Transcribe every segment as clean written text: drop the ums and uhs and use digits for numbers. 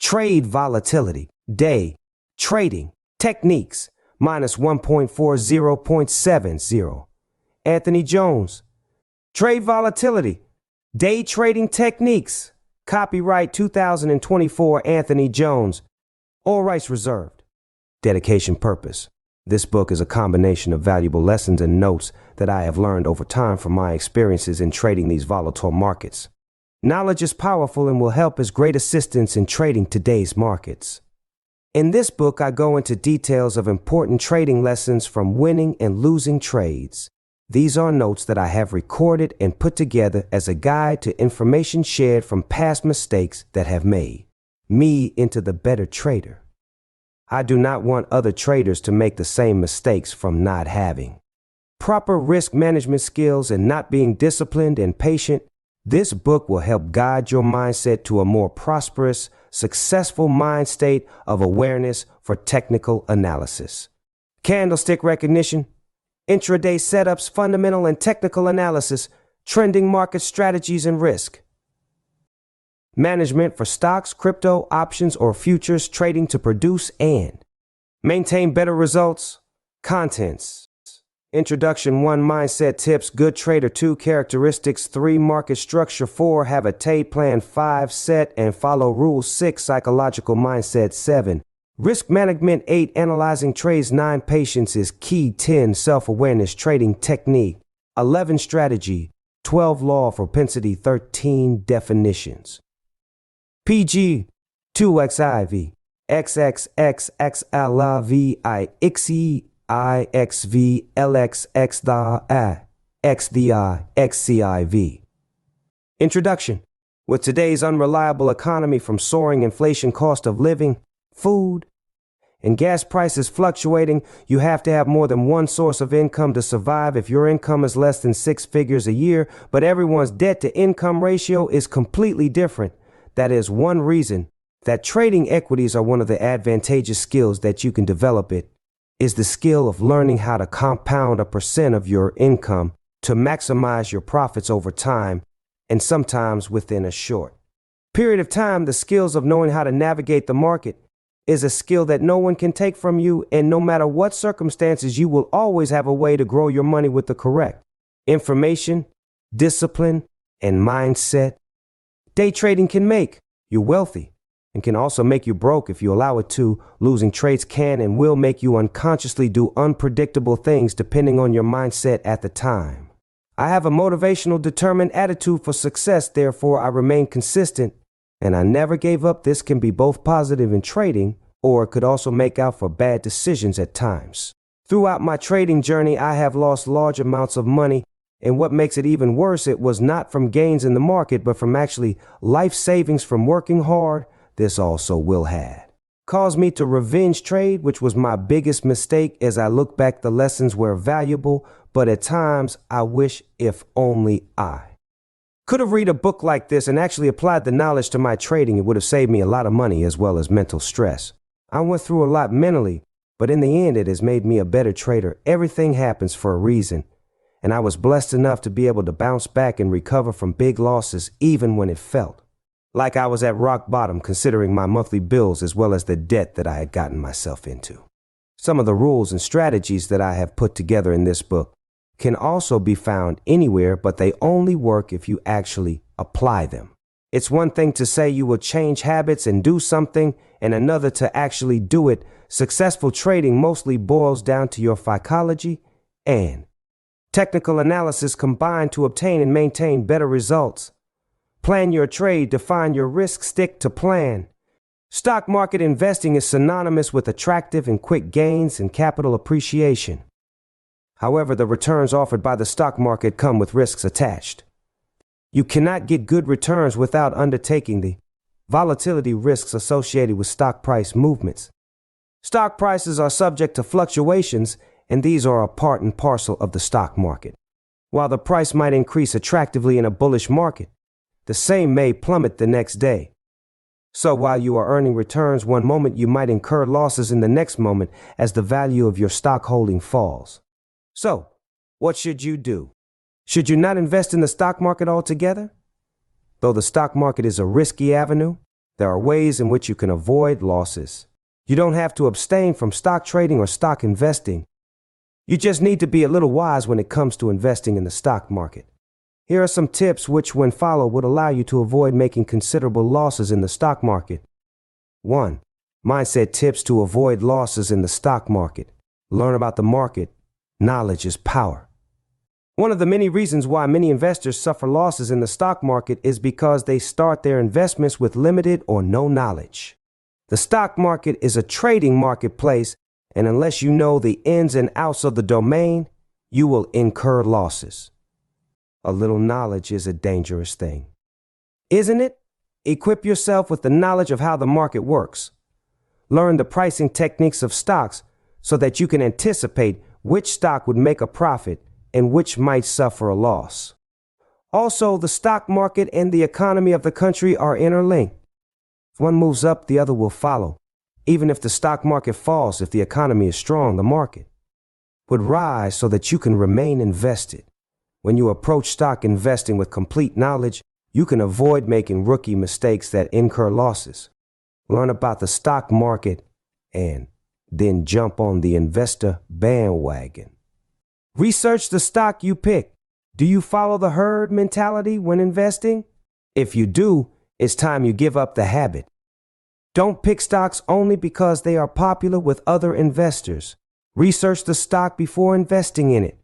Trade volatility. Day trading techniques minus 1.40.70. Anthony Jones. Trade volatility. Day trading techniques. Copyright 2024 Anthony Jones. All rights reserved. Dedication purpose. This book is a combination of valuable lessons and notes that I have learned over time from my experiences in trading these volatile markets. Knowledge is powerful and will help as great assistance in trading today's markets. In this book, I go into details of important trading lessons from winning and losing trades. These are notes that I have recorded and put together as a guide to information shared from past mistakes that have made me into the better trader. I do not want other traders to make the same mistakes from not having proper risk management skills and not being disciplined and patient. This book will help guide your mindset to a more prosperous, successful mind state of awareness for technical analysis. Candlestick recognition, intraday setups, fundamental and technical analysis, trending market strategies and risk. Management for stocks, crypto, options, or futures trading to produce and maintain better results. Contents. Introduction 1. Mindset tips. Good trader. 2. Characteristics. 3. Market structure. 4. Have a trade plan. 5. Set and follow rules. 6. Psychological mindset. 7. Risk management. 8. Analyzing trades. 9. Patience is key. 10. Self-awareness trading technique. 11. Strategy. 12. Law of propensity. 13. Definitions. PG 2XIV XXXXLIVIXE IXV LXXDI XDI XCIV. Introduction. With today's unreliable economy from soaring inflation, cost of living, food, and gas prices fluctuating, you have to have more than one source of income to survive. If your income is less than 6 figures a year, but everyone's debt to income ratio is completely different, that is one reason that trading equities are one of the advantageous skills that you can develop. It is the skill of learning how to compound a percent of your income to maximize your profits over time, and sometimes within a short period of time. The skills of knowing how to navigate the market is a skill that no one can take from you, and no matter what circumstances, you will always have a way to grow your money with the correct information, discipline, and mindset. Day trading can make you wealthy and can also make you broke if you allow it to. Losing trades can and will make you unconsciously do unpredictable things depending on your mindset at the time. I have a motivational, determined attitude for success, therefore I remain consistent and I never gave up. This can be both positive in trading, or it could also make out for bad decisions at times. Throughout my trading journey, I have lost large amounts of money, and what makes it even worse, it was not from gains in the market, but from actually life savings from working hard. This also will have caused me to revenge trade, which was my biggest mistake. As I look back, the lessons were valuable, but at times I wish if only I could have read a book like this and actually applied the knowledge to my trading. It would have saved me a lot of money as well as mental stress. I went through a lot mentally, but in the end it has made me a better trader. Everything happens for a reason, and I was blessed enough to be able to bounce back and recover from big losses even when it felt like I was at rock bottom, considering my monthly bills as well as the debt that I had gotten myself into. Some of the rules and strategies that I have put together in this book can also be found anywhere, but they only work if you actually apply them. It's one thing to say you will change habits and do something, and another to actually do it. Successful trading mostly boils down to your psychology and technical analysis combined to obtain and maintain better results. Plan your trade, define your risk, stick to plan. Stock market investing is synonymous with attractive and quick gains and capital appreciation. However, the returns offered by the stock market come with risks attached. You cannot get good returns without undertaking the volatility risks associated with stock price movements. Stock prices are subject to fluctuations, and these are a part and parcel of the stock market. While the price might increase attractively in a bullish market, the same may plummet the next day. So while you are earning returns one moment, you might incur losses in the next moment as the value of your stock holding falls. So, what should you do? Should you not invest in the stock market altogether? Though the stock market is a risky avenue, There are ways in which you can avoid losses. You don't have to abstain from stock trading or stock investing. You just need to be a little wise when it comes to investing in the stock market. Here are some tips which, when followed, would allow you to avoid making considerable losses in the stock market. 1. Mindset tips to avoid losses in the stock market. Learn about the market. Knowledge is power. One of the many reasons why many investors suffer losses in the stock market is because they start their investments with limited or no knowledge. The stock market is a trading marketplace, and unless you know the ins and outs of the domain, you will incur losses. A little knowledge is a dangerous thing, isn't it? Equip yourself with the knowledge of how the market works. Learn the pricing techniques of stocks so that you can anticipate which stock would make a profit and which might suffer a loss. Also, the stock market and the economy of the country are interlinked. If one moves up, the other will follow. Even if the stock market falls, if the economy is strong, the market would rise so that you can remain invested. When you approach stock investing with complete knowledge, you can avoid making rookie mistakes that incur losses. Learn about the stock market and then jump on the investor bandwagon. Research the stock you pick. Do you follow the herd mentality when investing? If you do, it's time you give up the habit. Don't pick stocks only because they are popular with other investors. Research the stock before investing in it.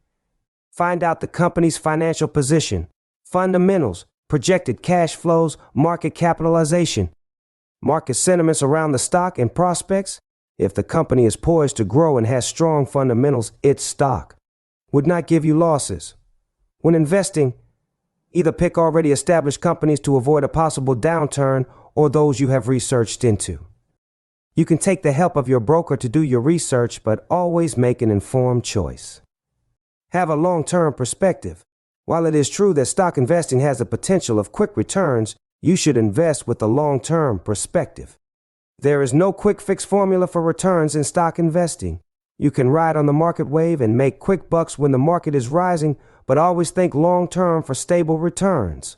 Find out the company's financial position, fundamentals, projected cash flows, market capitalization, market sentiments around the stock and prospects. If the company is poised to grow and has strong fundamentals, its stock would not give you losses. When investing, either pick already established companies to avoid a possible downturn or those you have researched into. You can take the help of your broker to do your research, but always make an informed choice. Have a long-term perspective. While it is true that stock investing has the potential of quick returns, you should invest with a long-term perspective. There is no quick-fix formula for returns in stock investing. You can ride on the market wave and make quick bucks when the market is rising, but always think long-term for stable returns.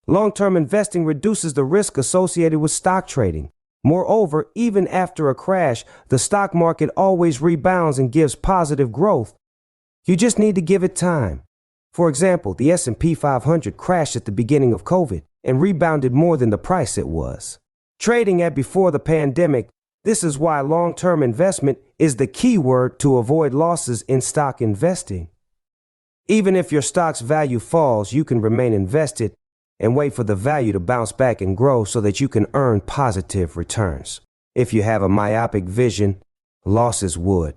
Long-term investing reduces the risk associated with stock trading. Moreover, even after a crash, the stock market always rebounds and gives positive growth. You just need to give it time. For example, the S&P 500 crashed at the beginning of COVID and rebounded more than the price it was trading at before the pandemic. This is why long-term investment is the key word to avoid losses in stock investing. Even if your stock's value falls, you can remain invested and wait for the value to bounce back and grow so that you can earn positive returns. If you have a myopic vision, losses would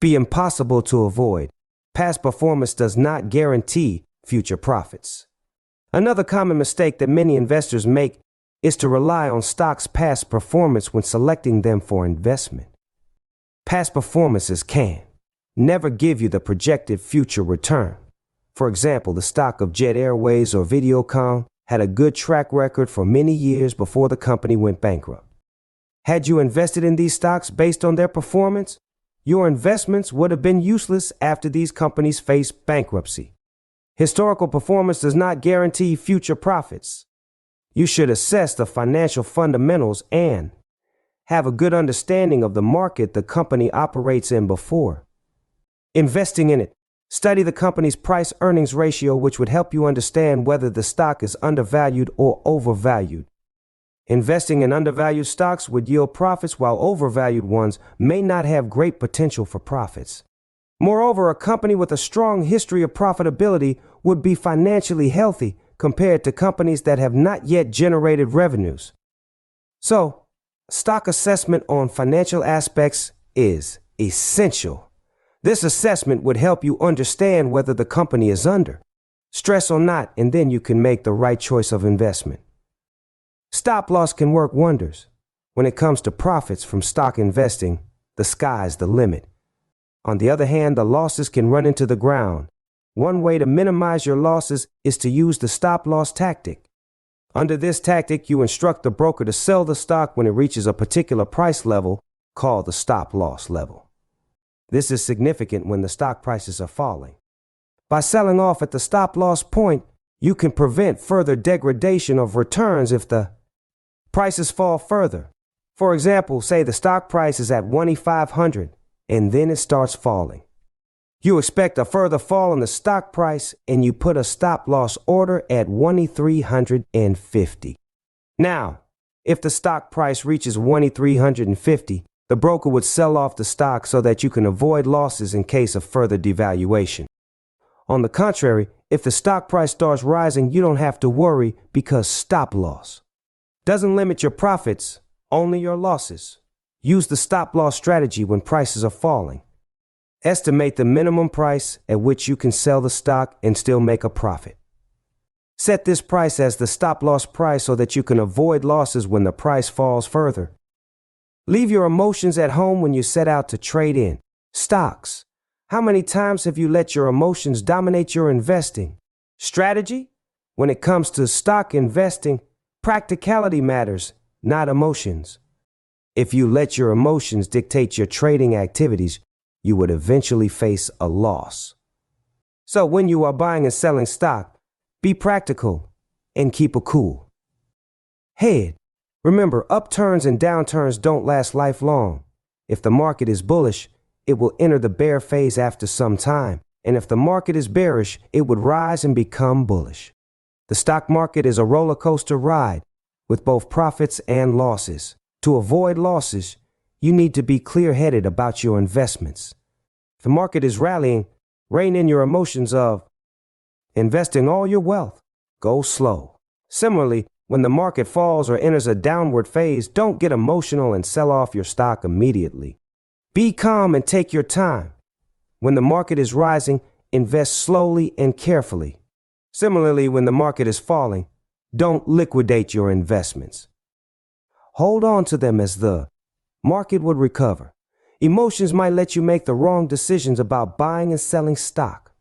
be impossible to avoid. Past performance does not guarantee future profits. Another common mistake that many investors make is to rely on stocks' past performance when selecting them for investment. Past performances can never give you the projected future return. For example, the stock of Jet Airways or Videocon had a good track record for many years before the company went bankrupt. Had you invested in these stocks based on their performance, your investments would have been useless after these companies faced bankruptcy. Historical performance does not guarantee future profits. You should assess the financial fundamentals and have a good understanding of the market the company operates in before investing in it. Study the company's price-earnings ratio, which would help you understand whether the stock is undervalued or overvalued. Investing in undervalued stocks would yield profits, while overvalued ones may not have great potential for profits. Moreover, a company with a strong history of profitability would be financially healthy compared to companies that have not yet generated revenues. So, stock assessment on financial aspects is essential. This assessment would help you understand whether the company is under stress or not, and then you can make the right choice of investment. Stop loss can work wonders. When it comes to profits from stock investing, the sky's the limit. On the other hand, the losses can run into the ground. One way to minimize your losses is to use the stop loss tactic. Under this tactic, you instruct the broker to sell the stock when it reaches a particular price level called the stop loss level. This is significant when the stock prices are falling. By selling off at the stop loss point, you can prevent further degradation of returns if the prices fall further. For example, say the stock price is at 2,500 and then it starts falling. You expect a further fall in the stock price and you put a stop loss order at 2,350. Now, if the stock price reaches 2,350, the broker would sell off the stock so that you can avoid losses in case of further devaluation. On the contrary, if the stock price starts rising, you don't have to worry because stop loss doesn't limit your profits, only your losses. Use the stop loss strategy when prices are falling. Estimate the minimum price at which you can sell the stock and still make a profit. Set this price as the stop loss price so that you can avoid losses when the price falls further. Leave your emotions at home when you set out to trade in stocks. How many times have you let your emotions dominate your investing strategy? When it comes to stock investing, practicality matters, not emotions. If you let your emotions dictate your trading activities, you would eventually face a loss. So when you are buying and selling stock, be practical and keep a cool head. Remember, upturns and downturns don't last lifelong. If the market is bullish, it will enter the bear phase after some time. And if the market is bearish, it would rise and become bullish. The stock market is a roller coaster ride with both profits and losses. To avoid losses, you need to be clear-headed about your investments. If the market is rallying, rein in your emotions of investing all your wealth. Go slow. Similarly, when the market falls or enters a downward phase, don't get emotional and sell off your stock immediately. Be calm and take your time. When the market is rising, invest slowly and carefully. Similarly, when the market is falling, don't liquidate your investments. Hold on to them as the market would recover. Emotions might let you make the wrong decisions about buying and selling stock.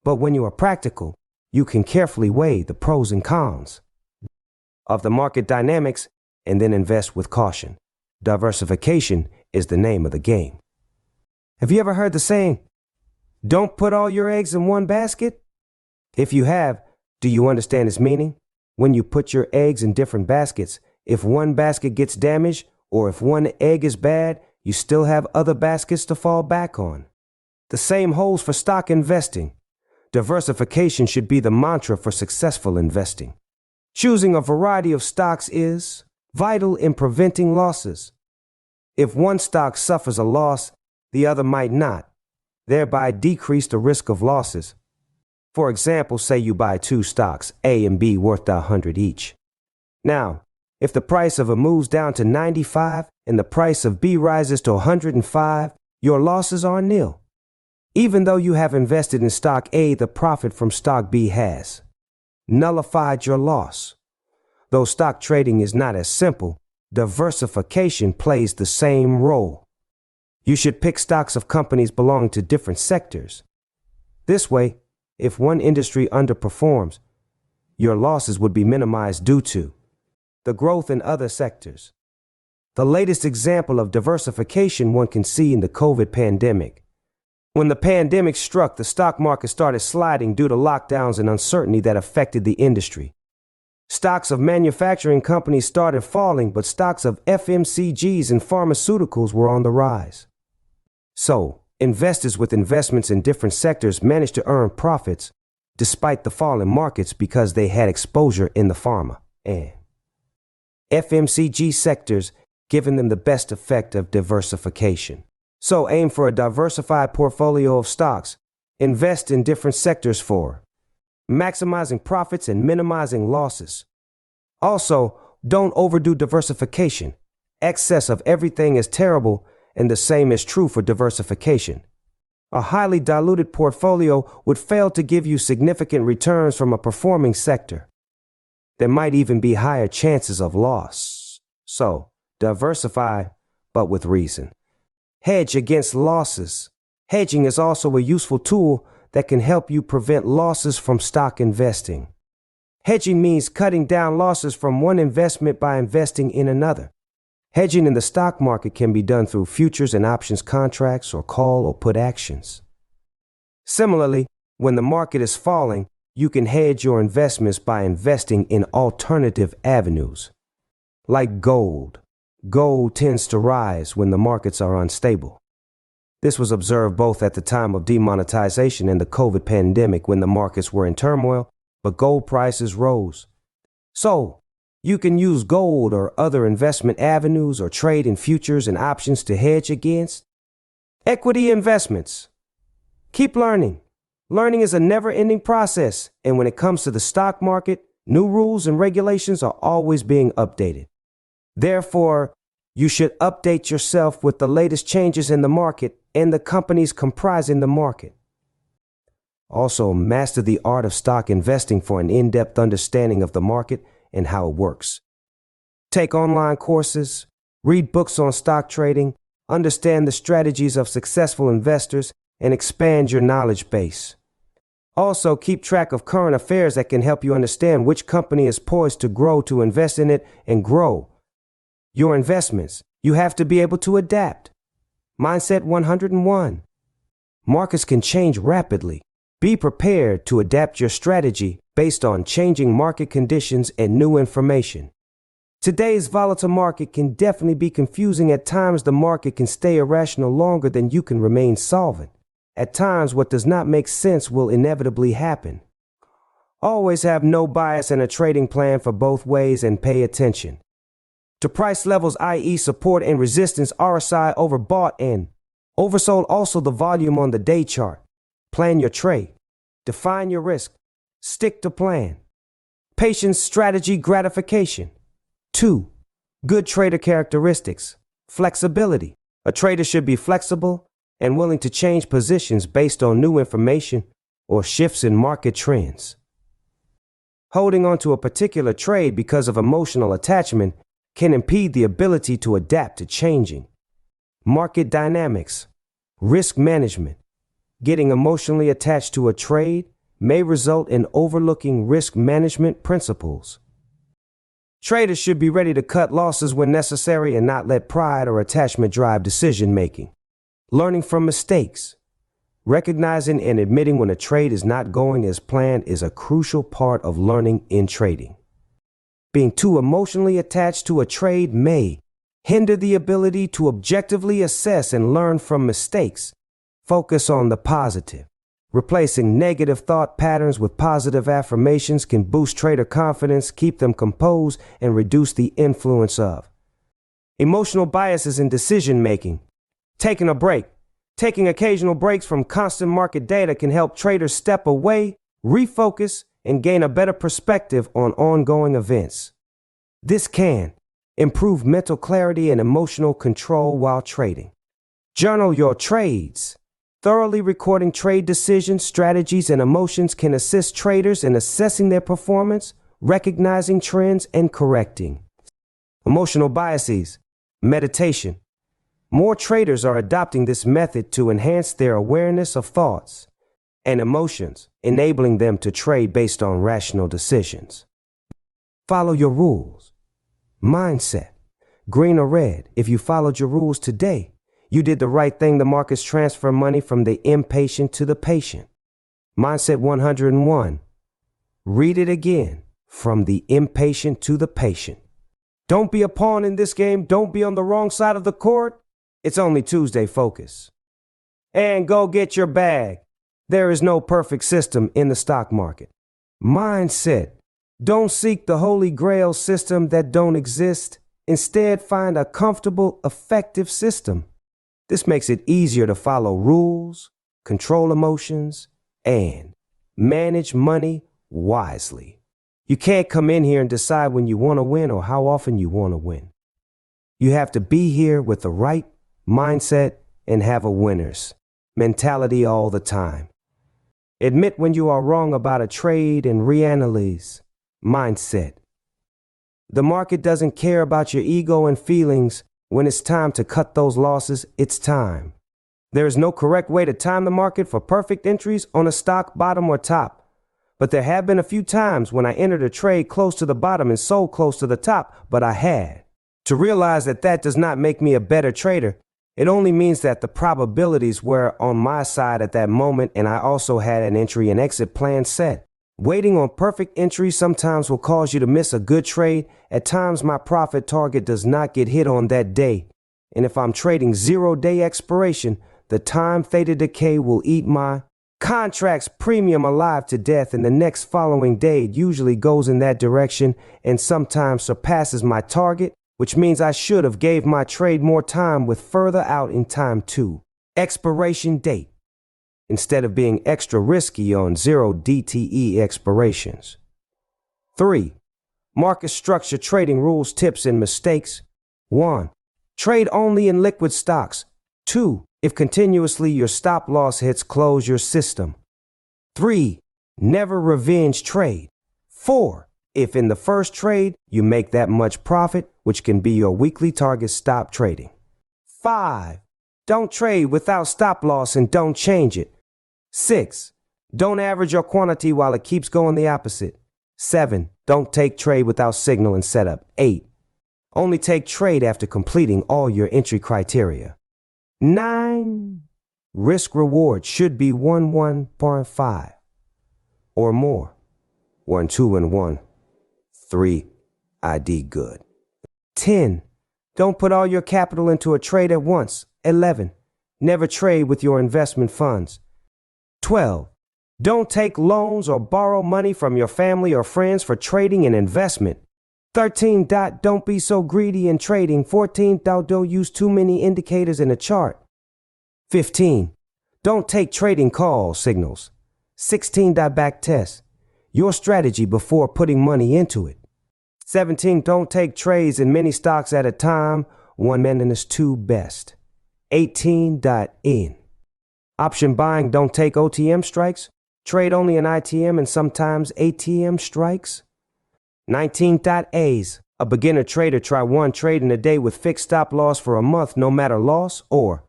But when you are practical, you can carefully weigh the pros and cons of the market dynamics and then invest with caution. Diversification is the name of the game. Have you ever heard the saying, don't put all your eggs in one basket? If you have, do you understand its meaning? When you put your eggs in different baskets, if one basket gets damaged or if one egg is bad, you still have other baskets to fall back on. The same holds for stock investing. Diversification should be the mantra for successful investing. Choosing a variety of stocks is vital in preventing losses. If one stock suffers a loss, the other might not, thereby decrease the risk of losses. For example, say you buy two stocks, A and B, worth $100 each. Now, if the price of A moves down to 95 and the price of B rises to 105, your losses are nil. Even though you have invested in stock A, the profit from stock B has nullified your loss. Though stock trading is not as simple, diversification plays the same role. You should pick stocks of companies belonging to different sectors. This way, if one industry underperforms, your losses would be minimized due to the growth in other sectors. The latest example of diversification one can see in the COVID pandemic. When the pandemic struck, the stock market started sliding due to lockdowns and uncertainty that affected the industry. Stocks of manufacturing companies started falling, but stocks of FMCGs and pharmaceuticals were on the rise. So, investors with investments in different sectors managed to earn profits despite the fall in markets because they had exposure in the pharma and FMCG sectors, giving them the best effect of diversification. So aim for a diversified portfolio of stocks. Invest in different sectors for maximizing profits and minimizing losses. Also, don't overdo diversification. Excess of everything is terrible, and the same is true for diversification. A highly diluted portfolio would fail to give you significant returns from a performing sector. There might even be higher chances of loss. So, diversify, but with reason. Hedge against losses. Hedging is also a useful tool that can help you prevent losses from stock investing. Hedging means cutting down losses from one investment by investing in another. Hedging in the stock market can be done through futures and options contracts or call or put actions. Similarly, when the market is falling, you can hedge your investments by investing in alternative avenues. Like gold, gold tends to rise when the markets are unstable. This was observed both at the time of demonetization and the COVID pandemic when the markets were in turmoil, but gold prices rose. So, you can use gold or other investment avenues or trade in futures and options to hedge against equity investments. Keep learning. Learning is a never-ending process, and when it comes to the stock market, new rules and regulations are always being updated. Therefore, you should update yourself with the latest changes in the market and the companies comprising the market. Also, master the art of stock investing for an in-depth understanding of the market and how it works. Take online courses, read books on stock trading, understand the strategies of successful investors, and expand your knowledge base. Also, keep track of current affairs that can help you understand which company is poised to grow to invest in it and grow your investments. You have to be able to adapt. Mindset 101. Markets can change rapidly. Be prepared to adapt your strategy based on changing market conditions and new information. Today's volatile market can definitely be confusing. At times, the market can stay irrational longer than you can remain solvent. At times, what does not make sense will inevitably happen. Always have no bias and a trading plan for both ways and pay attention to price levels, i.e. support and resistance, RSI overbought and oversold. Also the volume on the day chart. Plan your trade. Define your risk. Stick to plan. Patience, strategy, gratification. 2. Good trader characteristics. Flexibility. A trader should be flexible and willing to change positions based on new information or shifts in market trends. Holding on to a particular trade because of emotional attachment can impede the ability to adapt to changing market dynamics. Risk management. Getting emotionally attached to a trade may result in overlooking risk management principles. Traders should be ready to cut losses when necessary and not let pride or attachment drive decision making. Learning from mistakes. Recognizing and admitting when a trade is not going as planned is a crucial part of learning in trading. Being too emotionally attached to a trade may hinder the ability to objectively assess and learn from mistakes. Focus on the positive. Replacing negative thought patterns with positive affirmations can boost trader confidence, keep them composed, and reduce the influence of emotional biases in decision making. Taking a break. Taking occasional breaks from constant market data can help traders step away, refocus, and gain a better perspective on ongoing events. This can improve mental clarity and emotional control while trading. Journal your trades. Thoroughly recording trade decisions, strategies, and emotions can assist traders in assessing their performance, recognizing trends, and correcting emotional biases. Meditation. More traders are adopting this method to enhance their awareness of thoughts and emotions, enabling them to trade based on rational decisions. Follow your rules. Mindset. Green or red. If you followed your rules today, you did the right thing. The markets transfer money from the impatient to the patient. Mindset 101. Read it again. From the impatient to the patient. Don't be a pawn in this game. Don't be on the wrong side of the court. It's only Tuesday focus. And go get your bag. There is no perfect system in the stock market. Mindset. Don't seek the holy grail system that don't exist. Instead, find a comfortable, effective system. This makes it easier to follow rules, control emotions, and manage money wisely. You can't come in here and decide when you want to win or how often you want to win. You have to be here with the right mindset and have a winner's mentality all the time. Admit when you are wrong about a trade and reanalyze. Mindset. The market doesn't care about your ego and feelings. When it's time to cut those losses, it's time. There is no correct way to time the market for perfect entries on a stock bottom or top. But there have been a few times when I entered a trade close to the bottom and sold close to the top, but I had to realize that that does not make me a better trader. It only means that the probabilities were on my side at that moment, and I also had an entry and exit plan set. Waiting on perfect entry sometimes will cause you to miss a good trade. At times, my profit target does not get hit on that day. And if I'm trading 0-day expiration, the time theta decay will eat my contract's premium alive to death, and the next following day it usually goes in that direction and sometimes surpasses my target, which means I should have gave my trade more time with further out in time to expiration date, instead of being extra risky on 0 DTE expirations. 3. Market structure trading rules, tips, and mistakes. 1. Trade only in liquid stocks. 2. If continuously your stop loss hits, close your system. 3. Never revenge trade. 4. If in the first trade you make that much profit, which can be your weekly target, stop trading. 5. Don't trade without stop loss and don't change it. 6. Don't average your quantity while it keeps going the opposite. 7. Don't take trade without signal and setup. 8. Only take trade after completing all your entry criteria. 9. Risk reward should be 1.5 or more. 1, 2, and 1. 3. ID good. 10. Don't put all your capital into a trade at once. 11. Never trade with your investment funds. 12. Don't take loans or borrow money from your family or friends for trading and investment. 13. Don't be so greedy in trading. 14. Don't use too many indicators in a chart. 15. Don't take trading call signals. 16. Back test your strategy before putting money into it. 17. Don't take trades in many stocks at a time. 1 minute is 2 best. 18. In option buying, don't take OTM strikes. Trade only in ITM and sometimes ATM strikes. 19. A's. A beginner trader, try 1 trade in a day with fixed stop loss for a month, no matter loss or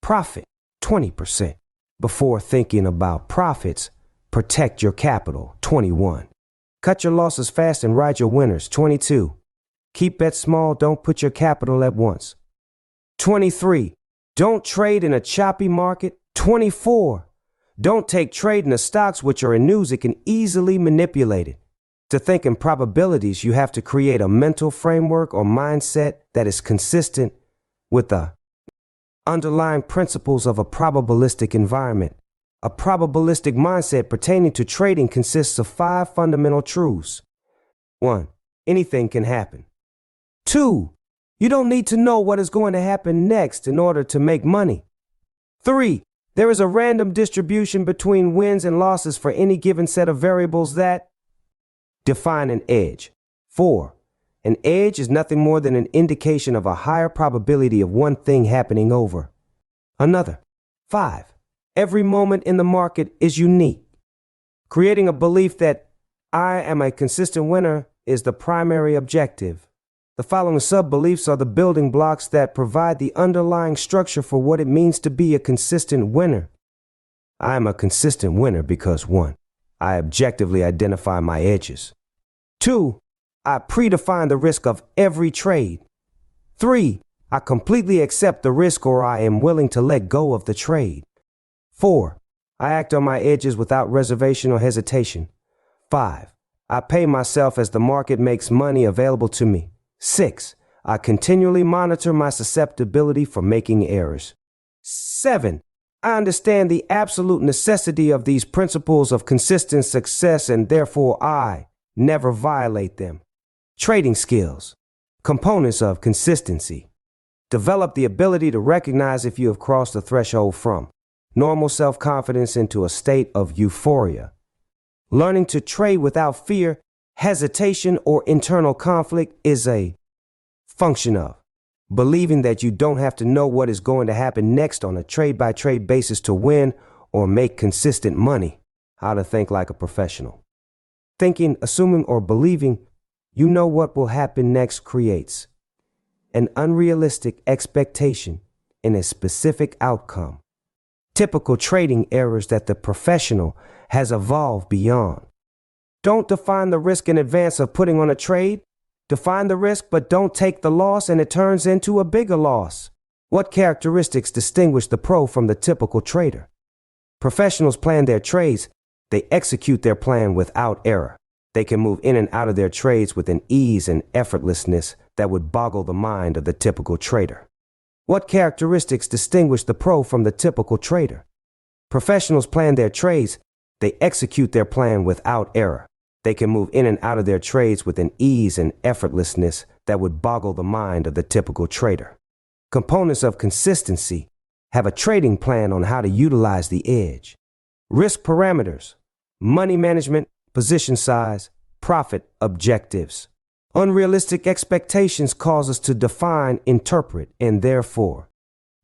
profit 20%. Before thinking about profits, protect your capital. 21. Cut your losses fast and ride your winners. 22. Keep bets small, don't put your capital at once. 23. Don't trade in a choppy market. 24. Don't take trade in the stocks which are in news it can easily manipulated. To think in probabilities, you have to create a mental framework or mindset that is consistent with the underlying principles of a probabilistic environment. A probabilistic mindset pertaining to trading consists of 5 fundamental truths. 1. Anything can happen. 2. You don't need to know what is going to happen next in order to make money. 3. There is a random distribution between wins and losses for any given set of variables that define an edge. 4. An edge is nothing more than an indication of a higher probability of one thing happening over another. 5. Every moment in the market is unique. Creating a belief that I am a consistent winner is the primary objective. The following sub-beliefs are the building blocks that provide the underlying structure for what it means to be a consistent winner. I am a consistent winner because 1. I objectively identify my edges. 2. I predefine the risk of every trade. 3. I completely accept the risk or I am willing to let go of the trade. 4. I act on my edges without reservation or hesitation. 5. I pay myself as the market makes money available to me. 6. I continually monitor my susceptibility for making errors. 7. I understand the absolute necessity of these principles of consistent success and therefore I never violate them. Trading skills. Components of consistency. Develop the ability to recognize if you have crossed the threshold from normal self-confidence into a state of euphoria. Learning to trade without fear, hesitation, or internal conflict is a function of believing that you don't have to know what is going to happen next on a trade-by-trade basis to win or make consistent money. How to think like a professional. Thinking, assuming, or believing you know what will happen next creates an unrealistic expectation in a specific outcome. Typical trading errors that the professional has evolved beyond. Don't define the risk in advance of putting on a trade. Define the risk, but don't take the loss and it turns into a bigger loss. What characteristics distinguish the pro from the typical trader? Professionals plan their trades They execute their plan without error. They can move in and out of their trades with an ease and effortlessness that would boggle the mind of the typical trader. What characteristics distinguish the pro from the typical trader? Professionals plan their trades. They execute their plan without error. They can move in and out of their trades with an ease and effortlessness that would boggle the mind of the typical trader. Components of consistency: have a trading plan on how to utilize the edge. Risk parameters: money management, position size, profit objectives. Unrealistic expectations cause us to define, interpret, and therefore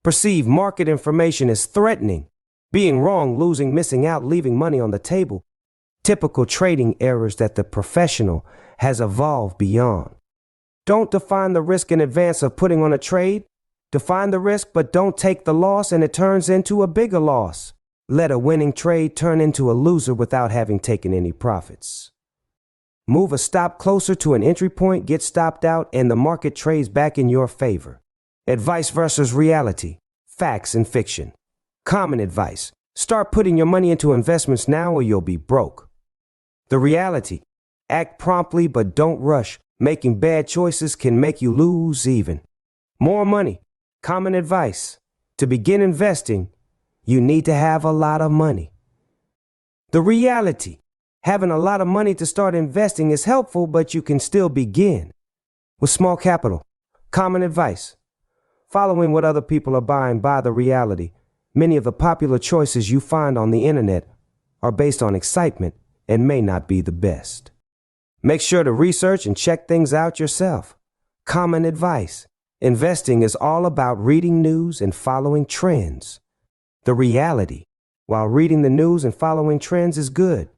perceive market information as threatening. Being wrong, losing, missing out, leaving money on the table. Typical trading errors that the professional has evolved beyond. Don't define the risk in advance of putting on a trade. Define the risk, but don't take the loss and it turns into a bigger loss. Let a winning trade turn into a loser without having taken any profits. Move a stop closer to an entry point, get stopped out, and the market trades back in your favor. Advice versus reality, facts and fiction. Common advice: start putting your money into investments now or you'll be broke. The reality: act promptly but don't rush. Making bad choices can make you lose even more money. Common advice: to begin investing, you need to have a lot of money. The reality: having a lot of money to start investing is helpful, but you can still begin with small capital. Common advice: following what other people are buying. Buy the reality: many of the popular choices you find on the internet are based on excitement and may not be the best. Make sure to research and check things out yourself. Common advice: investing is all about reading news and following trends. The reality: while reading the news and following trends is good,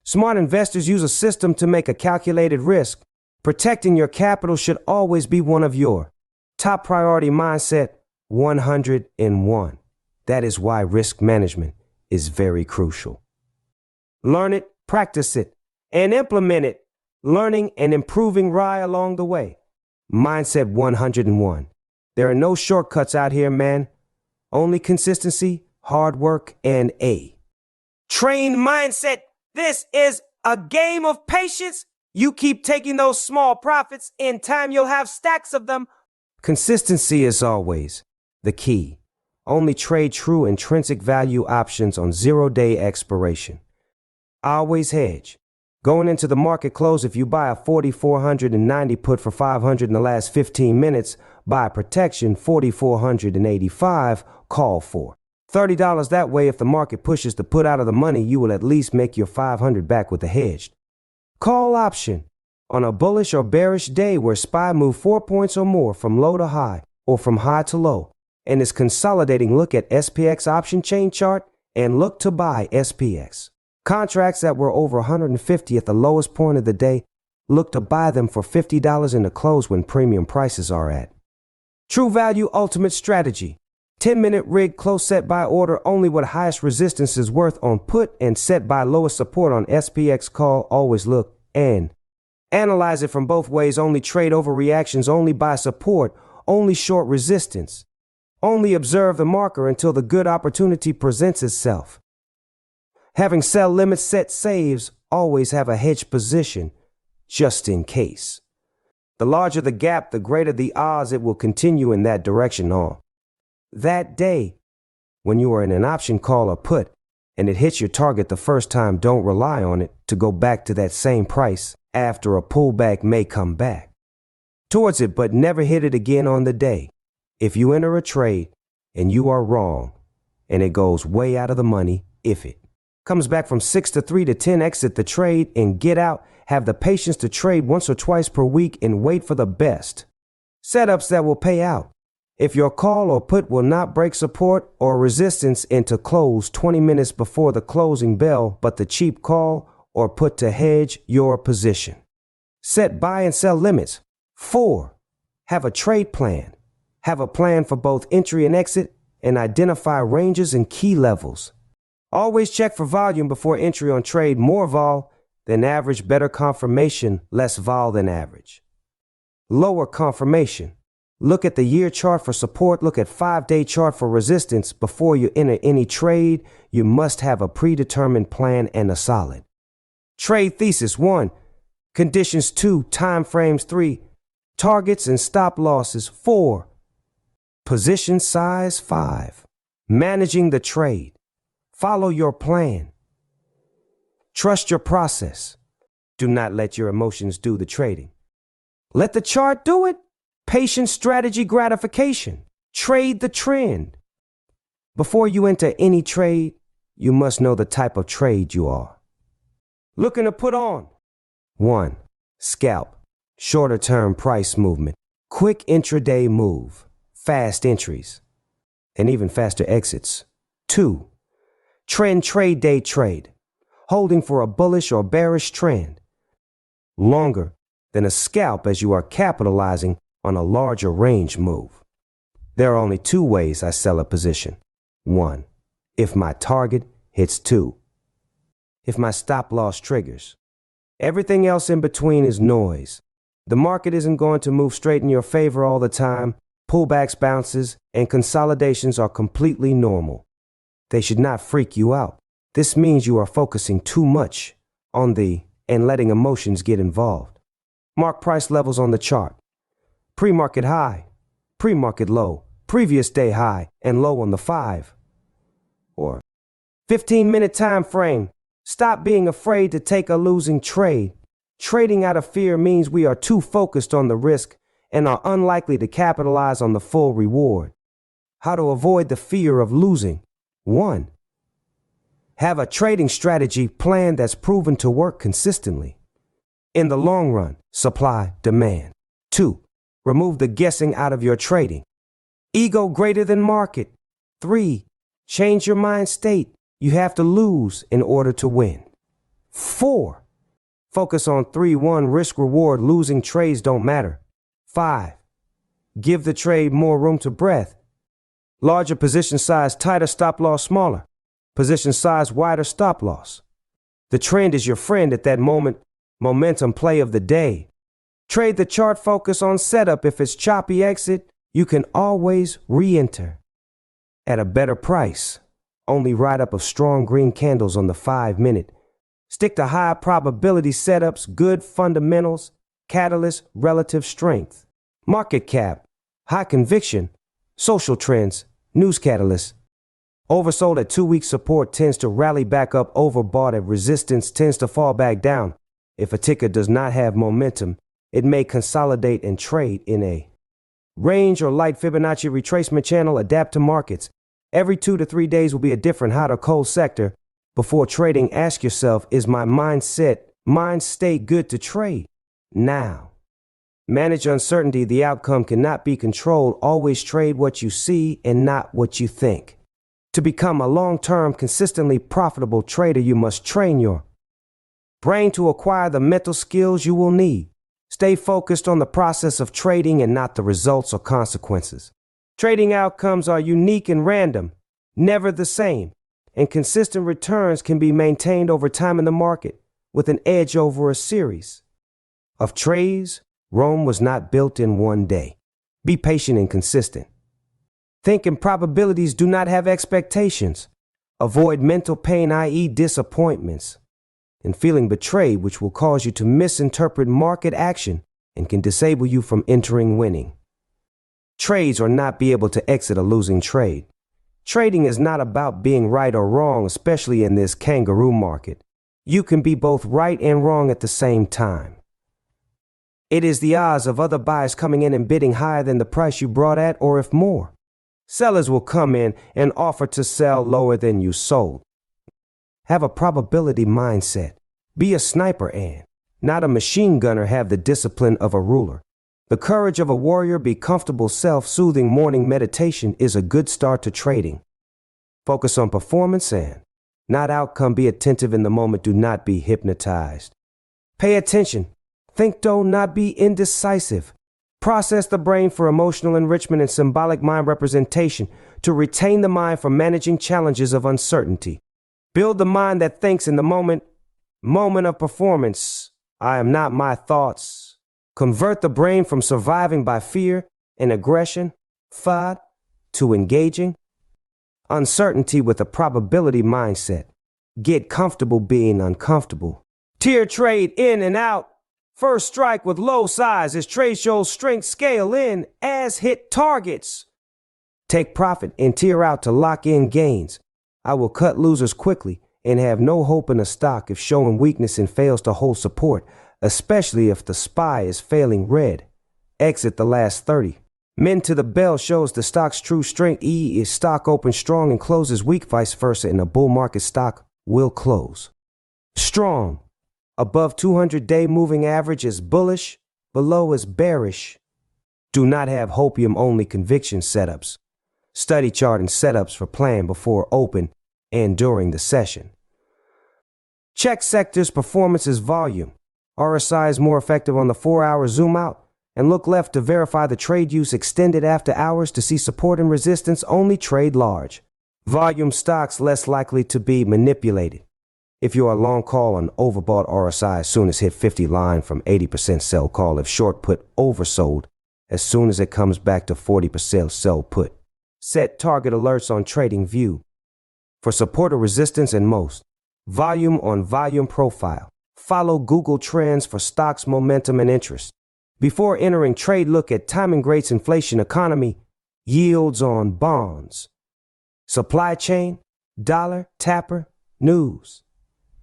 smart investors use a system to make a calculated risk. Protecting your capital should always be one of your top priority mindset. 101. That is why risk management is very crucial. Learn it, practice it, and implement it. Learning and improving rye along the way. Mindset 101. There are no shortcuts out here, man. Only consistency, hard work, and a trained mindset. This is a game of patience. You keep taking those small profits. In time, you'll have stacks of them. Consistency is always the key. Only trade true intrinsic value options on 0-day expiration. Always hedge. Going into the market close, if you buy a 4,490 put for 500 in the last 15 minutes, buy protection 4,485, call for $30. That way, if the market pushes the put out of the money, you will at least make your 500 back with the hedged call option. On a bullish or bearish day where SPY move 4 points or more from low to high or from high to low and is consolidating, look at SPX option chain chart and look to buy SPX. Contracts that were over 150 at the lowest point of the day, look to buy them for $50 in the close when premium prices are at. True Value Ultimate Strategy. 10-minute rig close set by order only what highest resistance is worth on put and set by lowest support on SPX call. Always look and analyze it from both ways. Only trade over reactions, only buy support, only short resistance. Only observe the marker until the good opportunity presents itself. Having sell limits set saves, always have a hedge position, just in case. The larger the gap, the greater the odds it will continue in that direction on that day. When you are in an option call or put, and it hits your target the first time, don't rely on it to go back to that same price. After a pullback may come back towards it, but never hit it again on the day. If you enter a trade and you are wrong, and it goes way out of the money, if it comes back from 6 to 3 to 10, exit the trade and get out. Have the patience to trade once or twice per week and wait for the best setups that will pay out. If your call or put will not break support or resistance into close 20 minutes before the closing bell, but the cheap call or put to hedge your position. Set buy and sell limits. 4. Have a trade plan. Have a plan for both entry and exit and identify ranges and key levels. Always check for volume before entry on trade. More vol than average, better confirmation, less vol than average. Lower confirmation. Look at the year chart for support. Look at 5-day chart for resistance. Before you enter any trade, you must have a predetermined plan and a solid trade thesis. 1. Conditions. 2. Time frames. 3. Targets and stop losses. 4. Position size. 5. Managing the trade. Follow your plan. Trust your process. Do not let your emotions do the trading. Let the chart do it. Patient strategy gratification. Trade the trend. Before you enter any trade, you must know the type of trade you are looking to put on. 1. Scalp. Shorter term price movement. Quick intraday move. Fast entries. And even faster exits. 2. Trend trade. Day trade. Holding for a bullish or bearish trend. Longer than a scalp, as you are capitalizing on a larger range move. There are only 2 ways I sell a position. 1. If my target hits. 2. If my stop loss triggers. Everything else in between is noise. The market isn't going to move straight in your favor all the time. Pullbacks, bounces, and consolidations are completely normal. They should not freak you out. This means you are focusing too much on and letting emotions get involved. Mark price levels on the chart. Pre-market high, pre-market low, previous day high and low on the 5 or 15-minute time frame. Stop being afraid to take a losing trade. Trading out of fear means we are too focused on the risk and are unlikely to capitalize on the full reward. How to avoid the fear of losing. 1. Have a trading strategy plan that's proven to work consistently. In the long run, supply, demand. 2. Remove the guessing out of your trading. Ego greater than market. 3. Change your mind state. You have to lose in order to win. 4. Focus on 3. 1. Risk reward. Losing trades don't matter. 5. Give the trade more room to breathe. Larger position size, tighter stop loss, smaller position size, wider stop loss. The trend is your friend at that moment. Momentum play of the day. Trade the chart. Focus on setup. If it's choppy exit, you can always re-enter at a better price. Only write up of strong green candles on the 5-minute. Stick to high probability setups, good fundamentals, catalyst, relative strength. Market cap, high conviction, social trends, news catalyst. Oversold at 2-week support tends to rally back up. Overbought at resistance tends to fall back down. If a ticker does not have momentum, it may consolidate and trade in a range or light Fibonacci retracement channel. Adapt to markets. Every 2 to 3 days will be a different hot or cold sector. Before trading, ask yourself, is my mind state good to trade now? Manage uncertainty. The outcome cannot be controlled. Always trade what you see and not what you think. To become a long-term, consistently profitable trader, you must train your brain to acquire the mental skills you will need. Stay focused on the process of trading and not the results or consequences. Trading outcomes are unique and random, never the same, and consistent returns can be maintained over time in the market with an edge over a series of trades. Rome was not built in one day. Be patient and consistent. Think in probabilities. Do not have expectations. Avoid mental pain, i.e. disappointments, and feeling betrayed, which will cause you to misinterpret market action and can disable you from entering winning trades or not be able to exit a losing trade. Trading is not about being right or wrong, especially in this kangaroo market. You can be both right and wrong at the same time. It is the odds of other buyers coming in and bidding higher than the price you brought at, or if more. Sellers will come in and offer to sell lower than you sold. Have a probability mindset. Be a sniper and not a machine gunner. Have the discipline of a ruler. The courage of a warrior. Be comfortable. Self-soothing morning meditation is a good start to trading. Focus on performance and not outcome. Be attentive in the moment. Do not be hypnotized. Pay attention. Think though, not be indecisive. Process the brain for emotional enrichment and symbolic mind representation to retain the mind for managing challenges of uncertainty. Build the mind that thinks in the moment of performance. I am not my thoughts. Convert the brain from surviving by fear and aggression, FUD, to engaging. Uncertainty with a probability mindset. Get comfortable being uncomfortable. Tier trade in and out. First strike with low size as trade shows strength, scale in as hit targets. Take profit and tier out to lock in gains. I will cut losers quickly and have no hope in a stock if showing weakness and fails to hold support, especially if the SPY is failing red. Exit the last 30. Min to the bell shows the stock's true strength. E is stock opens strong and closes weak, vice versa, and a bull market stock will close strong. Above 200-day moving average is bullish, below is bearish. Do not have hopium-only conviction setups. Study chart and setups for plan before open and during the session. Check sector's performance is volume. RSI is more effective on the 4-hour zoom out, and look left to verify the trade use extended after hours to see support and resistance. Only trade large. Volume stocks less likely to be manipulated. If you are long call on overbought RSI as soon as hit 50 line from 80% sell call. If short put oversold as soon as it comes back to 40% sell put. Set target alerts on trading view. For support or resistance and most. Volume on volume profile. Follow Google Trends for stocks momentum and interest. Before entering trade, look at timing rates, inflation, economy, yields on bonds. Supply chain, dollar, tapper, news.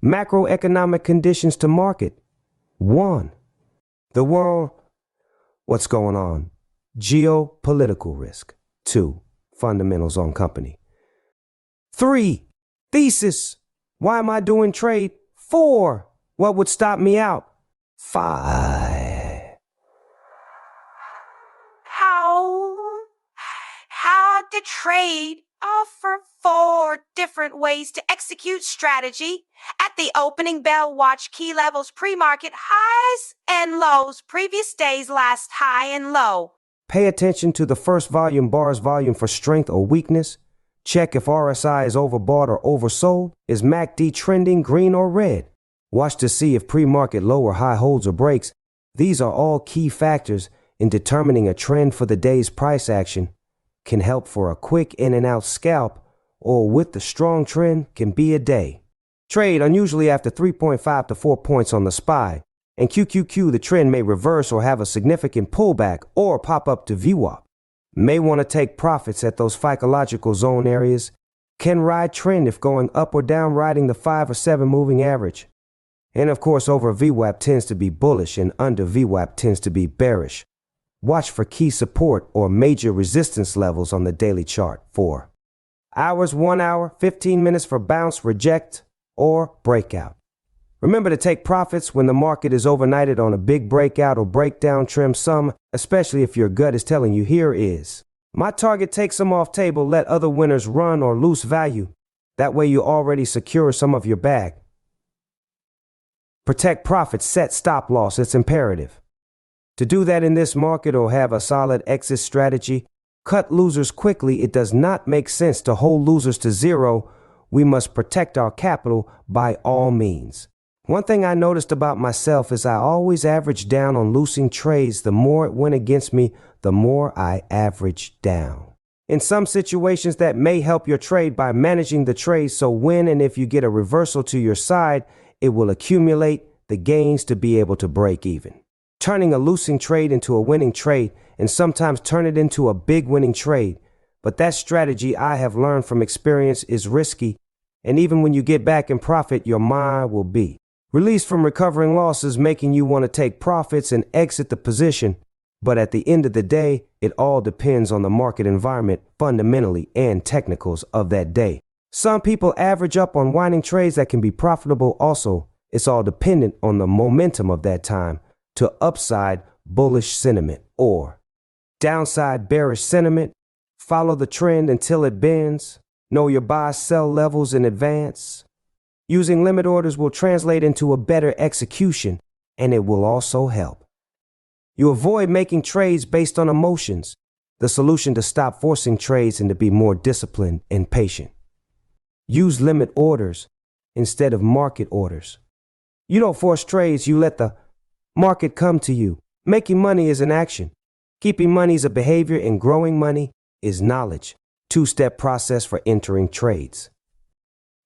Macroeconomic conditions to market. 1. The world, what's going on? Geopolitical risk. 2. Fundamentals on company. 3. Thesis. Why am I doing trade? 4. What would stop me out? 5. How to trade offer 4 different ways to execute strategy. At the opening bell, watch key levels, pre-market highs and lows, previous day's last high and low. Pay attention to the first volume bars, volume for strength or weakness. Check if RSI is overbought or oversold. Is MACD trending green or red? Watch to see if pre-market low or high holds or breaks. These are all key factors in determining a trend for the day's price action. Can help for a quick in and out scalp, or with the strong trend can be a day. Trade unusually after 3.5 to 4 points on the SPY, and QQQ the trend may reverse or have a significant pullback or pop up to VWAP. May want to take profits at those psychological zone areas. Can ride trend if going up or down, riding the 5 or 7 moving average. And of course over VWAP tends to be bullish and under VWAP tends to be bearish. Watch for key support or major resistance levels on the daily chart. 4 hours, 1 hour, 15 minutes for bounce, reject, or breakout. Remember to take profits when the market is overnighted on a big breakout or breakdown. Trim some, especially if your gut is telling you here is my target. Take some off table, let other winners run or lose value. That way you already secure some of your bag. Protect profits, set stop loss. It's imperative. To do that in this market or have a solid exit strategy, cut losers quickly. It does not make sense to hold losers to zero. We must protect our capital by all means. One thing I noticed about myself is I always averaged down on losing trades. The more it went against me, the more I averaged down. In some situations that may help your trade by managing the trade so when and if you get a reversal to your side, it will accumulate the gains to be able to break even. Turning a losing trade into a winning trade and sometimes turn it into a big winning trade. But that strategy I have learned from experience is risky, and even when you get back in profit, your mind will be released from recovering losses, making you want to take profits and exit the position. But at the end of the day, it all depends on the market environment, fundamentally, and technicals of that day. Some people average up on winning trades that can be profitable also. It's all dependent on the momentum of that time to upside bullish sentiment or downside bearish sentiment. Follow the trend until it bends. Know your buy-sell levels in advance. Using limit orders will translate into a better execution, and it will also help. You avoid making trades based on emotions. The solution to stop forcing trades and to be more disciplined and patient. Use limit orders instead of market orders. You don't force trades, you let the market come to you. Making money is an action. Keeping money is a behavior and growing money is knowledge. Two-step process for entering trades.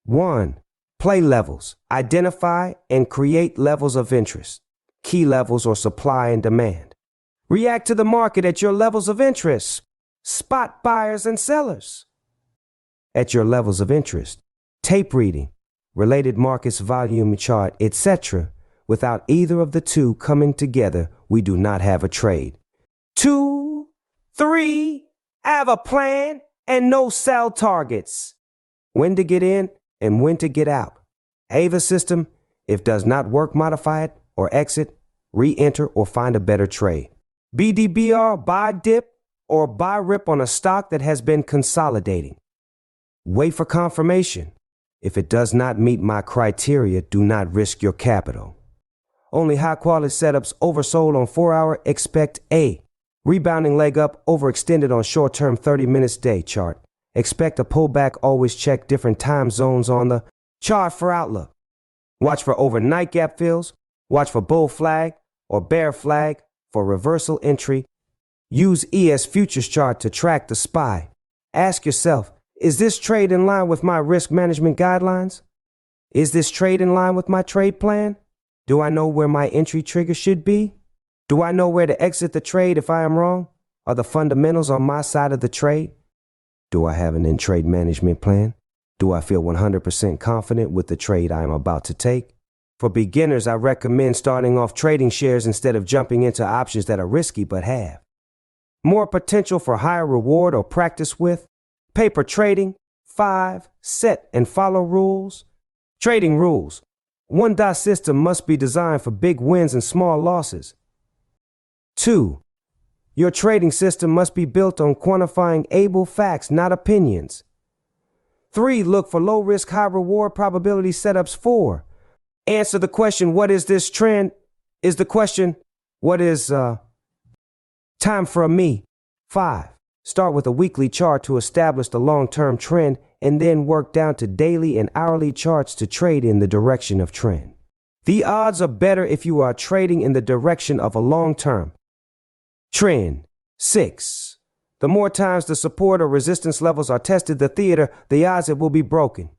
1. Play levels. Identify and create levels of interest. Key levels or supply and demand. React to the market at your levels of interest. Spot buyers and sellers. At your levels of interest. Tape reading, related markets volume chart, etc. Without either of the two coming together, we do not have a trade. 2, 3, have a plan and no sell targets. When to get in and when to get out. AVA system, if does not work, modify it or exit, re-enter or find a better trade. BDBR, buy dip or buy rip on a stock that has been consolidating. Wait for confirmation. If it does not meet my criteria, do not risk your capital. Only high-quality setups oversold on 4-hour. Expect a rebounding leg up, overextended on short-term 30-minute day chart. Expect a pullback. Always check different time zones on the chart for outlook. Watch for overnight gap fills. Watch for bull flag or bear flag for reversal entry. Use ES futures chart to track the SPY. Ask yourself, is this trade in line with my risk management guidelines? Is this trade in line with my trade plan? Do I know where my entry trigger should be? Do I know where to exit the trade if I am wrong? Are the fundamentals on my side of the trade? Do I have an in-trade management plan? Do I feel 100% confident with the trade I am about to take? For beginners, I recommend starting off trading shares instead of jumping into options that are risky but have more potential for higher reward or practice with. Paper trading. 5. Set and follow rules. Trading rules. 1. System must be designed for big wins and small losses. 2. Your trading system must be built on quantifying able facts, not opinions. 3. Look for low risk, high reward probability setups. 4. Answer the question, what is this trend? Is the question, what is time for me? 5. Start with a weekly chart to establish the long-term trend and then work down to daily and hourly charts to trade in the direction of trend. The odds are better if you are trading in the direction of a long-term trend. 6. The more times the support or resistance levels are tested, the odds it will be broken.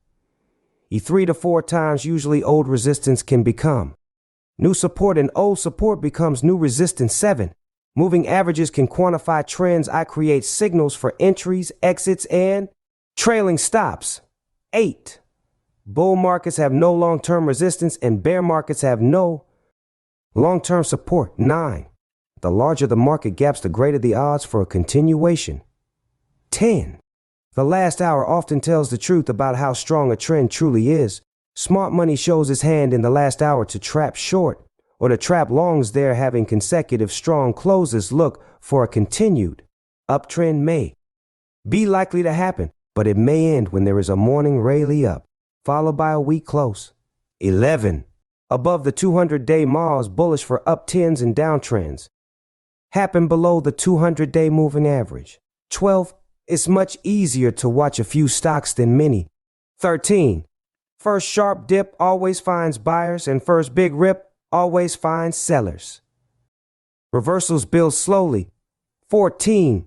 3 to 4 times usually old resistance can become new support and old support becomes new resistance. 7. Moving averages can quantify trends. I create signals for entries, exits, and trailing stops. 8. Bull markets have no long-term resistance and bear markets have no long-term support. 9. The larger the market gaps, the greater the odds for a continuation. 10. The last hour often tells the truth about how strong a trend truly is. Smart money shows its hand in the last hour to trap short or to trap longs there having consecutive strong closes. Look for a continued uptrend may be likely to happen, but it may end when there is a morning rally up, followed by a weak close. 11. Above the 200-day MAs, bullish for uptrends and downtrends. Happen below the 200-day moving average. 12. It's much easier to watch a few stocks than many. 13. First sharp dip always finds buyers and first big rip always finds sellers. Reversals build slowly. 14.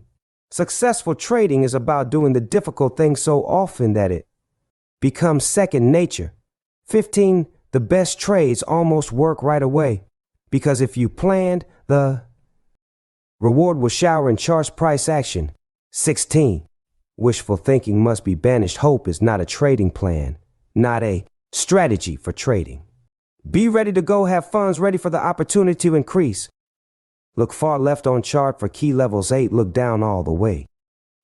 Successful trading is about doing the difficult thing so often that it becomes second nature. 15. The best trades almost work right away because if you planned, the reward will shower in charts price action. 16. Wishful thinking must be banished. Hope is not a trading plan, not a strategy for trading. Be ready to go, have funds ready for the opportunity to increase. Look far left on chart for key levels. 8. Look down all the way.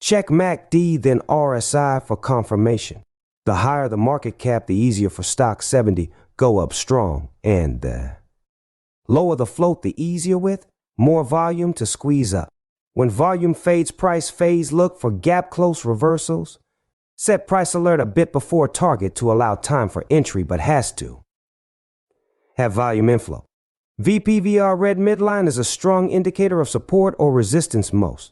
Check MACD then RSI for confirmation. The higher the market cap, the easier for stock. 70. Go up strong. And the lower the float, the easier with more volume to squeeze up. When volume fades, price fades. Look for gap close reversals. Set price alert a bit before target to allow time for entry, but has to have volume inflow. VPVR red midline is a strong indicator of support or resistance most.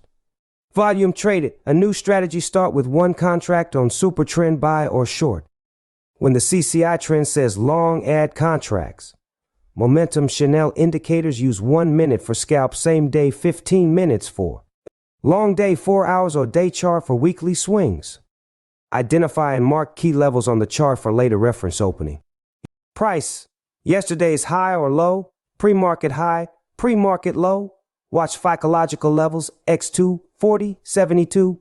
Volume traded, a new strategy. Start with one contract on super trend, buy or short. When the CCI trend says long, add contracts. Momentum Chanel indicators use 1 minute for scalp, same day 15 minutes for long day 4 hours or day chart for weekly swings. Identify and mark key levels on the chart for later reference opening. Price, yesterday's high or low, pre-market high, pre-market low. Watch psychological levels X2, 40, 72.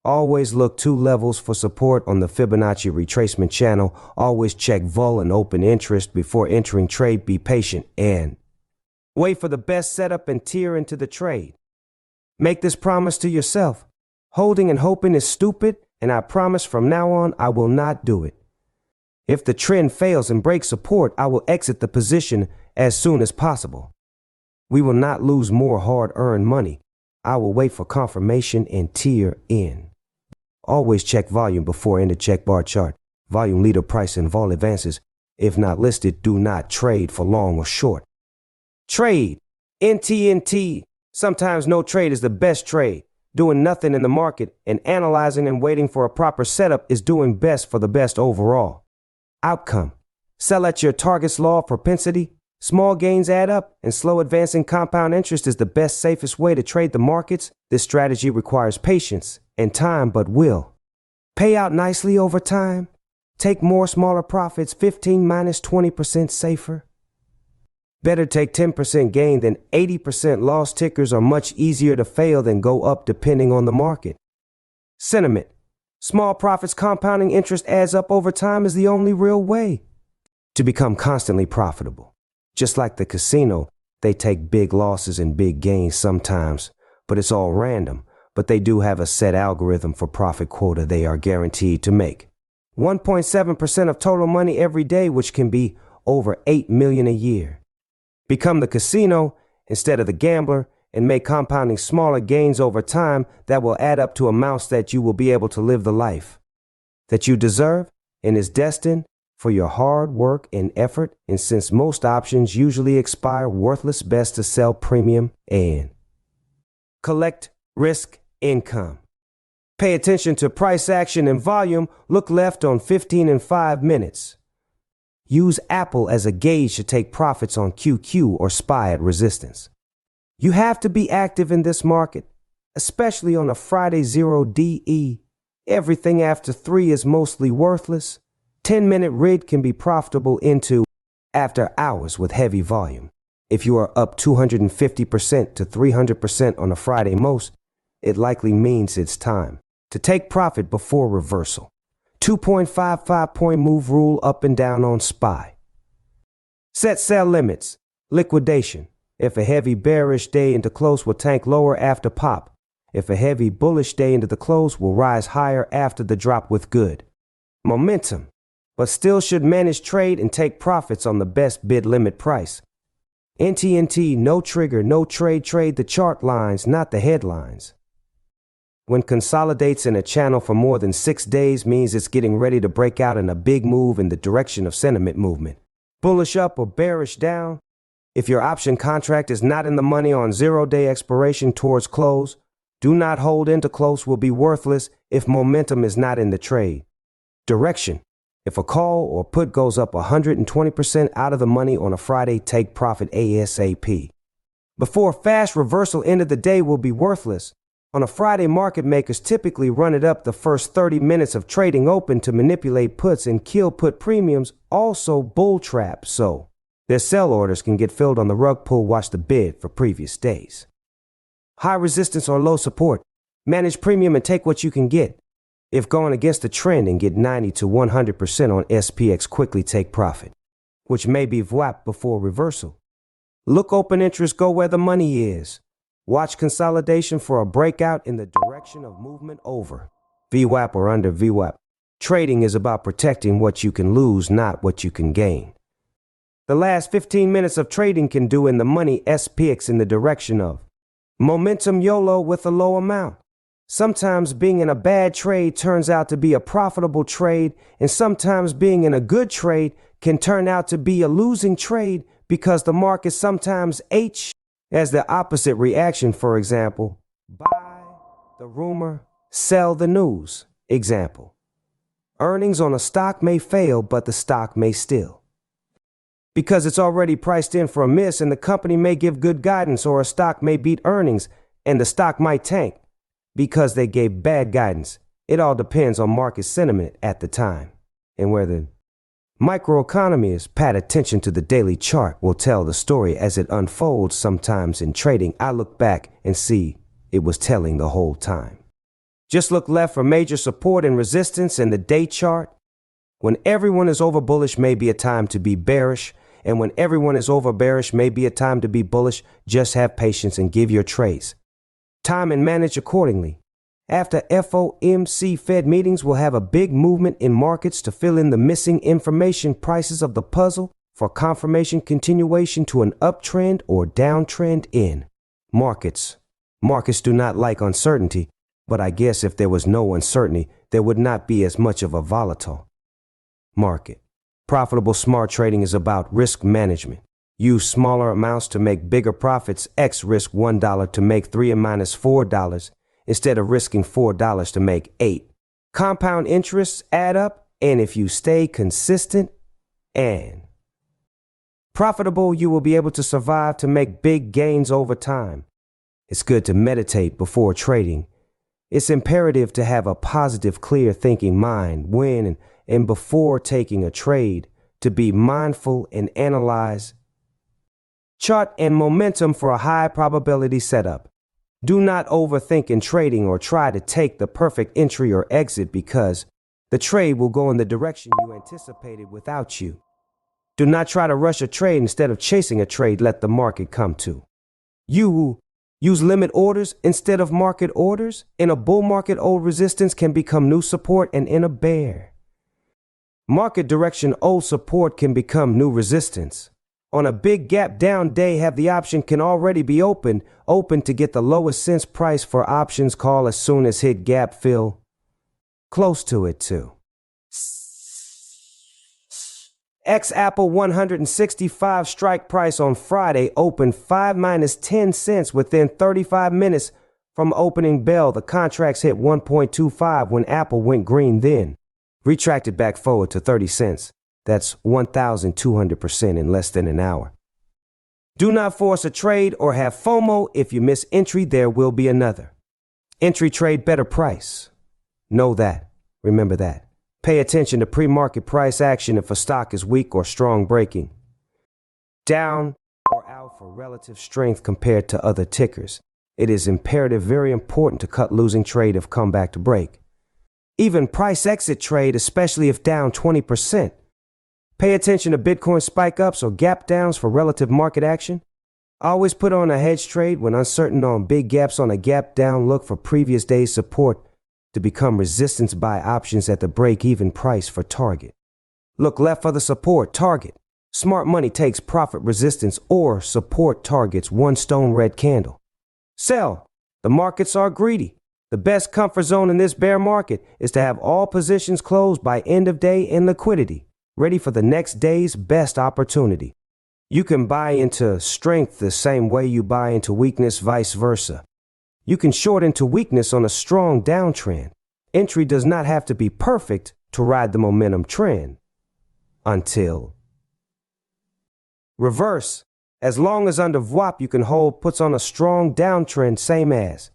Always look 2 levels for support on the Fibonacci retracement channel. Always check vol and open interest before entering trade. Be patient and wait for the best setup and tear into the trade. Make this promise to yourself. Holding and hoping is stupid, and I promise from now on I will not do it. If the trend fails and breaks support, I will exit the position as soon as possible. We will not lose more hard-earned money. I will wait for confirmation and tear in. Always check volume before enter check bar chart. Volume leader price and vol advances. If not listed, do not trade for long or short. Trade. NTNT. Sometimes no trade is the best trade. Doing nothing in the market and analyzing and waiting for a proper setup is doing best for the best overall. Outcome. Sell at your target's law of propensity. Small gains add up, and slow advancing compound interest is the best, safest way to trade the markets. This strategy requires patience and time, but will pay out nicely over time. Take more smaller profits, 15 minus 20% safer. Better take 10% gain than 80% loss. Tickers are much easier to fail than go up depending on the market. Sentiment. Small profits compounding interest adds up over time is the only real way to become constantly profitable. Just like the casino, they take big losses and big gains sometimes, but it's all random. But they do have a set algorithm for profit quota they are guaranteed to make. 1.7% of total money every day, which can be over $8 million a year. Become the casino instead of the gambler and make compounding smaller gains over time that will add up to amounts that you will be able to live the life that you deserve and is destined for your hard work and effort. And since most options usually expire worthless, best to sell premium and collect risk income. Pay attention to price action and volume. Look left on 15 and 5 minutes. Use Apple as a gauge to take profits on QQ or SPY at resistance. You have to be active in this market, especially on a Friday 0 DE. Everything after 3 is mostly worthless. 10-minute rig can be profitable into after hours with heavy volume. If you are up 250% to 300% on a Friday most, it likely means it's time to take profit before reversal. 2.55 point move rule up and down on SPY. Set sell limits. Liquidation. If a heavy bearish day into close will tank lower after pop. If a heavy bullish day into the close will rise higher after the drop with good momentum, but still should manage trade and take profits on the best bid limit price. NTNT, no trigger, no trade. Trade the chart lines, not the headlines. When consolidates in a channel for more than 6 days means it's getting ready to break out in a big move in the direction of sentiment movement. Bullish up or bearish down. If your option contract is not in the money on 0-day expiration towards close, do not hold into close, will be worthless if momentum is not in the trade. Direction. If a call or put goes up 120% out of the money on a Friday, take profit ASAP. Before fast reversal, end of the day will be worthless. On a Friday, market makers typically run it up the first 30 minutes of trading open to manipulate puts and kill put premiums, also bull trap, so their sell orders can get filled on the rug pull. Watch the bid for previous days. High resistance or low support. Manage premium and take what you can get. If going against the trend and get 90 to 100% on SPX, quickly take profit, which may be VWAP before reversal. Look open interest, go where the money is. Watch consolidation for a breakout in the direction of movement over VWAP or under VWAP. Trading is about protecting what you can lose, not what you can gain. The last 15 minutes of trading can do in the money SPX in the direction of momentum YOLO with a low amount. Sometimes being in a bad trade turns out to be a profitable trade, and sometimes being in a good trade can turn out to be a losing trade because the market sometimes has the opposite reaction. For example, buy the rumor, sell the news. Example, earnings on a stock may fail, but the stock may still because it's already priced in for a miss, and the company may give good guidance, or a stock may beat earnings and the stock might tank because they gave bad guidance. It all depends on market sentiment at the time, and where the microeconomy is. Pay attention to the daily chart will tell the story as it unfolds. Sometimes in trading, I look back and see it was telling the whole time. Just look left for major support and resistance in the day chart. When everyone is over bullish may be a time to be bearish, and when everyone is over bearish may be a time to be bullish. Just have patience and give your trades time and manage accordingly. After FOMC Fed meetings, we'll have a big movement in markets to fill in the missing information prices of the puzzle for confirmation continuation to an uptrend or downtrend in markets. Markets do not like uncertainty, but I guess if there was no uncertainty, there would not be as much of a volatile market. Profitable smart trading is about risk management. Use smaller amounts to make bigger profits. X risk $1 to make 3 and minus $4 instead of risking $4 to make 8. Compound interests add up, and if you stay consistent and profitable, you will be able to survive to make big gains over time. It's good to meditate before trading. It's imperative to have a positive, clear thinking mind when and before taking a trade, to be mindful and analyze chart and momentum for a high probability setup. Do not overthink in trading or try to take the perfect entry or exit, because the trade will go in the direction you anticipated without you. Do not try to rush a trade instead of chasing a trade. Let the market come to you. Use limit orders instead of market orders. In a bull market, old resistance can become new support, and in a bear market direction, old support can become new resistance. On a big gap down day, have the option can already be open to get the lowest since price for options call as soon as hit gap fill close to it too. X Apple 165 strike price on Friday opened 5 minus 10 cents within 35 minutes from opening bell. The contracts hit 1.25 when Apple went green, then retracted back forward to 30 cents. That's 1,200% in less than an hour. Do not force a trade or have FOMO. If you miss entry, there will be another entry trade, better price. Know that. Remember that. Pay attention to pre-market price action if a stock is weak or strong, breaking down or out for relative strength compared to other tickers. It is imperative, very important, to cut losing trade if come back to break. Even price exit trade, especially if down 20%. Pay attention to Bitcoin spike ups or gap downs for relative market action. Always put on a hedge trade when uncertain on big gaps. On a gap down, look for previous day's support to become resistance. Buy options at the break-even price for target. Look left for the support target. Smart money takes profit resistance or support targets. One stone red candle. Sell. The markets are greedy. The best comfort zone in this bear market is to have all positions closed by end of day in liquidity, ready for the next day's best opportunity. You can buy into strength the same way you buy into weakness, vice versa. You can short into weakness on a strong downtrend. Entry does not have to be perfect to ride the momentum trend until reverse. As long as under VWAP you can hold puts on a strong downtrend, same as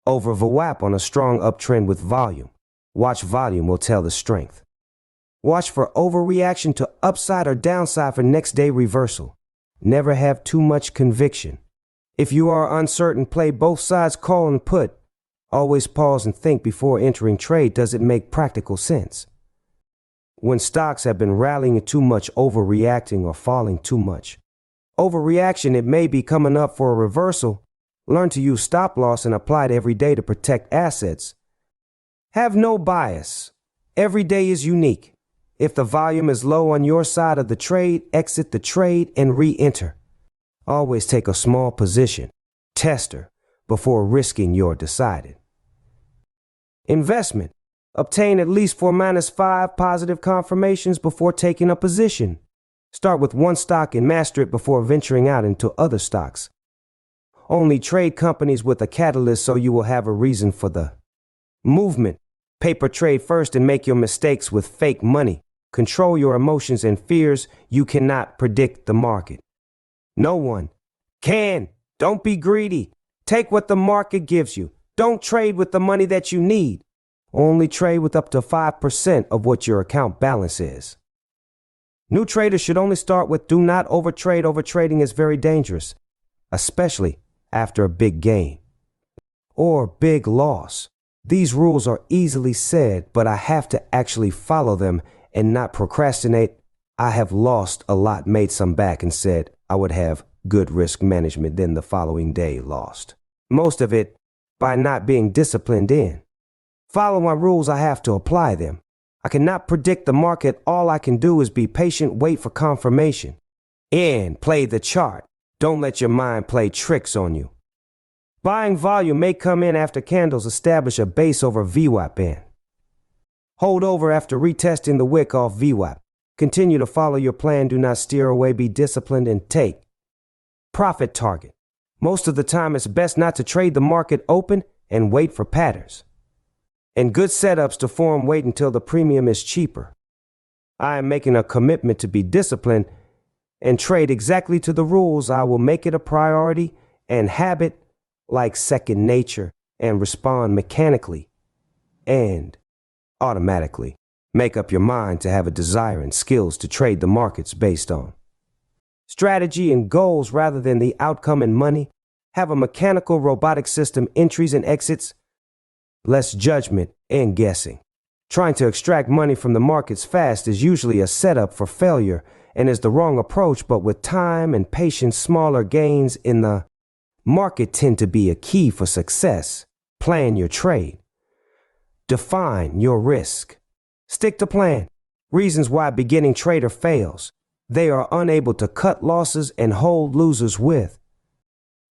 over VWAP on a strong uptrend with volume. Watch volume will tell the strength. Watch for overreaction to upside or downside for next day reversal. Never have too much conviction. If you are uncertain, play both sides, call and put. Always pause and think before entering trade. Does it make practical sense? When stocks have been rallying too much, overreacting, or falling too much overreaction, it may be coming up for a reversal. Learn to use stop loss and apply it every day to protect assets. Have no bias. Every day is unique. If the volume is low on your side of the trade, exit the trade and re-enter. Always take a small position, tester, before risking your decided investment. Obtain at least 4-5 positive confirmations before taking a position. Start with one stock and master it before venturing out into other stocks. Only trade companies with a catalyst so you will have a reason for the movement. Paper trade first and make your mistakes with fake money. Control your emotions and fears. You cannot predict the market. No one can. Don't be greedy. Take what the market gives you. Don't trade with the money that you need. Only trade with up to 5% of what your account balance is. New traders should only start with do not overtrade. Overtrading is very dangerous, especially after a big gain or big loss. These rules are easily said, but I have to actually follow them and not procrastinate. I have lost a lot, made some back, and said I would have good risk management, then the following day lost. Most of it by not being disciplined in. Follow my rules, I have to apply them. I cannot predict the market. All I can do is be patient, wait for confirmation, and play the chart. Don't let your mind play tricks on you. Buying volume may come in after candles establish a base over VWAP and hold over after retesting the wick off VWAP. Continue to follow your plan. Do not steer away. Be disciplined and take profit target. Most of the time, it's best not to trade the market open and wait for patterns and good setups to form. Wait until the premium is cheaper. I am making a commitment to be disciplined and trade exactly to the rules. I will make it a priority and habit like second nature and respond mechanically and automatically. Make up your mind to have a desire and skills to trade the markets based on strategy and goals rather than the outcome and money. Have a mechanical robotic system, entries and exits, less judgment and guessing. Trying to extract money from the markets fast is usually a setup for failure and is the wrong approach, but with time and patience, smaller gains in the market tend to be a key for success. Plan your trade. Define your risk. Stick to plan. Reasons why a beginning trader fails. They are unable to cut losses and hold losers with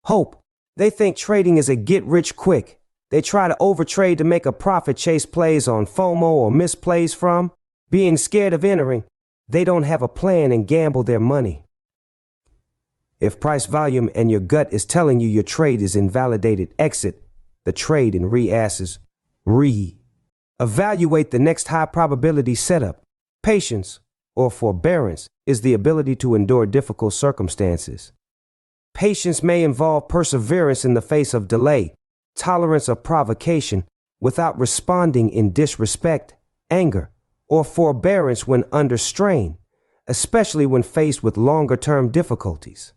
hope. They think trading is a get-rich-quick. They try to overtrade to make a profit, chase plays on FOMO or miss plays from being scared of entering. They don't have a plan and gamble their money. If price volume and your gut is telling you your trade is invalidated, exit the trade and re-asses. Evaluate the next high probability setup. Patience or forbearance is the ability to endure difficult circumstances. Patience may involve perseverance in the face of delay, tolerance of provocation without responding in disrespect, anger, or forbearance when under strain, especially when faced with longer-term difficulties,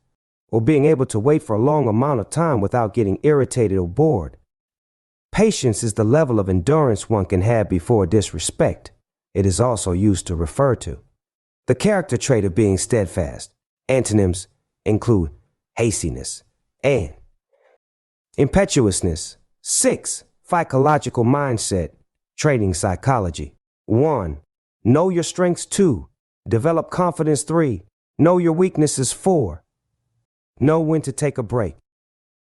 or being able to wait for a long amount of time without getting irritated or bored. Patience is the level of endurance one can have before disrespect. It is also used to refer to the character trait of being steadfast. Antonyms include hastiness and impetuousness. 6. Psychological mindset. Trading psychology. 1. Know your strengths. 2. Develop confidence. 3. Know your weaknesses. 4. Know when to take a break.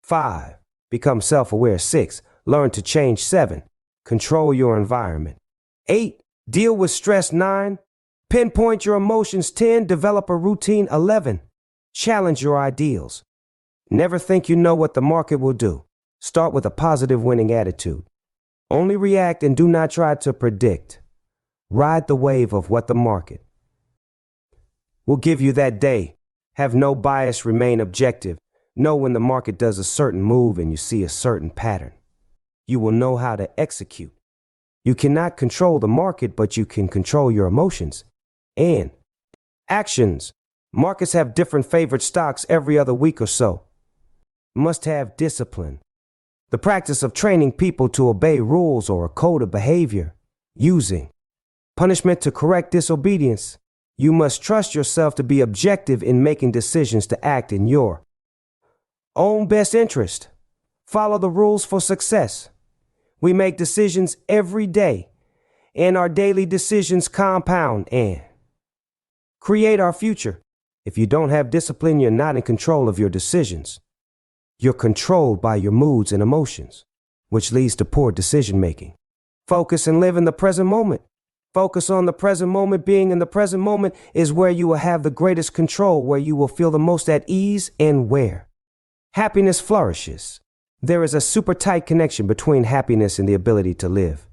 5. Become self-aware. 6. Learn to change. 7. Control your environment. 8. Deal with stress. 9. Pinpoint your emotions. 10. Develop a routine. 11. Challenge your ideals. Never think you know what the market will do. Start with a positive winning attitude. Only react and do not try to predict. Ride the wave of what the market will give you that day. Have no bias. Remain objective. Know when the market does a certain move and you see a certain pattern. You will know how to execute. You cannot control the market, but you can control your emotions and actions. Markets have different favorite stocks every other week or so. Must have discipline. The practice of training people to obey rules or a code of behavior. Using punishment to correct disobedience. You must trust yourself to be objective in making decisions to act in your own best interest. Follow the rules for success. We make decisions every day, and our daily decisions compound and create our future. If you don't have discipline, you're not in control of your decisions. You're controlled by your moods and emotions, which leads to poor decision making. Focus and live in the present moment. Focus on the present moment. Being in the present moment is where you will have the greatest control, where you will feel the most at ease, and where happiness flourishes. There is a super tight connection between happiness and the ability to live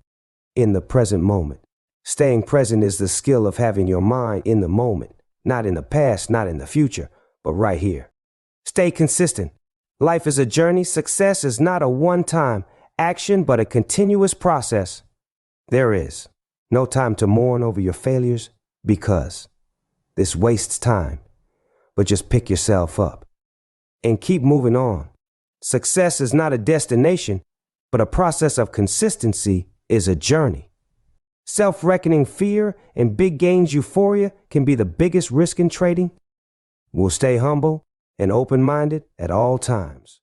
in the present moment. Staying present is the skill of having your mind in the moment, not in the past, not in the future, but right here. Stay consistent. Life is a journey. Success is not a one-time action, but a continuous process. There is no time to mourn over your failures because this wastes time, but just pick yourself up and keep moving on. Success is not a destination, but a process of consistency is a journey. Self-reckoning fear and big gains euphoria can be the biggest risk in trading. We'll stay humble and open-minded at all times.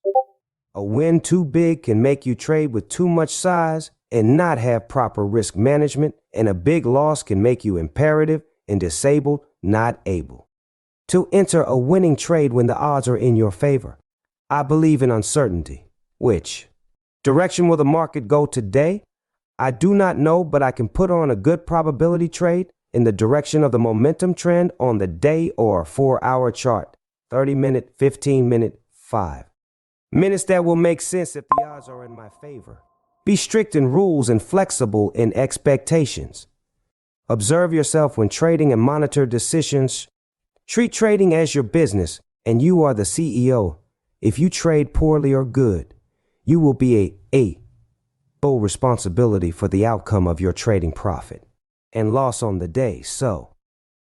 A win too big can make you trade with too much size and not have proper risk management, and a big loss can make you imperative and disabled, not able to enter a winning trade when the odds are in your favor. I believe in uncertainty. Which direction will the market go today? I do not know, but I can put on a good probability trade in the direction of the momentum trend on the day or 4-hour chart, 30-minute, 15-minute, 5 minutes that will make sense if the odds are in my favor. Be strict in rules and flexible in expectations. Observe yourself when trading and monitor decisions. Treat trading as your business, and you are the CEO. If you trade poorly or good, you will be a full responsibility for the outcome of your trading profit and loss on the day. So,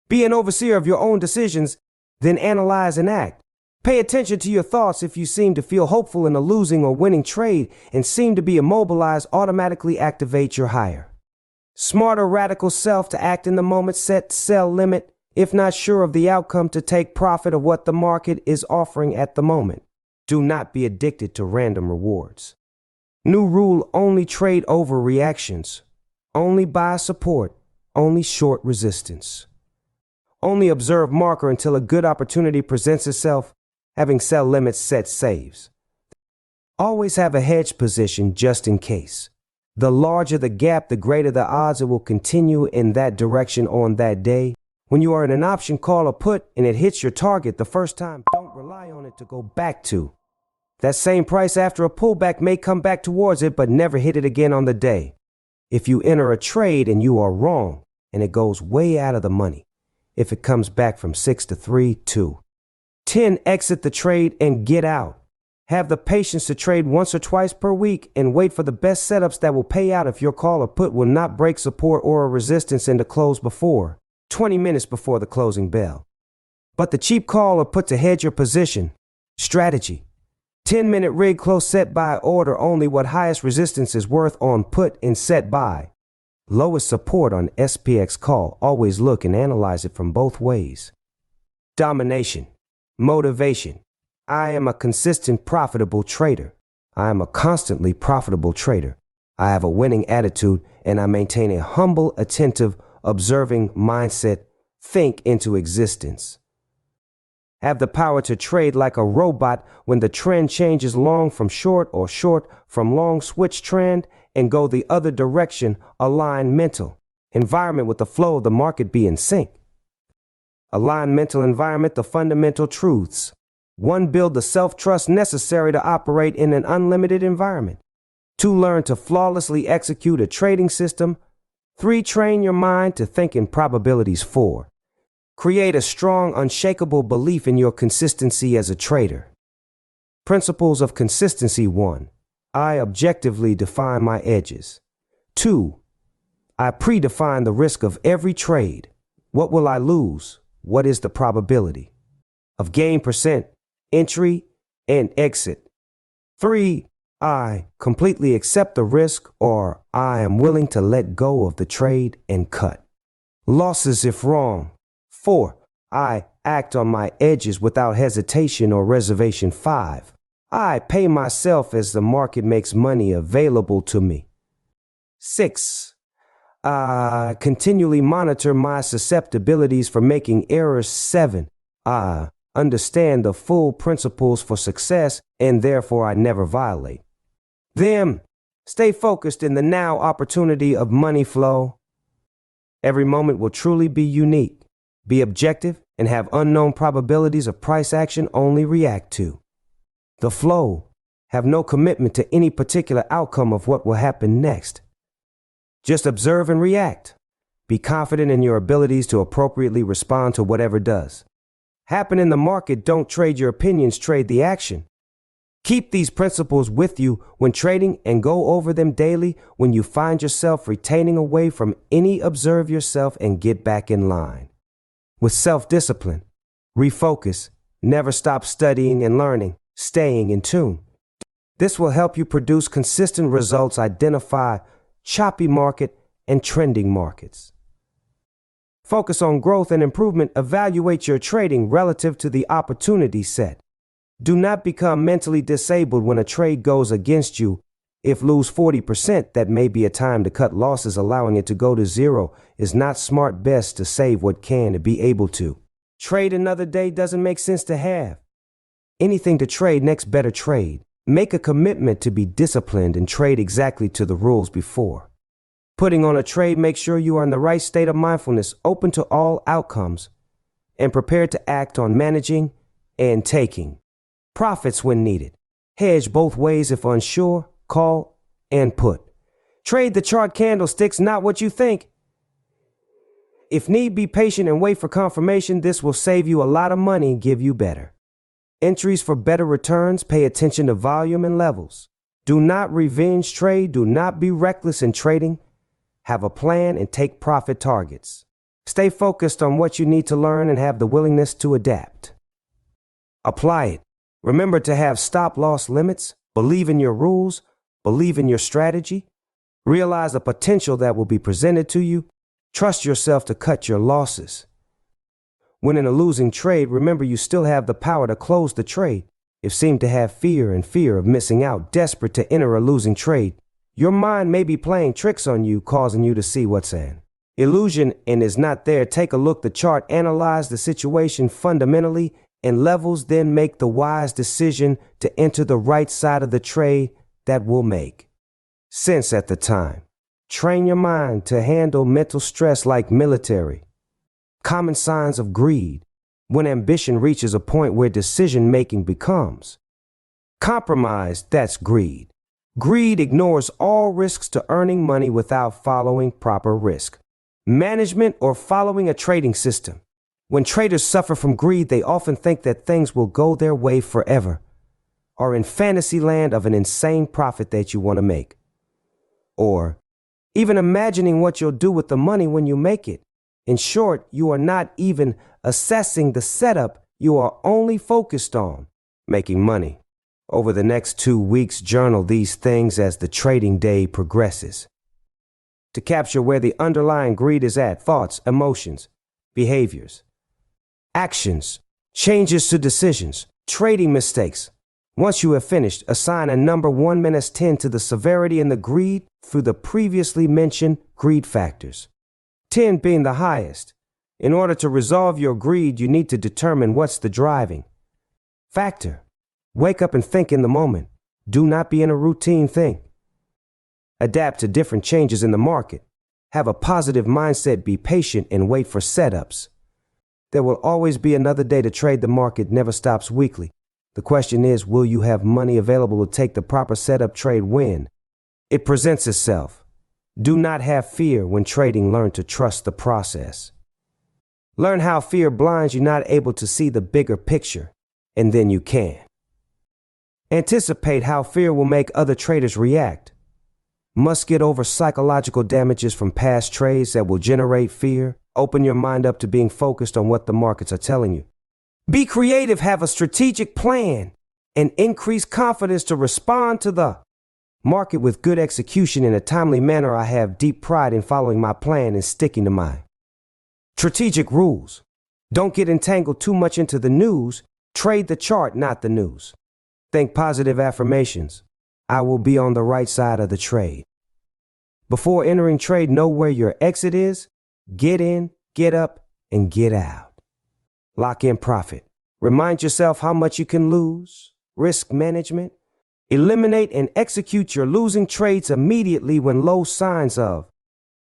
be an overseer of your own decisions, then analyze and act. Pay attention to your thoughts. If you seem to feel hopeful in a losing or winning trade and seem to be immobilized, automatically activate your higher, smarter, radical self to act in the moment. Set sell limit. If not sure of the outcome, to take profit of what the market is offering at the moment. Do not be addicted to random rewards. New rule: only trade over reactions. Only buy support. Only short resistance. Only observe marker until a good opportunity presents itself. Having sell limits set saves. Always have a hedge position just in case. The larger the gap, the greater the odds it will continue in that direction on that day. When you are in an option, call or put, and it hits your target the first time, don't rely on it to go back to. That same price after a pullback may come back towards it, but never hit it again on the day. If you enter a trade and you are wrong, and it goes way out of the money, if it comes back from 6 to 3, 2, 10, exit the trade and get out. Have the patience to trade once or twice per week and wait for the best setups that will pay out if your call or put will not break support or a resistance into close before 20 minutes before the closing bell. But the cheap call or put to hedge your position. Strategy: 10-minute rig close, set buy order only what highest resistance is worth on put and set buy. Lowest support on SPX call. Always look and analyze it from both ways. Domination. Motivation: I am a consistent, profitable trader. I am a constantly profitable trader. I have a winning attitude, and I maintain a humble, attentive, observing mindset. Think into existence. Have the power to trade like a robot when the trend changes long from short or short from long. Switch trend and go the other direction. Align mental environment with the flow of the market. Be in sync. Align mental environment, the fundamental truths. 1. Build the self-trust necessary to operate in an unlimited environment. 2. Learn to flawlessly execute a trading system. 3. Train your mind to think in probabilities. 4. Create a strong, unshakable belief in your consistency as a trader. Principles of consistency. 1. I objectively define my edges. 2. I predefine the risk of every trade. What will I lose? What is the probability of gain %, entry, and exit? 3. I completely accept the risk, or I am willing to let go of the trade and cut losses if wrong. 4. I act on my edges without hesitation or reservation. 5. I pay myself as the market makes money available to me. 6. I continually monitor my susceptibilities for making errors. 7. I understand the full principles for success, and therefore I never violate them. Stay focused in the now opportunity of money flow. Every moment will truly be unique. Be objective and have unknown probabilities of price action. Only react to the flow. Have no commitment to any particular outcome of what will happen next. Just observe and react. Be confident in your abilities to appropriately respond to whatever does happen in the market. Don't trade your opinions, trade the action. Keep these principles with you when trading and go over them daily when you find yourself retaining away from any. Observe yourself and get back in line. With self-discipline, refocus, never stop studying and learning, staying in tune. This will help you produce consistent results, identify choppy market and trending markets. Focus on growth and improvement. Evaluate your trading relative to the opportunity set. Do not become mentally disabled when a trade goes against you. If lose 40%, that may be a time to cut losses. Allowing it to go to zero is not smart. Best to save what can to be able to trade another day. Doesn't make sense to have anything to trade next. Better trade. Make a commitment to be disciplined and trade exactly to the rules before putting on a trade. Make sure you are in the right state of mindfulness, open to all outcomes, and prepared to act on managing and taking profits when needed. Hedge both ways if unsure. Call and put. Trade the chart candlesticks, not what you think. If need, be patient and wait for confirmation. This will save you a lot of money and give you better entries for better returns. Pay attention to volume and levels. Do not revenge trade. Do not be reckless in trading. Have a plan and take profit targets. Stay focused on what you need to learn and have the willingness to adapt. Apply it. Remember to have stop-loss limits. Believe in your rules. Believe in your strategy. Realize the potential that will be presented to you. Trust yourself to cut your losses. When in a losing trade, remember you still have the power to close the trade. If seem to have fear of missing out, desperate to enter a losing trade, your mind may be playing tricks on you, causing you to see what's an illusion and is not there. Take a look at the chart, analyze the situation fundamentally and levels, then make the wise decision to enter the right side of the trade that will make sense at the time. Train your mind to handle mental stress like military. Common signs of greed. When ambition reaches a point where decision-making becomes compromised, that's greed. Greed ignores all risks to earning money without following proper risk management or following a trading system. When traders suffer from greed, they often think that things will go their way forever, or in fantasy land of an insane profit that you want to make, or even imagining what you'll do with the money when you make it. In short, you are not even assessing the setup. You are only focused on making money. Over the next 2 weeks, journal these things as the trading day progresses to capture where the underlying greed is at. Thoughts, emotions, behaviors, actions, changes to decisions, trading mistakes. Once you have finished, assign a number 1-10 to the severity and the greed through the previously mentioned greed factors, 10 being the highest. In order to resolve your greed, you need to determine what's the driving factor. Wake up and think in the moment. Do not be in a routine thing. Adapt to different changes in the market. Have a positive mindset. Be patient and wait for setups. There will always be another day to trade. The market never stops weekly. The question is, will you have money available to take the proper setup trade when it presents itself? Do not have fear when trading. Learn to trust the process. Learn how fear blinds you, not able to see the bigger picture, and then you can. Anticipate how fear will make other traders react. Must get over psychological damages from past trades that will generate fear. Open your mind up to being focused on what the markets are telling you. Be creative, have a strategic plan, and increase confidence to respond to the market with good execution in a timely manner. I have deep pride in following my plan and sticking to my strategic rules. Don't get entangled too much into the news. Trade the chart, not the news. Think positive affirmations. I will be on the right side of the trade. Before entering trade, know where your exit is. Get in, get up, and get out. Lock in profit. Remind yourself how much you can lose. Risk management. Eliminate and execute your losing trades immediately when low signs of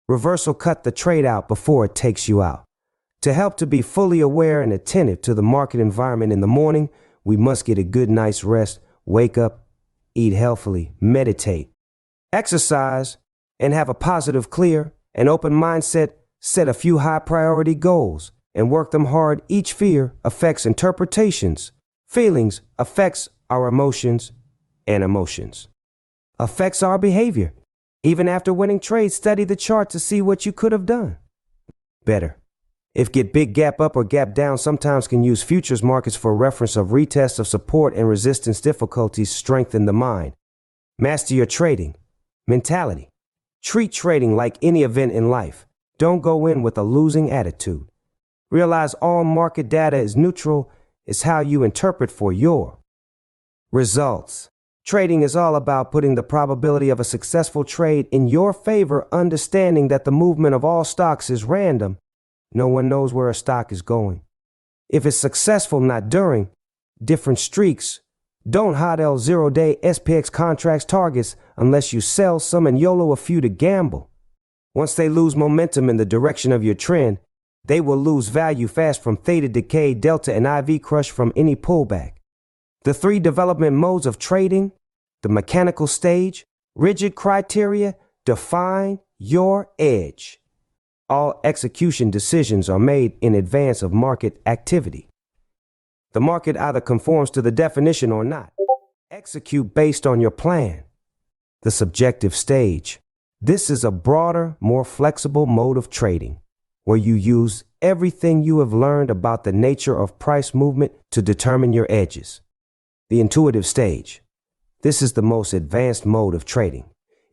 reversal. Cut the trade out before it takes you out. To help to be fully aware and attentive to the market environment in the morning, we must get a good night's rest, wake up, eat healthily, meditate, exercise, and have a positive, clear, and open mindset Set a few high priority goals and work them hard. Each fear affects interpretations. Feelings affects our emotions, and emotions affects our behavior. Even after winning trades, study the chart to see what you could have done better. If get big gap up or gap down, sometimes can use futures markets for reference of retests of support and resistance. Difficulties strengthen the mind. Master your trading mentality. Treat trading like any event in life. Don't go in with a losing attitude. Realize all market data is neutral. It's how you interpret for your results. Trading is all about putting the probability of a successful trade in your favor, understanding that the movement of all stocks is random. No one knows where a stock is going. If it's successful, not during different streaks. Don't hodl 0-day SPX contracts targets unless you sell some and YOLO a few to gamble. Once they lose momentum in the direction of your trend, they will lose value fast from theta decay, delta, and IV crush from any pullback. The 3 development modes of trading, the mechanical stage, rigid criteria, define your edge. All execution decisions are made in advance of market activity. The market either conforms to the definition or not. Execute based on your plan. The subjective stage. This is a broader, more flexible mode of trading, where you use everything you have learned about the nature of price movement to determine your edges. The intuitive stage. This is the most advanced mode of trading.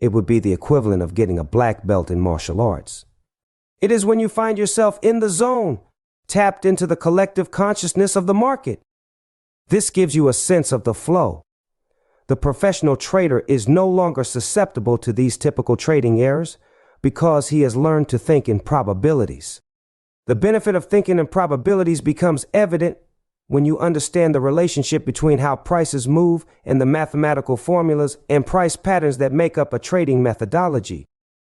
It would be the equivalent of getting a black belt in martial arts. It is when you find yourself in the zone, tapped into the collective consciousness of the market. This gives you a sense of the flow. The professional trader is no longer susceptible to these typical trading errors because he has learned to think in probabilities. The benefit of thinking in probabilities becomes evident when you understand the relationship between how prices move and the mathematical formulas and price patterns that make up a trading methodology.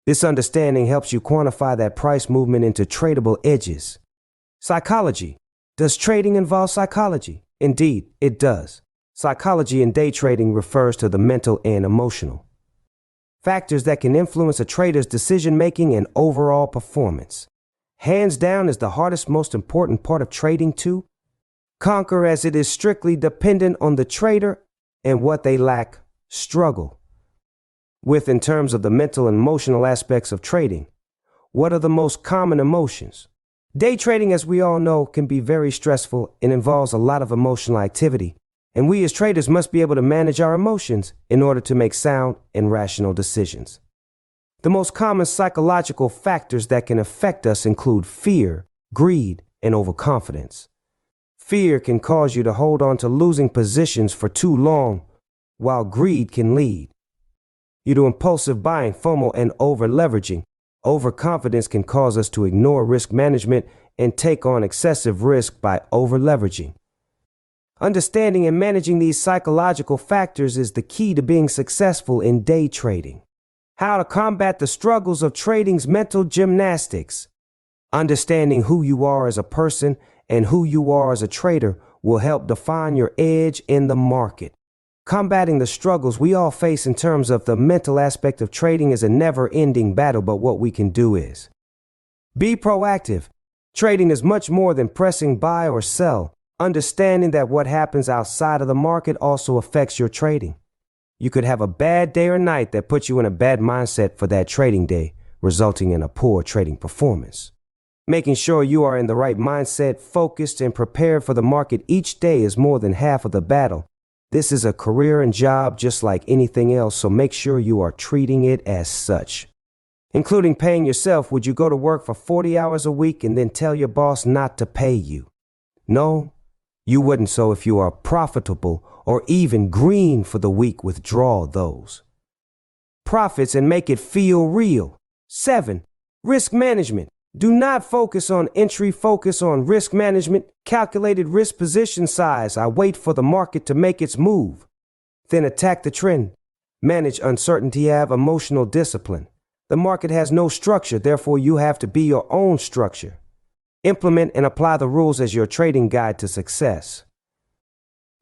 This understanding helps you quantify that price movement into tradable edges. Psychology. Does trading involve psychology? Indeed, it does. Psychology in day trading refers to the mental and emotional factors that can influence a trader's decision-making and overall performance. Hands down is the hardest, most important part of trading to conquer, as it is strictly dependent on the trader and what they lack, struggle with in terms of the mental and emotional aspects of trading. What are the most common emotions? Day trading, as we all know, can be very stressful and involves a lot of emotional activity, and we as traders must be able to manage our emotions in order to make sound and rational decisions. The most common psychological factors that can affect us include fear, greed, and overconfidence. Fear can cause you to hold on to losing positions for too long, while greed can lead you to impulsive buying, FOMO, and over-leveraging. Overconfidence can cause us to ignore risk management and take on excessive risk by over-leveraging. Understanding and managing these psychological factors is the key to being successful in day trading. How to combat the struggles of trading's mental gymnastics. Understanding who you are as a person and who you are as a trader will help define your edge in the market. Combating the struggles we all face in terms of the mental aspect of trading is a never-ending battle, but what we can do is be proactive. Trading is much more than pressing buy or sell. Understanding that what happens outside of the market also affects your trading. You could have a bad day or night that puts you in a bad mindset for that trading day, resulting in a poor trading performance. Making sure you are in the right mindset, focused, and prepared for the market each day is more than half of the battle. This is a career and job just like anything else, so make sure you are treating it as such. Including paying yourself. Would you go to work for 40 hours a week and then tell your boss not to pay you? No, you wouldn't. So if you are profitable or even green for the week, withdraw those profits and make it feel real. 7. Risk management. Do not focus on entry, focus on risk management. Calculated risk position size. I wait for the market to make its move, then attack the trend. Manage uncertainty. Have emotional discipline. The market has no structure, therefore you have to be your own structure. Implement and apply the rules as your trading guide to success.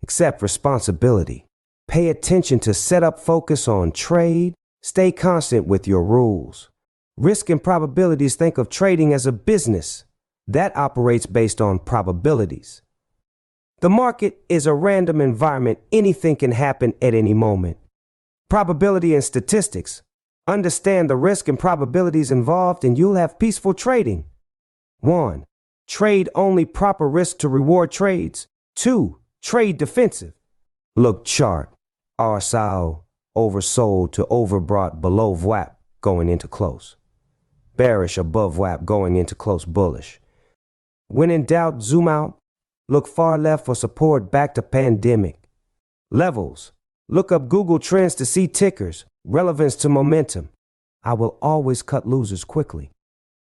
Accept responsibility. Pay attention to setup, focus on trade. Stay constant with your rules. Risk and probabilities. Think of trading as a business that operates based on probabilities. The market is a random environment. Anything can happen at any moment. Probability and statistics. Understand the risk and probabilities involved and you'll have peaceful trading. 1. Trade only proper risk to reward trades. 2. Trade defensive. Look chart. RSI oversold to overbought below VWAP going into close. Bearish above VWAP going into close bullish. When in doubt, zoom out. Look far left for support back to pandemic. Levels. Look up Google Trends to see tickers. Relevance to momentum. I will always cut losers quickly.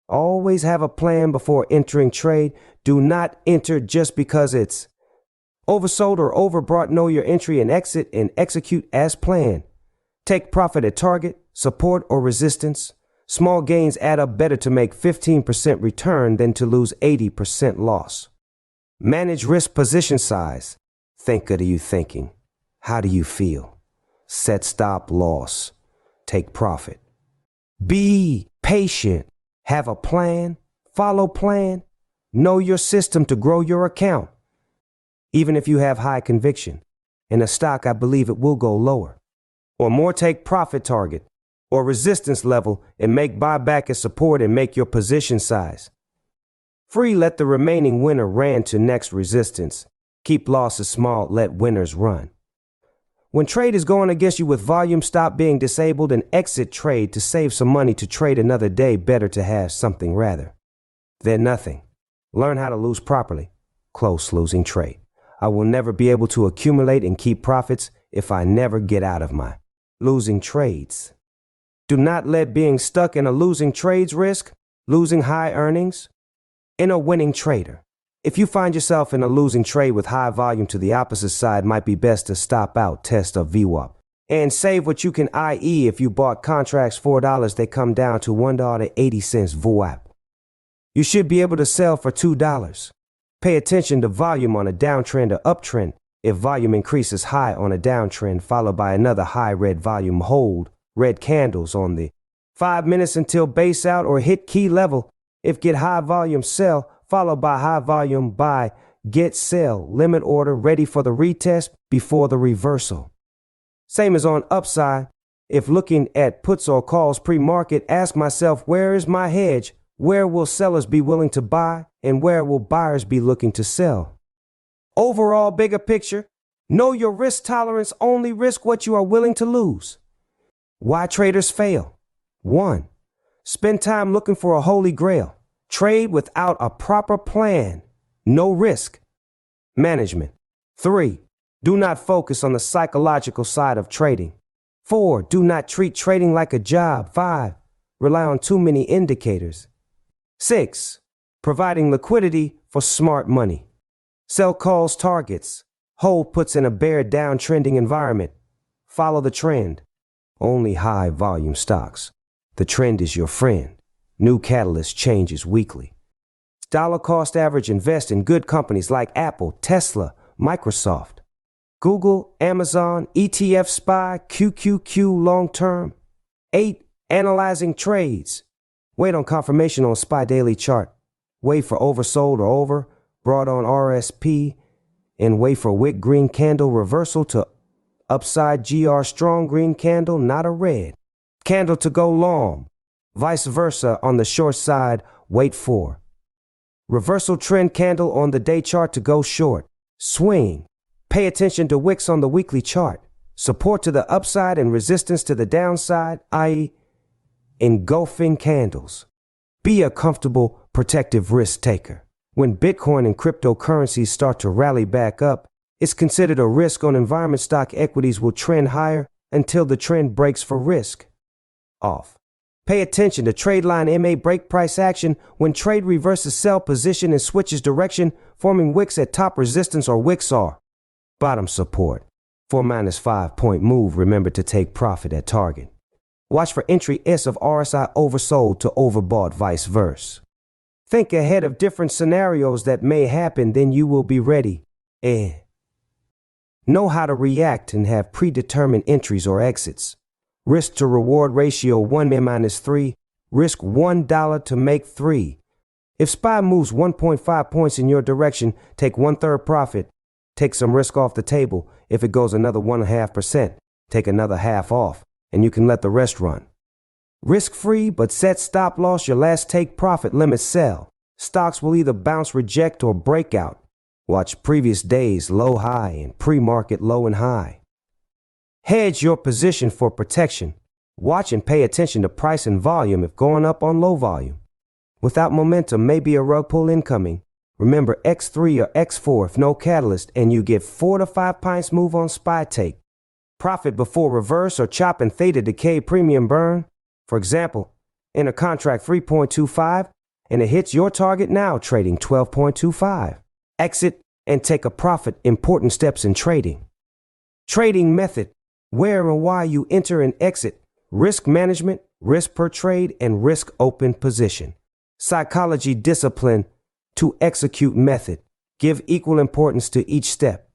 Always have a plan before entering trade. Do not enter just because it's oversold or overbought. Know your entry and exit and execute as planned. Take profit at target, support, or resistance. Small gains add up. Better to make 15% return than to lose 80% loss. Manage risk position size. Think what are you thinking? How do you feel? Set stop loss. Take profit. Be patient. Have a plan. Follow plan. Know your system to grow your account. Even if you have high conviction in a stock, I believe it will go lower or more. Take profit target or resistance level and make buyback as support and make your position size. Free, let the remaining winner run to next resistance. Keep losses small, let winners run. When trade is going against you with volume, stop being disabled and exit trade to save some money to trade another day. Better to have something rather than nothing. Learn how to lose properly. Close losing trade. I will never be able to accumulate and keep profits if I never get out of my losing trades. Do not let being stuck in a losing trades risk losing high earnings in a winning trader. If you find yourself in a losing trade with high volume to the opposite side, might be best to stop out, test a VWAP, and save what you can, i.e. if you bought contracts $4, they come down to $1.80 VWAP. You should be able to sell for $2. Pay attention to volume on a downtrend or uptrend. If volume increases high on a downtrend followed by another high red volume, hold red candles on the 5 minutes until base out or hit key level. If get high volume, sell, followed by high volume, buy, get, sell, limit order, ready for the retest before the reversal. Same as on upside. If looking at puts or calls pre-market, ask myself, where is my hedge? Where will sellers be willing to buy and where will buyers be looking to sell? Overall, bigger picture, know your risk tolerance. Only risk what you are willing to lose. Why traders fail? 1. Spend time looking for a holy grail. Trade without a proper plan. No risk management. 3. Do not focus on the psychological side of trading. 4. Do not treat trading like a job. 5. Rely on too many indicators. 6. Providing liquidity for smart money. Sell calls targets. Hold puts in a bear downtrending environment. Follow the trend. Only high volume stocks. The trend is your friend. New catalyst changes weekly. Dollar cost average. Invest in good companies like Apple, Tesla, Microsoft, Google, Amazon, ETF SPY, QQQ long term. 8. Analyzing trades. Wait on confirmation on SPY daily chart. Wait for oversold or over, brought on RSP, and wait for wick green candle reversal to upside GR strong green candle, not a red candle to go long. Vice versa on the short side, wait for reversal trend candle on the day chart to go short. Swing. Pay attention to wicks on the weekly chart. Support to the upside and resistance to the downside, i.e. engulfing candles. Be a comfortable, protective risk taker. When Bitcoin and cryptocurrencies start to rally back up, it's considered a risk on environment. Stock equities will trend higher until the trend breaks for risk off. Pay attention to trade line MA break price action when trade reverses sell position and switches direction, forming wicks at top resistance or wicks are bottom support. 4-5 point move. Remember to take profit at target. Watch for entry S of RSI oversold to overbought, vice versa. Think ahead of different scenarios that may happen, then you will be ready and know how to react and have predetermined entries or exits. Risk to reward ratio 1-3. risk $1 to make 3. If SPY moves 1.5 points in your direction, take 1/3 profit. Take some risk off the table. If it goes another 1.5%, take another half off, and you can let the rest run. Risk-free, but set stop loss your last take profit limit sell. Stocks will either bounce, reject, or break out. Watch previous days low high and pre-market low and high. Hedge your position for protection. Watch and pay attention to price and volume if going up on low volume. Without momentum, maybe a rug pull incoming. Remember X3 or X4 if no catalyst, and you get 4 to 5 pints move on SPY take. Profit before reverse or chop and theta decay premium burn. For example, enter contract 3.25 and it hits your target now trading 12.25. Exit and take a profit. Important steps in trading. Trading method. Where and why you enter and exit. Risk management, risk per trade, and risk open position. Psychology discipline to execute method. Give equal importance to each step.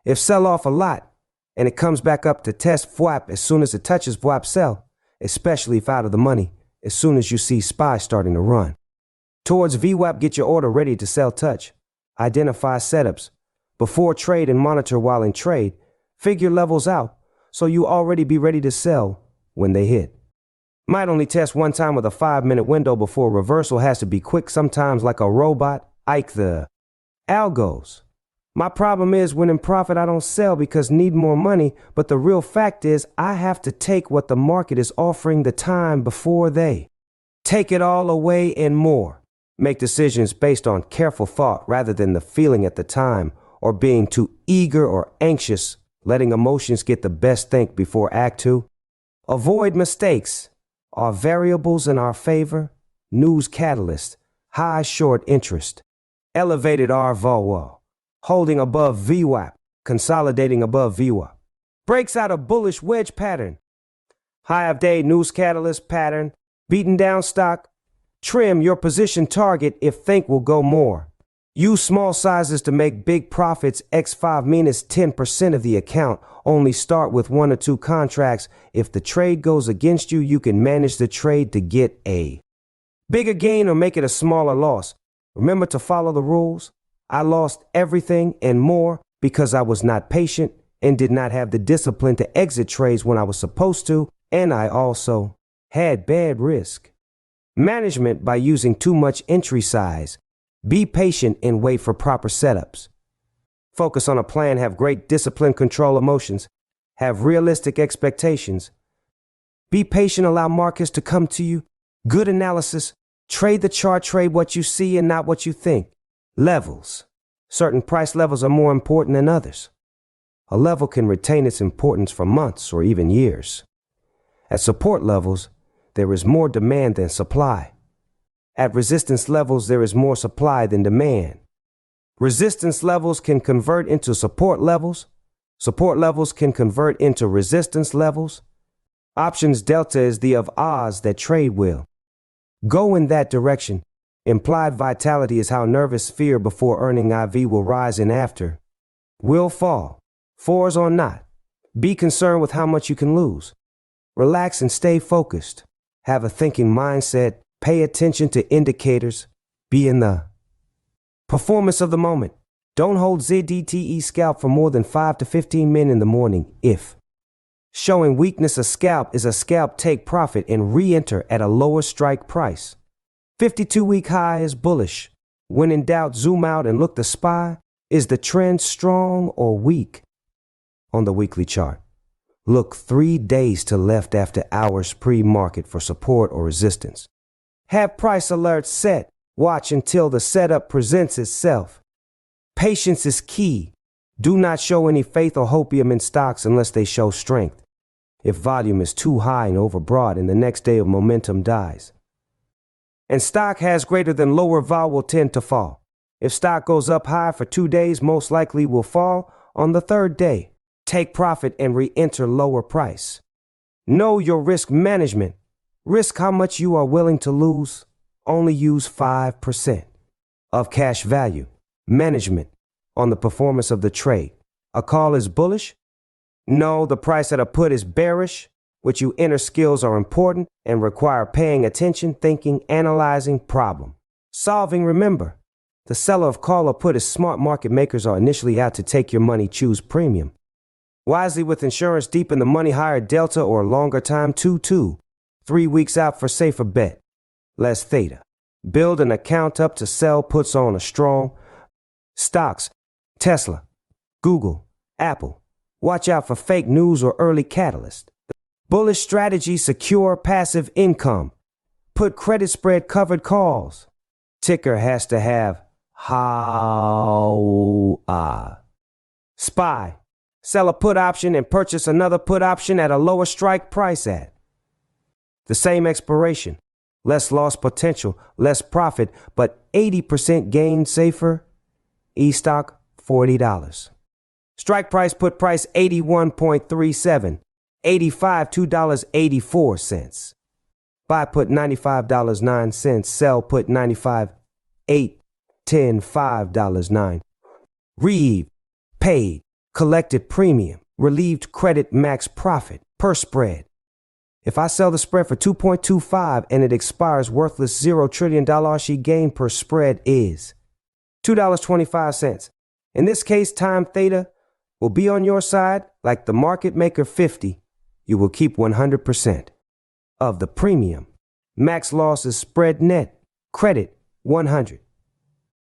If sell off a lot and it comes back up to test FWAP as soon as it touches FWAP sell, especially if out of the money, as soon as you see SPY starting to run. Towards VWAP, get your order ready to sell touch. Identify setups. Before trade and monitor while in trade, figure levels out so you already be ready to sell when they hit. Might only test one time with a 5-minute window before reversal has to be quick, sometimes like a robot. Ike the algos. My problem is when in profit I don't sell because need more money, but the real fact is I have to take what the market is offering the time before they take it all away and more. Make decisions based on careful thought rather than the feeling at the time or being too eager or anxious, letting emotions get the best think before act to. Avoid mistakes. Are variables in our favor? News catalyst. High short interest. Elevated RVOA. Holding above VWAP. Consolidating above VWAP. Breaks out a bullish wedge pattern. High of day news catalyst pattern. Beaten down stock. Trim your position target if think will go more. Use small sizes to make big profits. X5 minus 10% of the account. Only start with 1 or 2 contracts. If the trade goes against you, you can manage the trade to get a bigger gain or make it a smaller loss. Remember to follow the rules. I lost everything and more because I was not patient and did not have the discipline to exit trades when I was supposed to, and I also had bad risk management by using too much entry size. Be patient and wait for proper setups. Focus on a plan, have great discipline, control emotions, have realistic expectations. Be patient, allow markets to come to you. Good analysis, trade the chart, trade what you see and not what you think. Levels. Certain price levels are more important than others. A level can retain its importance for months or even years. At support levels, there is more demand than supply. At resistance levels, there is more supply than demand. Resistance levels can convert into support levels. Support levels can convert into resistance levels. Options delta is the of odds that trade will go in that direction. Implied vitality is how nervous fear before earning IV will rise and after will fall. Fours or not. Be concerned with how much you can lose. Relax and stay focused. Have a thinking mindset. Pay attention to indicators. Be in the performance of the moment. Don't hold ZDTE scalp for more than 5 to 15 minutes in the morning. If showing weakness, a scalp is a scalp, take profit and re-enter at a lower strike price. 52-week high is bullish. When in doubt, zoom out and look the SPY. Is the trend strong or weak? On the weekly chart, look 3 days to left after hours pre-market for support or resistance. Have price alerts set. Watch until the setup presents itself. Patience is key. Do not show any faith or hopium in stocks unless they show strength. If volume is too high and overbroad and the next day of momentum dies. And stock has greater than lower vol will tend to fall. If stock goes up high for 2 days, most likely will fall on the 3rd day. Take profit and re-enter lower price. Know your risk management. Risk how much you are willing to lose. Only use 5% of cash value. Management on the performance of the trade. A call is bullish? No, the price at a put is bearish. which you inner skills are important and require paying attention, thinking, analyzing, problem solving. Remember, the seller of call or put is smart. Market makers are initially out to take your money. Choose premium wisely with insurance. Deep in the money, higher delta or longer time. 3 weeks out for safer bet. Less theta. Build an account up to sell puts on a strong stocks. Tesla, Google, Apple. Watch out for fake news or early catalyst. Bullish strategy, secure passive income. Put credit spread covered calls. Ticker has to have SPY. Sell a put option and purchase another put option at a lower strike price at the same expiration. Less loss potential, less profit, but 80% gain safer. E-stock, $40. Strike price, put price 81.37. 85, $2.84. Buy put $95.09. Sell put 95, 8, 10, $5.09. Reeve, paid, collected premium, relieved credit, max profit per spread. If I sell the spread for 2.25 and it expires worthless $0 trillion, she gain per spread is $2.25. In this case, time theta will be on your side like the market maker 50. You will keep 100% of the premium. Max loss is spread net. Credit 100.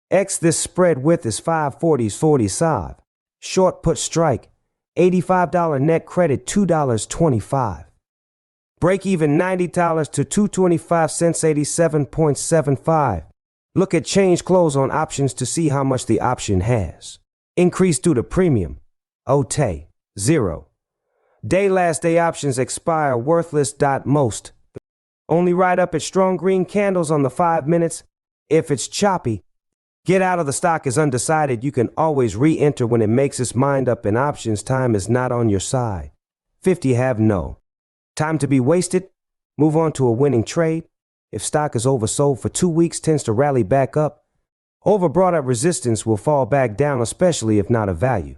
X this spread width is 5/45. Short put strike $85 net credit $2.25. Break even $90 to $2.25, 87.75. Look at change close on options to see how much the option has increased due to premium. OT 0. Day last day options expire worthless. Most only ride up at strong green candles on the 5 minutes. If it's choppy, get out of the stock. Is undecided. You can always re-enter when it makes its mind up. In options, time is not on your side. 50 have no time to be wasted. Move on to a winning trade. If stock is oversold for 2 weeks, tends to rally back up. Overbought at resistance will fall back down, especially if not a value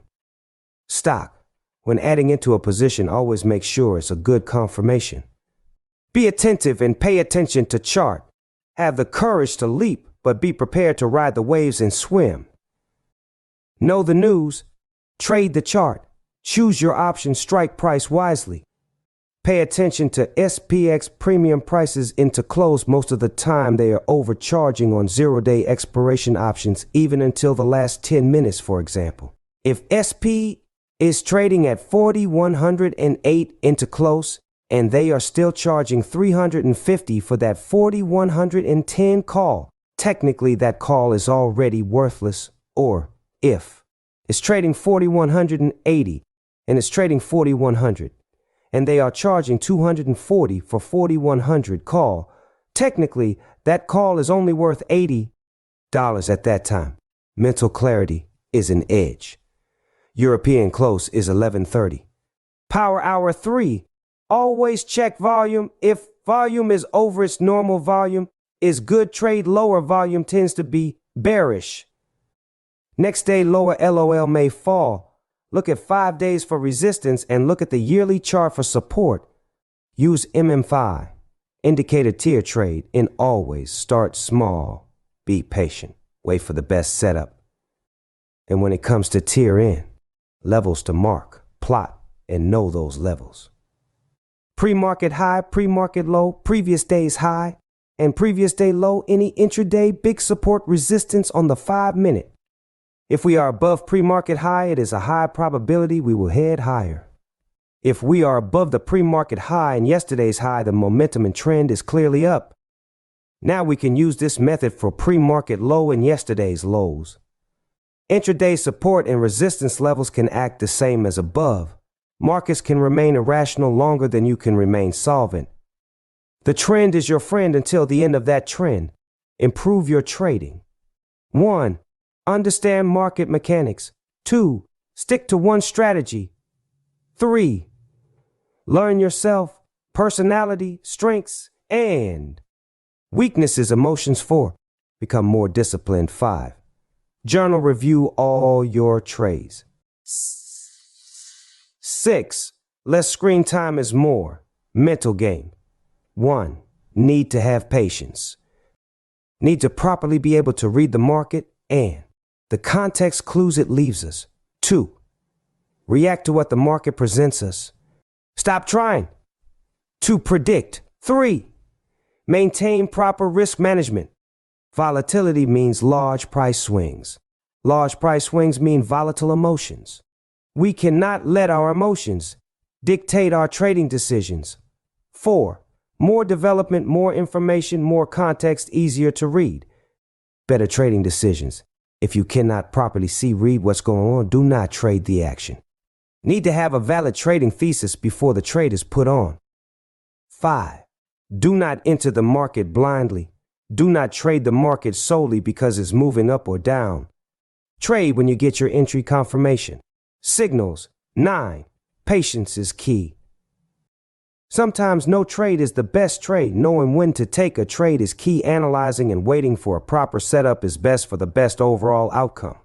stock. When adding into a position, always make sure it's a good confirmation. Be attentive and pay attention to chart. Have the courage to leap, but be prepared to ride the waves and swim. Know the news. Trade the chart. Choose your option. Strike price wisely. Pay attention to SPX premium prices into close. Most of the time they are overcharging on 0-day expiration options, even until the last 10 minutes, for example. If SP is trading at 4,108 into close, and they are still charging $350 for that 4,110 call, technically that call is already worthless. Or if it's trading 4,180 and it's trading 4,100, and they are charging $240 for 4,100 call, technically that call is only worth $80 at that time. Mental clarity is an edge. European close is 11:30. Power hour 3. Always check volume. If volume is over its normal volume, is good trade. Lower volume tends to be bearish. Next day, lower LOL may fall. Look at 5 days for resistance and look at the yearly chart for support. Use MM5. Indicator tier trade and always start small. Be patient. Wait for the best setup. And when it comes to tier in, levels to mark, plot, and know those levels. Pre-market high, pre-market low, previous day's high, and previous day low. Any intraday big support resistance on the 5 minute. If we are above pre-market high, it is a high probability we will head higher. If we are above the pre-market high and yesterday's high, the momentum and trend is clearly up. Now we can use this method for pre-market low and yesterday's lows. Intraday support and resistance levels can act the same as above. Markets can remain irrational longer than you can remain solvent. The trend is your friend until the end of that trend. Improve your trading. 1. Understand market mechanics. 2. Stick to one strategy. 3. Learn yourself, personality, strengths, and weaknesses, emotions. 4. Become more disciplined. 5. Journal review all your trades. 6. Less screen time is more. Mental game. 1. Need to have patience. Need to properly be able to read the market and the context clues it leaves us. 2. React to what the market presents us. Stop trying to predict. 3. Maintain proper risk management. Volatility means large price swings. Large price swings mean volatile emotions. We cannot let our emotions dictate our trading decisions. 4. More development, more information, more context, easier to read. Better trading decisions. If you cannot properly read what's going on, do not trade the action. Need to have a valid trading thesis before the trade is put on. 5. Do not enter the market blindly. Do not trade the market solely because it's moving up or down. Trade when you get your entry confirmation. Signals. 9. Patience is key. Sometimes no trade is the best trade. Knowing when to take a trade is key. Analyzing and waiting for a proper setup is best for the best overall outcome.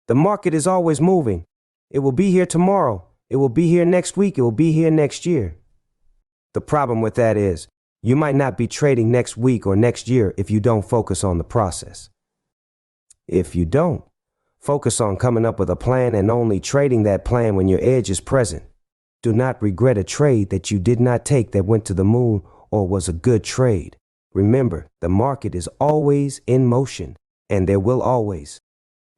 The market is always moving. It will be here tomorrow. It will be here next week. It will be here next year. The problem with that is you might not be trading next week or next year if you don't focus on the process. If you don't focus on coming up with a plan and only trading that plan when your edge is present, do not regret a trade that you did not take that went to the moon or was a good trade. Remember, the market is always in motion, and there will always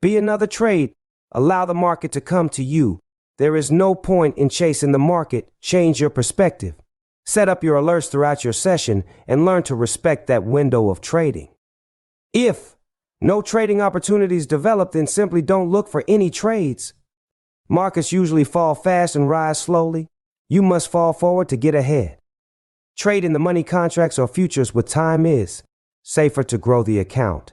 be another trade. Allow the market to come to you. There is no point in chasing the market. Change your perspective. Set up your alerts throughout your session and learn to respect that window of trading. If no trading opportunities develop, then simply don't look for any trades. Markets usually fall fast and rise slowly. You must fall forward to get ahead. Trade in the money contracts or futures with time is safer to grow the account.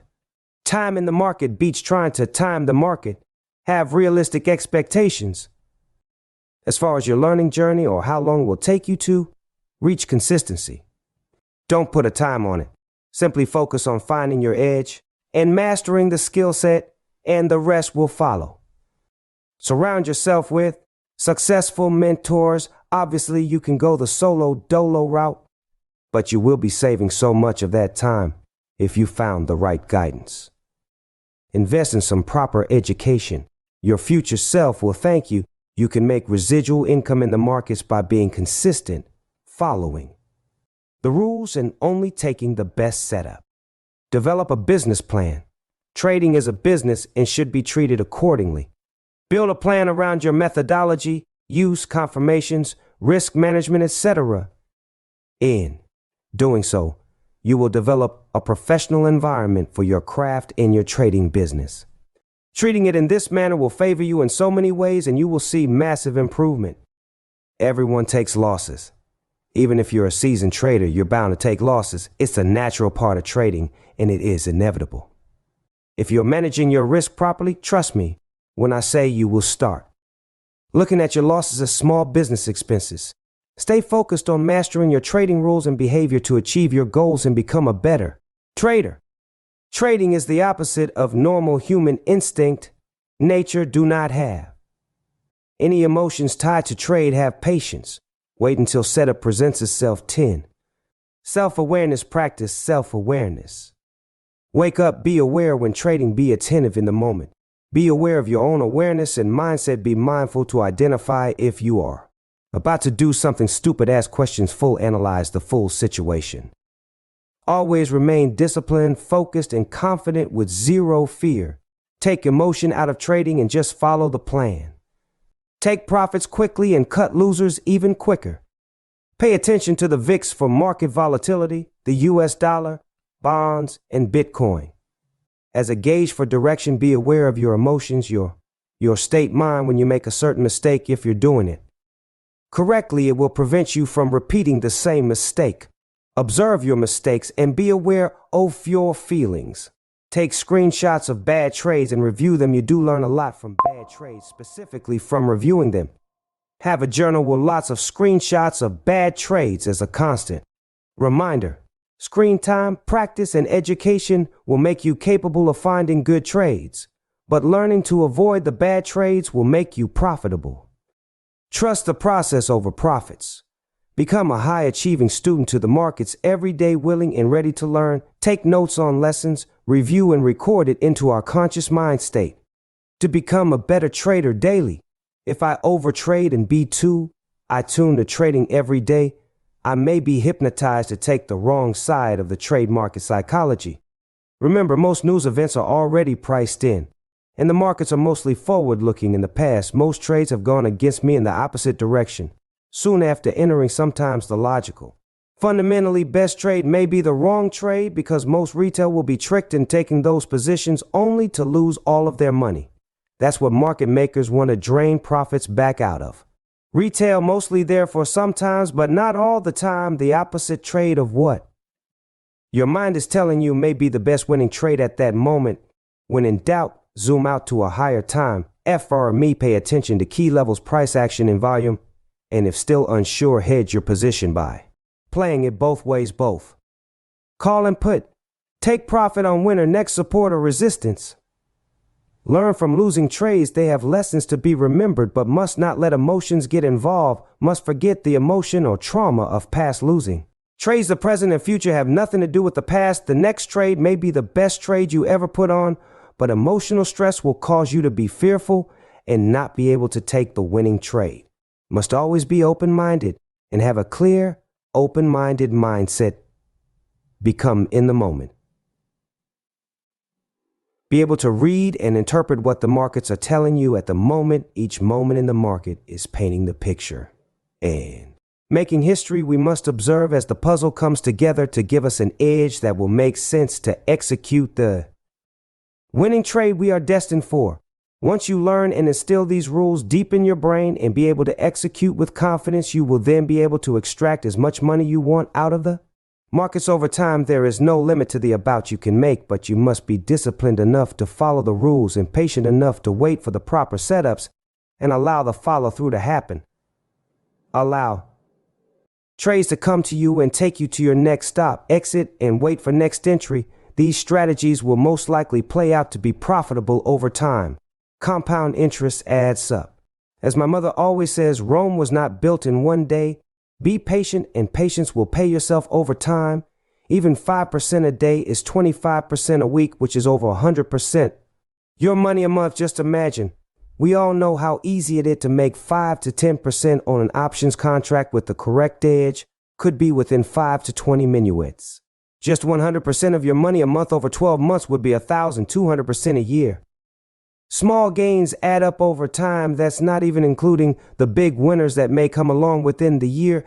Time in the market beats trying to time the market. Have realistic expectations as far as your learning journey or how long it will take you to reach consistency. Don't put a time on it. Simply focus on finding your edge and mastering the skill set, and the rest will follow. Surround yourself with successful mentors. Obviously, you can go the solo dolo route, but you will be saving so much of that time if you found the right guidance. Invest in some proper education. Your future self will thank you. You can make residual income in the markets by being consistent, following the rules and only taking the best setup. Develop a business plan. Trading is a business and should be treated accordingly. Build a plan around your methodology, use confirmations, risk management, etc. In doing so, you will develop a professional environment for your craft in your trading business. Treating it in this manner will favor you in so many ways, and you will see massive improvement. Everyone takes losses. Even if you're a seasoned trader, you're bound to take losses. It's a natural part of trading, and it is inevitable. If you're managing your risk properly, trust me when I say you will start looking at your losses as small business expenses. Stay focused on mastering your trading rules and behavior to achieve your goals and become a better trader. Trading is the opposite of normal human instinct. Nature do not have any emotions tied to trade. Have patience. Wait until setup presents itself. 10. Self-awareness. Practice self-awareness. Wake up, be aware when trading, be attentive in the moment. Be aware of your own awareness and mindset. Be mindful to identify if you are about to do something stupid. Ask questions. Full analyze the full situation. Always remain disciplined, focused, and confident with zero fear. Take emotion out of trading and just follow the plan. Take profits quickly and cut losers even quicker. Pay attention to the VIX for market volatility, the US dollar, bonds, and Bitcoin. As a gauge for direction, be aware of your emotions, your state mind when you make a certain mistake. If you're doing it correctly, it will prevent you from repeating the same mistake. Observe your mistakes and be aware of your feelings. Take screenshots of bad trades and review them. You do learn a lot from bad trades, specifically from reviewing them. Have a journal with lots of screenshots of bad trades as a constant reminder. Screen time, practice, and education will make you capable of finding good trades, but learning to avoid the bad trades will make you profitable. Trust the process over profits. Become a high-achieving student to the markets every day, willing and ready to learn. Take notes on lessons, review and record it into our conscious mind state. To become a better trader daily. If I overtrade and be too attuned to trading every day, I may be hypnotized to take the wrong side of the trade market psychology. Remember, most news events are already priced in, and the markets are mostly forward-looking. In the past, most trades have gone against me in the opposite direction, soon after entering sometimes the logical. Fundamentally, best trade may be the wrong trade because most retail will be tricked in taking those positions only to lose all of their money. That's what market makers want to drain profits back out of. Retail mostly there for sometimes, but not all the time, the opposite trade of what your mind is telling you may be the best winning trade at that moment. When in doubt, zoom out to a higher time. FRME, pay attention to key levels, price action, and volume. And if still unsure, hedge your position by playing it both ways, both call and put. Take profit on winner, next support or resistance. Learn from losing trades. They have lessons to be remembered, but must not let emotions get involved, must forget the emotion or trauma of past losing. Trades the present and future have nothing to do with the past. The next trade may be the best trade you ever put on, but emotional stress will cause you to be fearful and not be able to take the winning trade. Must always be open-minded and have a clear, open-minded mindset. Become in the moment. Be able to read and interpret what the markets are telling you at the moment. Each moment in the market is painting the picture. And making history, we must observe as the puzzle comes together to give us an edge that will make sense to execute the winning trade we are destined for. Once you learn and instill these rules deep in your brain and be able to execute with confidence, you will then be able to extract as much money you want out of the markets over time. There is no limit to the amount you can make, but you must be disciplined enough to follow the rules and patient enough to wait for the proper setups and allow the follow through to happen. Allow trades to come to you and take you to your next stop, exit, and wait for next entry. These strategies will most likely play out to be profitable over time. Compound interest adds up. As my mother always says, Rome was not built in one day. Be patient, and patience will pay yourself over time. Even 5% a day is 25% a week, which is over 100%. Your money a month, just imagine. We all know how easy it is to make 5 to 10% on an options contract with the correct edge. Could be within 5 to 20 minuets. Just 100% of your money a month over 12 months would be 1,200% a year. Small gains add up over time. That's not even including the big winners that may come along within the year.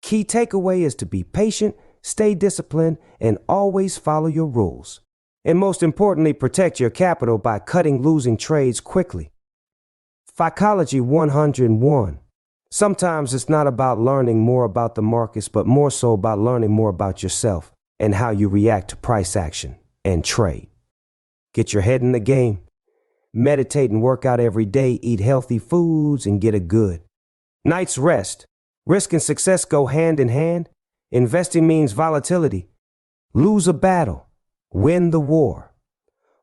Key takeaway is to be patient, stay disciplined, and always follow your rules. And most importantly, protect your capital by cutting losing trades quickly. Psychology 101. Sometimes it's not about learning more about the markets, but more so about learning more about yourself and how you react to price action and trade. Get your head in the game. Meditate and work out every day, eat healthy foods, and get a good night's rest. Risk and success go hand in hand. Investing means volatility. Lose a battle, win the war.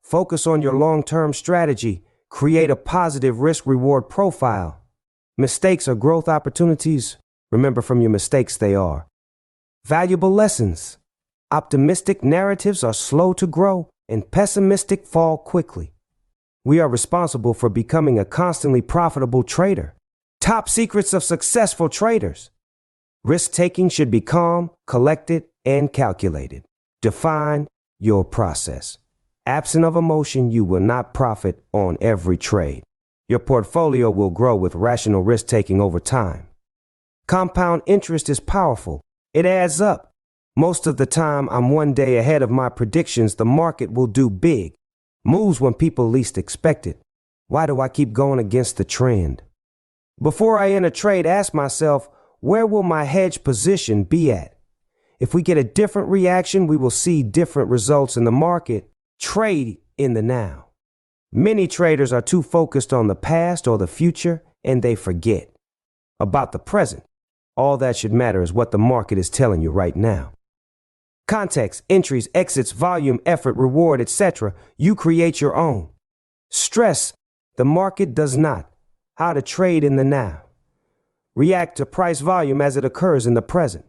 Focus on your long-term strategy. Create a positive risk-reward profile. Mistakes are growth opportunities. Remember, from your mistakes they are valuable lessons. Optimistic narratives are slow to grow, and pessimistic fall quickly. We are responsible for becoming a constantly profitable trader. Top secrets of successful traders. Risk-taking should be calm, collected, and calculated. Define your process. Absent of emotion, you will not profit on every trade. Your portfolio will grow with rational risk-taking over time. Compound interest is powerful. It adds up. Most of the time, I'm one day ahead of my predictions. The market will do big moves when people least expect it. Why do I keep going against the trend? Before I enter trade, ask myself, where will my hedge position be at? If we get a different reaction, we will see different results in the market. Trade in the now. Many traders are too focused on the past or the future, and they forget about the present. All that should matter is what the market is telling you right now. Context, entries, exits, volume, effort, reward, etc. You create your own. Stress, the market does not. How to trade in the now. React to price volume as it occurs in the present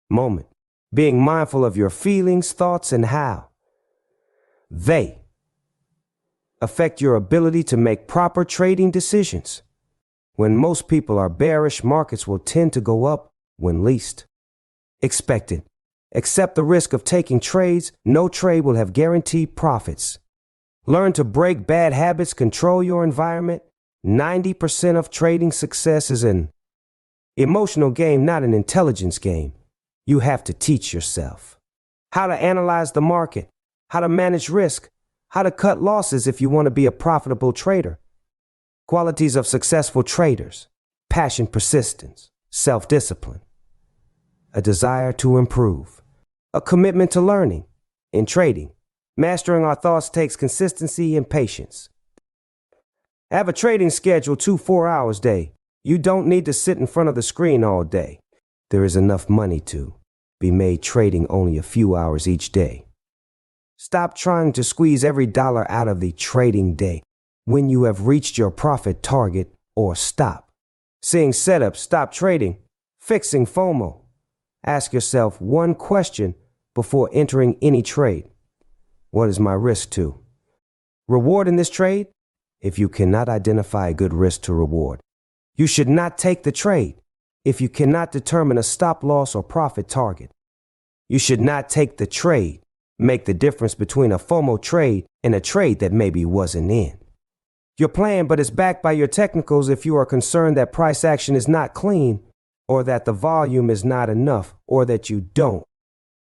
moment, being mindful of your feelings, thoughts, and how they affect your ability to make proper trading decisions. When most people are bearish, markets will tend to go up when least expected. Accept the risk of taking trades. No trade will have guaranteed profits. Learn to break bad habits, control your environment. 90% of trading success is an emotional game, not an intelligence game. You have to teach yourself how to analyze the market, how to manage risk, how to cut losses if you want to be a profitable trader. Qualities of successful traders: passion, persistence, self-discipline, a desire to improve, a commitment to learning. In trading, mastering our thoughts takes consistency and patience. Have a trading schedule 2-4 hours a day. You don't need to sit in front of the screen all day. There is enough money to be made trading only a few hours each day. Stop trying to squeeze every dollar out of the trading day when you have reached your profit target, or stop seeing setups, stop trading, fixing FOMO. Ask yourself one question before entering any trade. What is my risk to reward in this trade? If you cannot identify a good risk to reward, you should not take the trade. If you cannot determine a stop loss or profit target, you should not take the trade. Make the difference between a FOMO trade and a trade that maybe wasn't in your plan but is backed by your technicals. If you are concerned that price action is not clean, or that the volume is not enough, or that you don't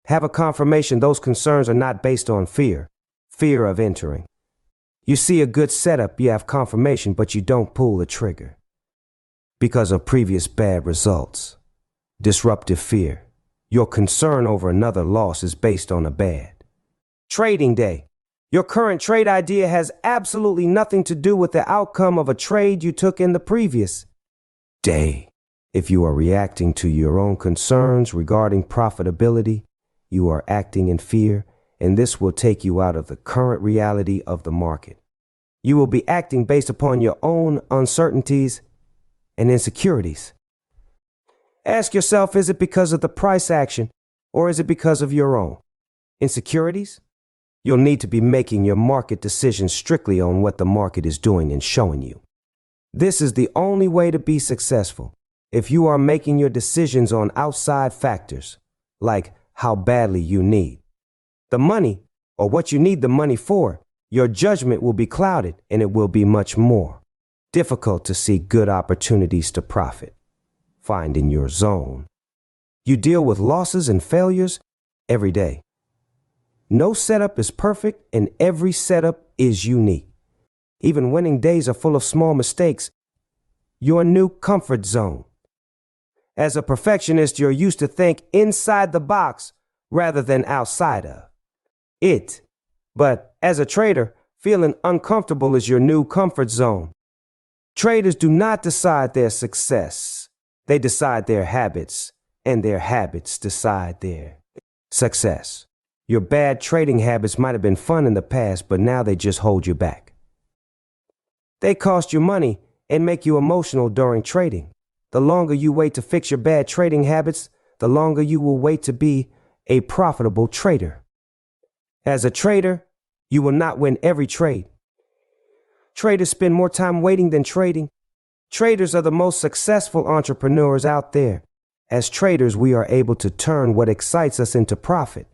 have a confirmation, those concerns are not based on fear of entering. You see a good setup, you have confirmation, but you don't pull the trigger because of previous bad results. Disruptive fear. Your concern over another loss is based on a bad trading day. Your current trade idea has absolutely nothing to do with the outcome of a trade you took in the previous day. If you are reacting to your own concerns regarding profitability, you are acting in fear, and this will take you out of the current reality of the market. You will be acting based upon your own uncertainties and insecurities. Ask yourself, is it because of the price action, or is it because of your own insecurities? You'll need to be making your market decisions strictly on what the market is doing and showing you. This is the only way to be successful. If you are making your decisions on outside factors, like how badly you need the money or what you need the money for, your judgment will be clouded and it will be much more difficult to see good opportunities to profit. Find in your zone. You deal with losses and failures every day. No setup is perfect and every setup is unique. Even winning days are full of small mistakes. Your new comfort zone. As a perfectionist, you're used to think inside the box rather than outside of it. But as a trader, feeling uncomfortable is your new comfort zone. Traders do not decide their success. They decide their habits, and their habits decide their success. Your bad trading habits might have been fun in the past, but now they just hold you back. They cost you money and make you emotional during trading. The longer you wait to fix your bad trading habits, the longer you will wait to be a profitable trader. As a trader, you will not win every trade. Traders spend more time waiting than trading. Traders are the most successful entrepreneurs out there. As traders, we are able to turn what excites us into profit.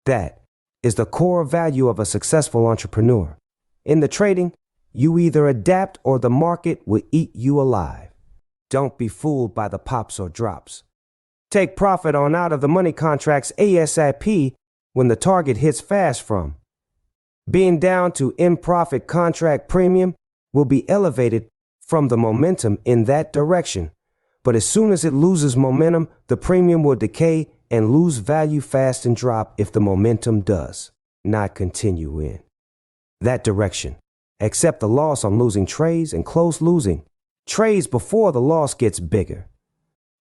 That is the core value of a successful entrepreneur. In the trading, you either adapt or the market will eat you alive. Don't be fooled by the pops or drops. Take profit on out of the money contracts ASAP when the target hits fast from. Being down to in-profit contract premium will be elevated from the momentum in that direction. But as soon as it loses momentum, the premium will decay and lose value fast and drop if the momentum does not continue in that direction. Accept the loss on losing trades and close losing trades before the loss gets bigger.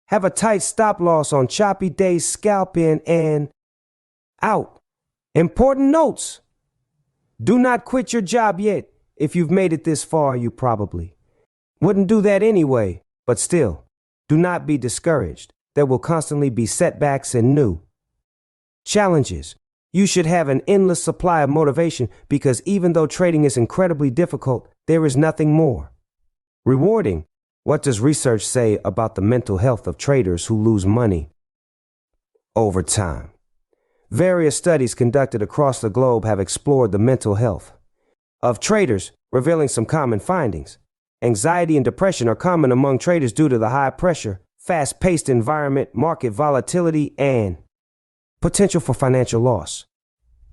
Have a tight stop loss on choppy days, scalp in and out. Important notes. Do not quit your job yet. If you've made it this far, you probably wouldn't do that anyway. But still, do not be discouraged. There will constantly be setbacks and new challenges. You should have an endless supply of motivation because even though trading is incredibly difficult, there is nothing more rewarding. What does research say about the mental health of traders who lose money over time? Various studies conducted across the globe have explored the mental health of traders, revealing some common findings. Anxiety and depression are common among traders due to the high pressure, fast-paced environment, market volatility, and potential for financial loss.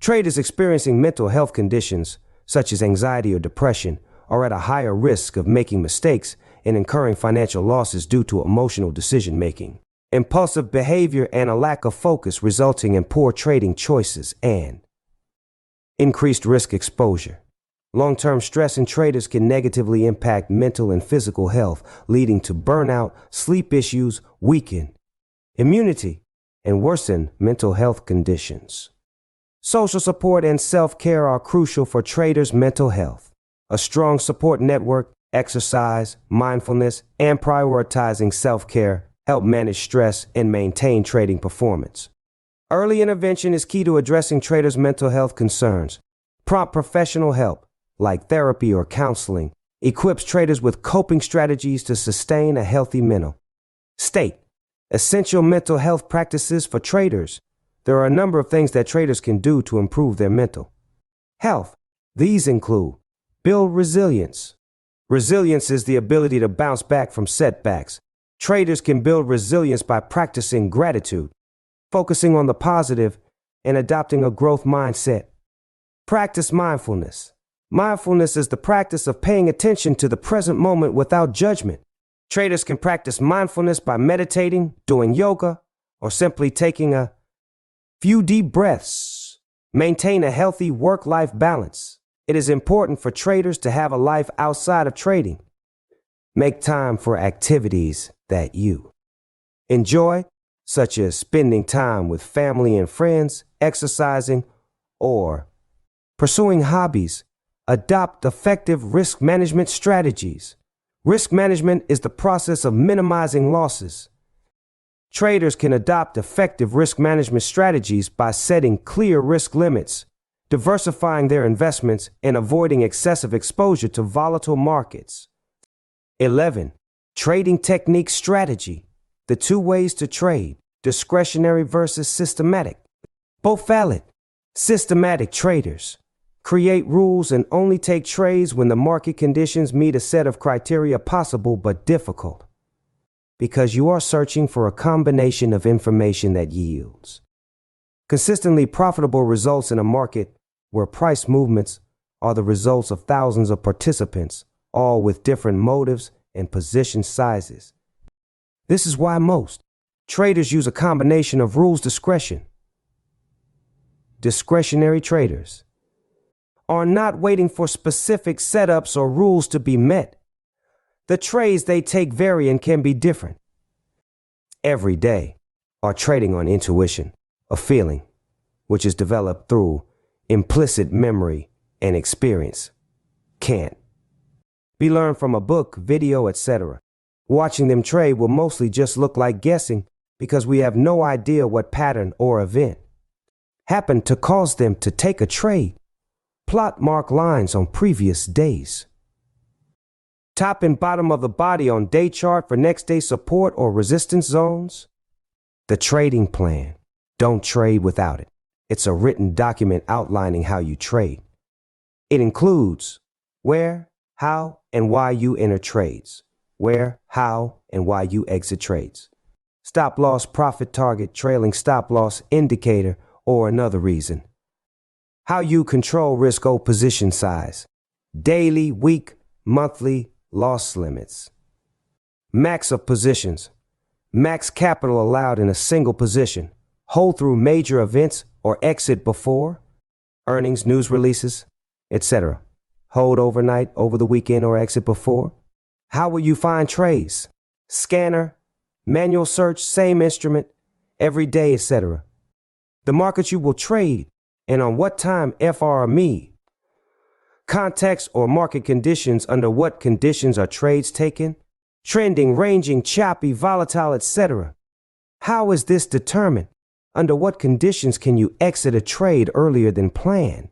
Traders experiencing mental health conditions, such as anxiety or depression, are at a higher risk of making mistakes and incurring financial losses due to emotional decision-making, impulsive behavior, and a lack of focus, resulting in poor trading choices and increased risk exposure. Long-term stress in traders can negatively impact mental and physical health, leading to burnout, sleep issues, weaken immunity, and worsen mental health conditions. Social support and self-care are crucial for traders' mental health. A strong support network, exercise, mindfulness, and prioritizing self-care help manage stress and maintain trading performance. Early intervention is key to addressing traders' mental health concerns. Prompt professional help, like therapy or counseling, equips traders with coping strategies to sustain a healthy mental state. Essential mental health practices for traders. There are a number of things that traders can do to improve their mental health. These include build resilience. Resilience is the ability to bounce back from setbacks. Traders can build resilience by practicing gratitude, focusing on the positive, and adopting a growth mindset. Practice mindfulness. Mindfulness is the practice of paying attention to the present moment without judgment. Traders can practice mindfulness by meditating, doing yoga, or simply taking a few deep breaths. Maintain a healthy work-life balance. It is important for traders to have a life outside of trading. Make time for activities that you enjoy, such as spending time with family and friends, exercising, or pursuing hobbies. Adopt effective risk management strategies. Risk management is the process of minimizing losses. Traders can adopt effective risk management strategies by setting clear risk limits, diversifying their investments, and avoiding excessive exposure to volatile markets. 11. Trading technique strategy. The two ways to trade, discretionary versus systematic. Both valid. Systematic traders create rules and only take trades when the market conditions meet a set of criteria possible but difficult, because you are searching for a combination of information that yields consistently profitable results in a market where price movements are the results of thousands of participants, all with different motives and position sizes. This is why most traders use a combination of rules discretion. Discretionary traders are not waiting for specific setups or rules to be met. The trades they take vary and can be different. Every day are trading on intuition, a feeling which is developed through implicit memory and experience. Can't be learned from a book, video, etc. Watching them trade will mostly just look like guessing because we have no idea what pattern or event happened to cause them to take a trade. Plot mark lines on previous days. Top and bottom of the body on day chart for next day support or resistance zones. The trading plan. Don't trade without it. It's a written document outlining how you trade. It includes where, how, and why you enter trades. Where, how, and why you exit trades. Stop loss, profit target, trailing stop loss, indicator, or another reason. How you control risk or position size. Daily, week, monthly loss limits. Max of positions. Max capital allowed in a single position. Hold through major events or exit before earnings, news releases, etc. Hold overnight, over the weekend, or exit before. How will you find trades? Scanner, manual search, same instrument, every day, etc. The market you will trade and on what time, FRME. Context or market conditions. Under what conditions are trades taken? trending, ranging, choppy, volatile, etc. How is this determined? Under what conditions can you exit a trade earlier than planned?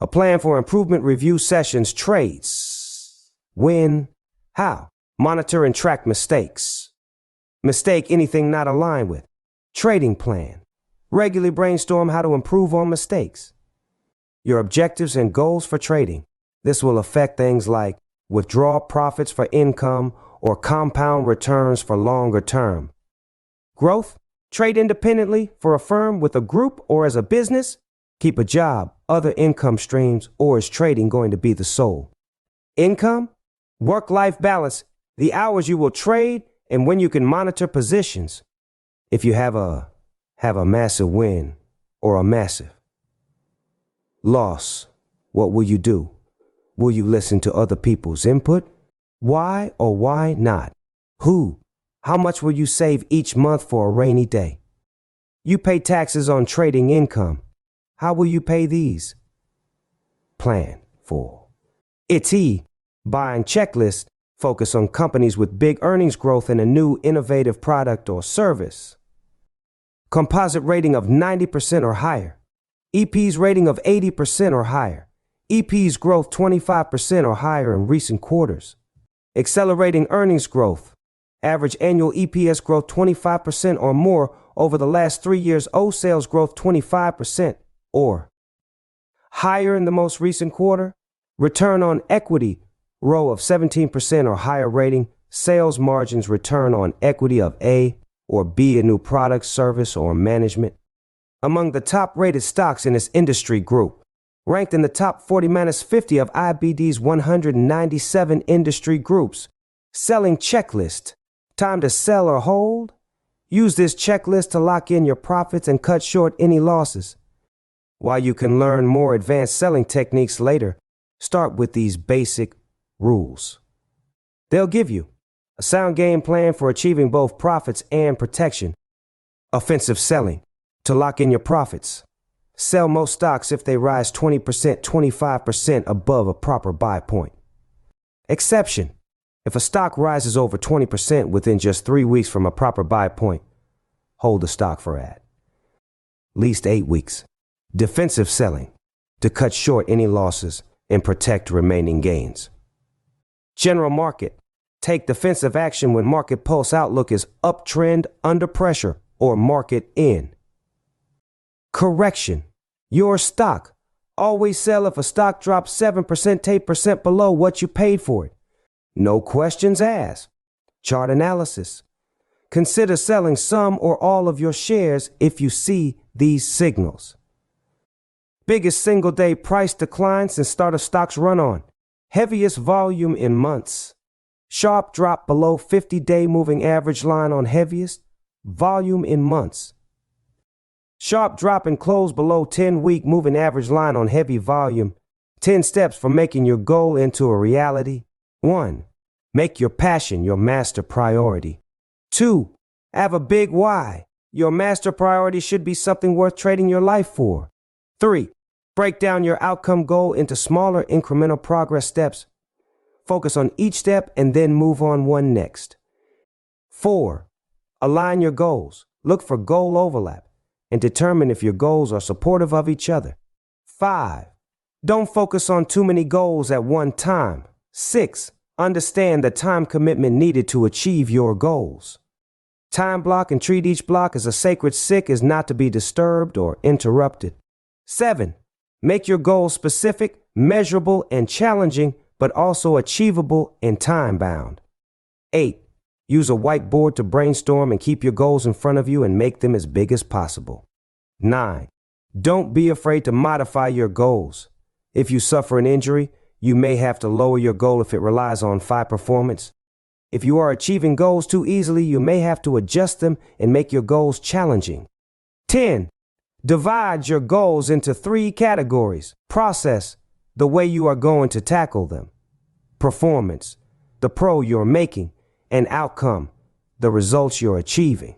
A plan for improvement, review sessions, trades. When? How? Monitor and track mistakes. Mistake, anything not aligned with. Trading plan. Regularly brainstorm how to improve on mistakes. Your objectives and goals for trading. This will affect things like withdraw profits for income or compound returns for longer term. Growth. Trade independently for a firm, with a group, or as a business. Keep a job, other income streams, or is trading going to be the sole? Income. Work-life balance. The hours you will trade and when you can monitor positions. If you have a massive win or a massive loss, what will you do? Will you listen to other people's input? Why or why not? Who? How much will you save each month for a rainy day? You pay taxes on trading income. How will you pay these? Plan for it. Buying checklist. Focus on companies with big earnings growth and a new innovative product or service. Composite rating of 90% or higher. EP's rating of 80% or higher. EP's growth 25% or higher in recent quarters. Accelerating earnings growth. Average annual EPS growth 25% or more over the last 3 years. O sales growth 25% or higher in the most recent quarter. Return on equity row of 17% or higher rating. Sales margins, return on equity of A or B, a new product, service, or management. Among the top rated stocks in this industry group. Ranked in the top 40-50 of IBD's 197 industry groups. Selling checklist. Time to sell or hold? Use this checklist to lock in your profits and cut short any losses. While you can learn more advanced selling techniques later, start with these basic rules. They'll give you a sound game plan for achieving both profits and protection. Offensive selling. To lock in your profits. Sell most stocks if they rise 20%, 25% above a proper buy point. Exception. If a stock rises over 20% within just 3 weeks from a proper buy point, hold the stock for at least 8 weeks. Defensive selling. To cut short any losses and protect remaining gains. General market. Take defensive action when market pulse outlook is uptrend, under pressure, or market in. Correction. Your stock. Always sell if a stock drops 7%, 8% below what you paid for it. No questions asked. Chart analysis. Consider selling some or all of your shares if you see these signals. Biggest single day price decline since start of stock's run on. Heaviest volume in months. Sharp drop below 50-day moving average line on heaviest volume in months. Sharp drop and close below 10-week moving average line on heavy volume. 10 steps for making your goal into a reality. 1. Make your passion your master priority. 2. Have a big why. Your master priority should be something worth trading your life for. 3. Break down your outcome goal into smaller incremental progress steps. Focus on each step and then move on one next. 4. Align your goals. Look for goal overlap and determine if your goals are supportive of each other. 5. Don't focus on too many goals at one time. 6. Understand the time commitment needed to achieve your goals. Time block and treat each block as a sacred sick, is not to be disturbed or interrupted. 7. Make your goals specific, measurable, and challenging, but also achievable and time-bound. 8. Use a whiteboard to brainstorm and keep your goals in front of you and make them as big as possible. 9. Don't be afraid to modify your goals. If you suffer an injury, you may have to lower your goal if it relies on high performance. If you are achieving goals too easily, you may have to adjust them and make your goals challenging. 10. Divide your goals into 3 categories. Process, the way you are going to tackle them. Performance, the pro you're making. And outcome, the results you're achieving.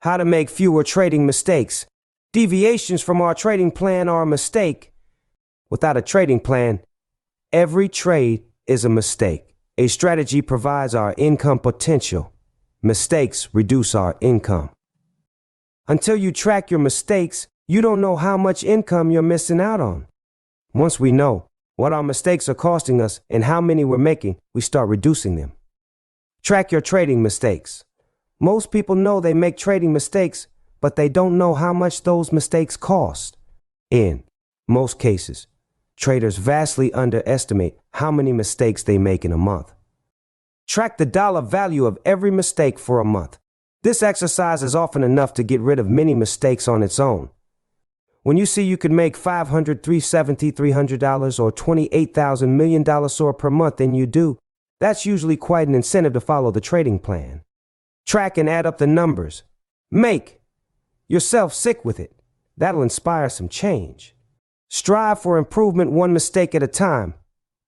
How to make fewer trading mistakes. Deviations from our trading plan are a mistake. Without a trading plan, every trade is a mistake. A strategy provides our income potential. Mistakes reduce our income. Until you track your mistakes, you don't know how much income you're missing out on. Once we know what our mistakes are costing us and how many we're making, we start reducing them. Track your trading mistakes. Most people know they make trading mistakes, but they don't know how much those mistakes cost. In most cases, traders vastly underestimate how many mistakes they make in a month. Track the dollar value of every mistake for a month. This exercise is often enough to get rid of many mistakes on its own. When you see you could make $500, $370, $300 or $28,000 million more per month than you do, that's usually quite an incentive to follow the trading plan. Track and add up the numbers. Make yourself sick with it. That'll inspire some change. Strive for improvement one mistake at a time.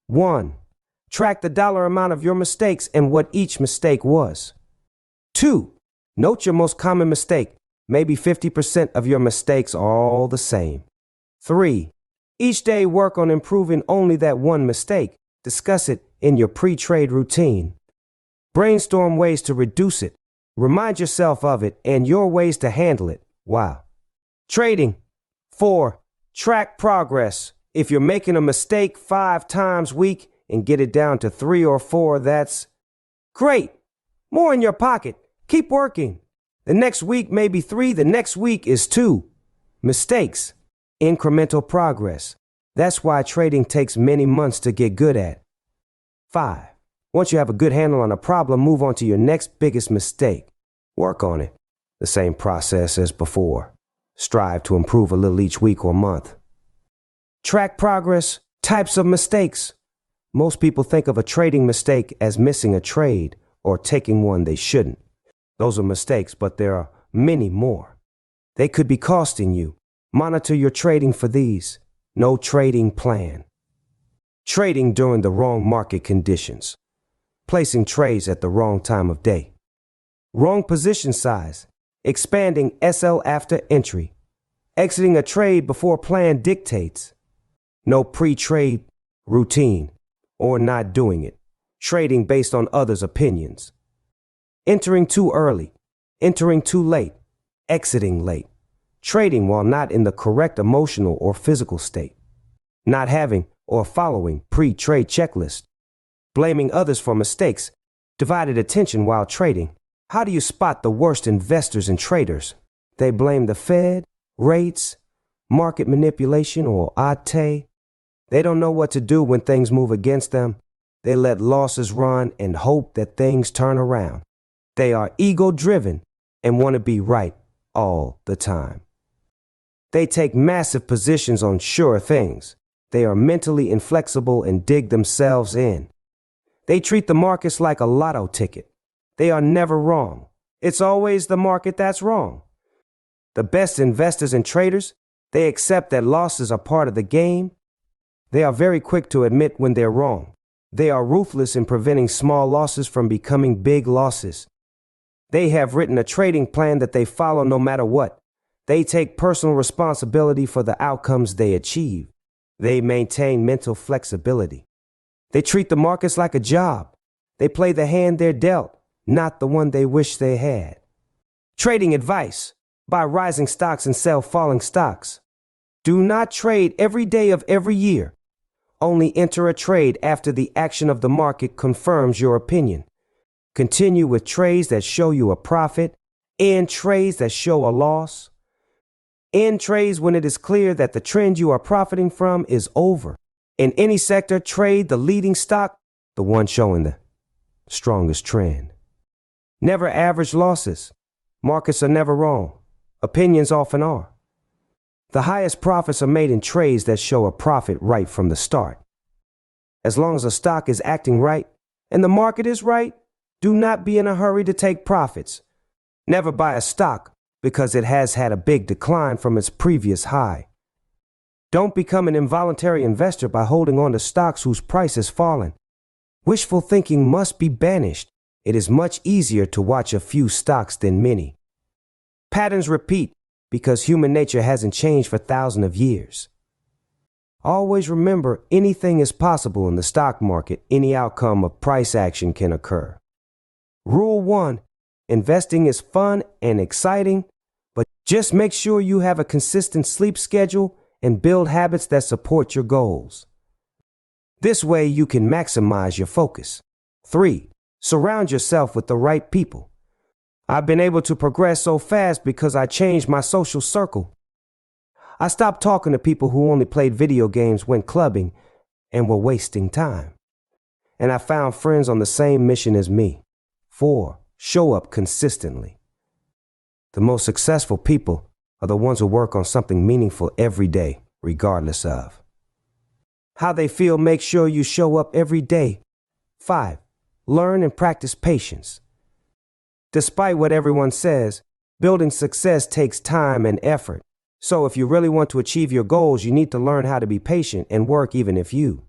1. Track the dollar amount of your mistakes and what each mistake was. 2. Note your most common mistake. Maybe 50% of your mistakes are all the same. 3. Each day work on improving only that one mistake. Discuss it in your pre-trade routine. Brainstorm ways to reduce it. Remind yourself of it and your ways to handle it. Wow. Trading. 4. Track progress. If you're making a mistake 5 times a week and get it down to 3 or 4, that's great. More in your pocket. Keep working. The next week may be 3, the next week is 2. Mistakes. Incremental progress. That's why trading takes many months to get good at. 5. Once you have a good handle on a problem, move on to your next biggest mistake. Work on it. The same process as before. Strive to improve a little each week or month. Track progress. Types of mistakes. Most people think of a trading mistake as missing a trade or taking one they shouldn't. Those are mistakes, but there are many more. They could be costing you. Monitor your trading for these. No trading plan. Trading during the wrong market conditions. Placing trades at the wrong time of day. Wrong position size. Expanding SL after entry. Exiting a trade before plan dictates. No pre-trade routine or not doing it. Trading based on others' opinions. Entering too early, entering too late, exiting late, trading while not in the correct emotional or physical state, not having or following pre-trade checklist, blaming others for mistakes, divided attention while trading. How do you spot the worst investors and traders? They blame the Fed, rates, market manipulation, or ate. They don't know what to do when things move against them. They let losses run and hope that things turn around. They are ego-driven and want to be right all the time. They take massive positions on sure things. They are mentally inflexible and dig themselves in. They treat the markets like a lotto ticket. They are never wrong. It's always the market that's wrong. The best investors and traders, they accept that losses are part of the game. They are very quick to admit when they're wrong. They are ruthless in preventing small losses from becoming big losses. They have written a trading plan that they follow no matter what. They take personal responsibility for the outcomes they achieve. They maintain mental flexibility. They treat the markets like a job. They play the hand they're dealt, not the one they wish they had. Trading advice. Buy rising stocks and sell falling stocks. Do not trade every day of every year. Only enter a trade after the action of the market confirms your opinion. Continue with trades that show you a profit, end trades that show a loss. End trades when it is clear that the trend you are profiting from is over. In any sector, trade the leading stock, the one showing the strongest trend. Never average losses. Markets are never wrong. Opinions often are. The highest profits are made in trades that show a profit right from the start. As long as a stock is acting right and the market is right, do not be in a hurry to take profits. Never buy a stock because it has had a big decline from its previous high. Don't become an involuntary investor by holding on to stocks whose price has fallen. Wishful thinking must be banished. It is much easier to watch a few stocks than many. Patterns repeat because human nature hasn't changed for thousands of years. Always remember, anything is possible in the stock market. Any outcome of price action can occur. Rule 1. Investing is fun and exciting, but just make sure you have a consistent sleep schedule and build habits that support your goals. This way you can maximize your focus. 3. Surround yourself with the right people. I've been able to progress so fast because I changed my social circle. I stopped talking to people who only played video games, went clubbing, and were wasting time. And I found friends on the same mission as me. 4. Show up consistently. The most successful people are the ones who work on something meaningful every day, regardless of how they feel. Make sure you show up every day. 5. Learn and practice patience. Despite what everyone says, building success takes time and effort. So if you really want to achieve your goals, you need to learn how to be patient and work even if you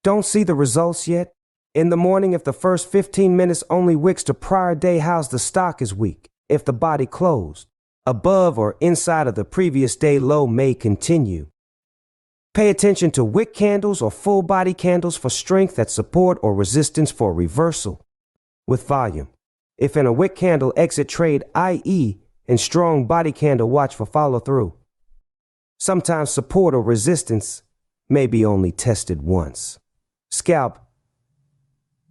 don't see the results yet. In the morning, if the first 15 minutes only wicks to prior day highs, the stock is weak. If the body closed above or inside of the previous day low, may continue. Pay attention to wick candles or full body candles for strength at support or resistance for reversal. With volume, if in a wick candle, exit trade, i.e. in strong body candle, watch for follow through. Sometimes support or resistance may be only tested once. Scalp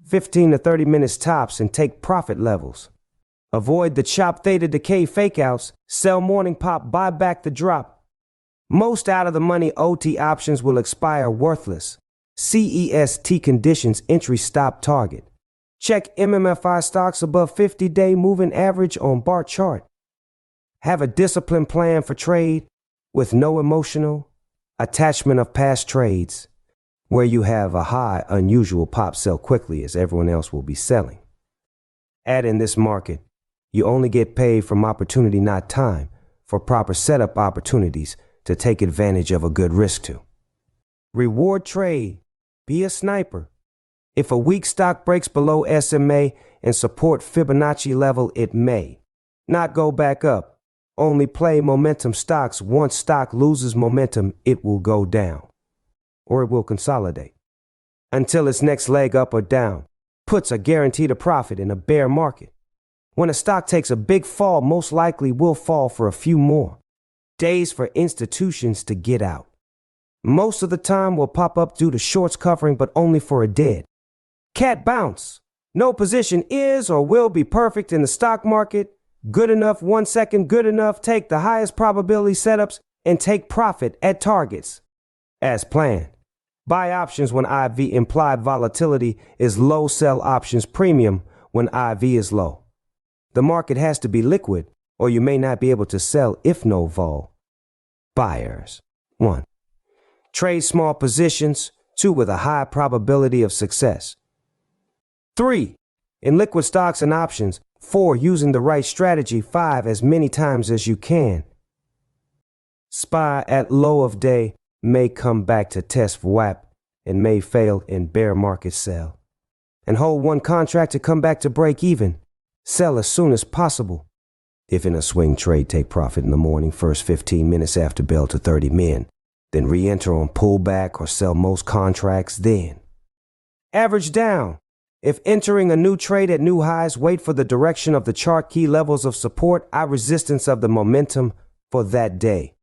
15 to 30 minutes tops and take profit levels. Avoid the chop theta decay fakeouts. Sell morning pop, buy back the drop. Most out of the money OT options will expire worthless. CEST conditions, entry stop target. Check MMFI stocks above 50-day moving average on bar chart. Have a disciplined plan for trade with no emotional attachment of past trades, where you have a high, unusual pop, sell quickly as everyone else will be selling. In this market, you only get paid from opportunity, not time, for proper setup opportunities to take advantage of a good risk to. Reward trade. Be a sniper. If a weak stock breaks below SMA and support Fibonacci level, it may not go back up. Only play momentum stocks. Once stock loses momentum, it will go down, or it will consolidate until its next leg up or down. Puts are guaranteed a profit in a bear market. When a stock takes a big fall, most likely will fall for a few more days for institutions to get out. Most of the time will pop up due to shorts covering, but only for a dead cat bounce. No position is or will be perfect in the stock market. Good enough, 1 second, good enough. Take the highest probability setups and take profit at targets as planned. Buy options when IV implied volatility is low, sell options premium when IV is low. The market has to be liquid or you may not be able to sell if no vol. Buyers. 1. Trade small positions. 2. With a high probability of success. 3. In liquid stocks and options. 4. Using the right strategy. 5. As many times as you can. SPY at low of day may come back to test VWAP and may fail in bear market sell. And hold one contract to come back to break even. Sell as soon as possible. If in a swing trade, take profit in the morning, first 15 minutes after bell to 30 min. Then re-enter on pullback or sell most contracts then. Average down. If entering a new trade at new highs, wait for the direction of the chart, key levels of support, resistance of the momentum for that day.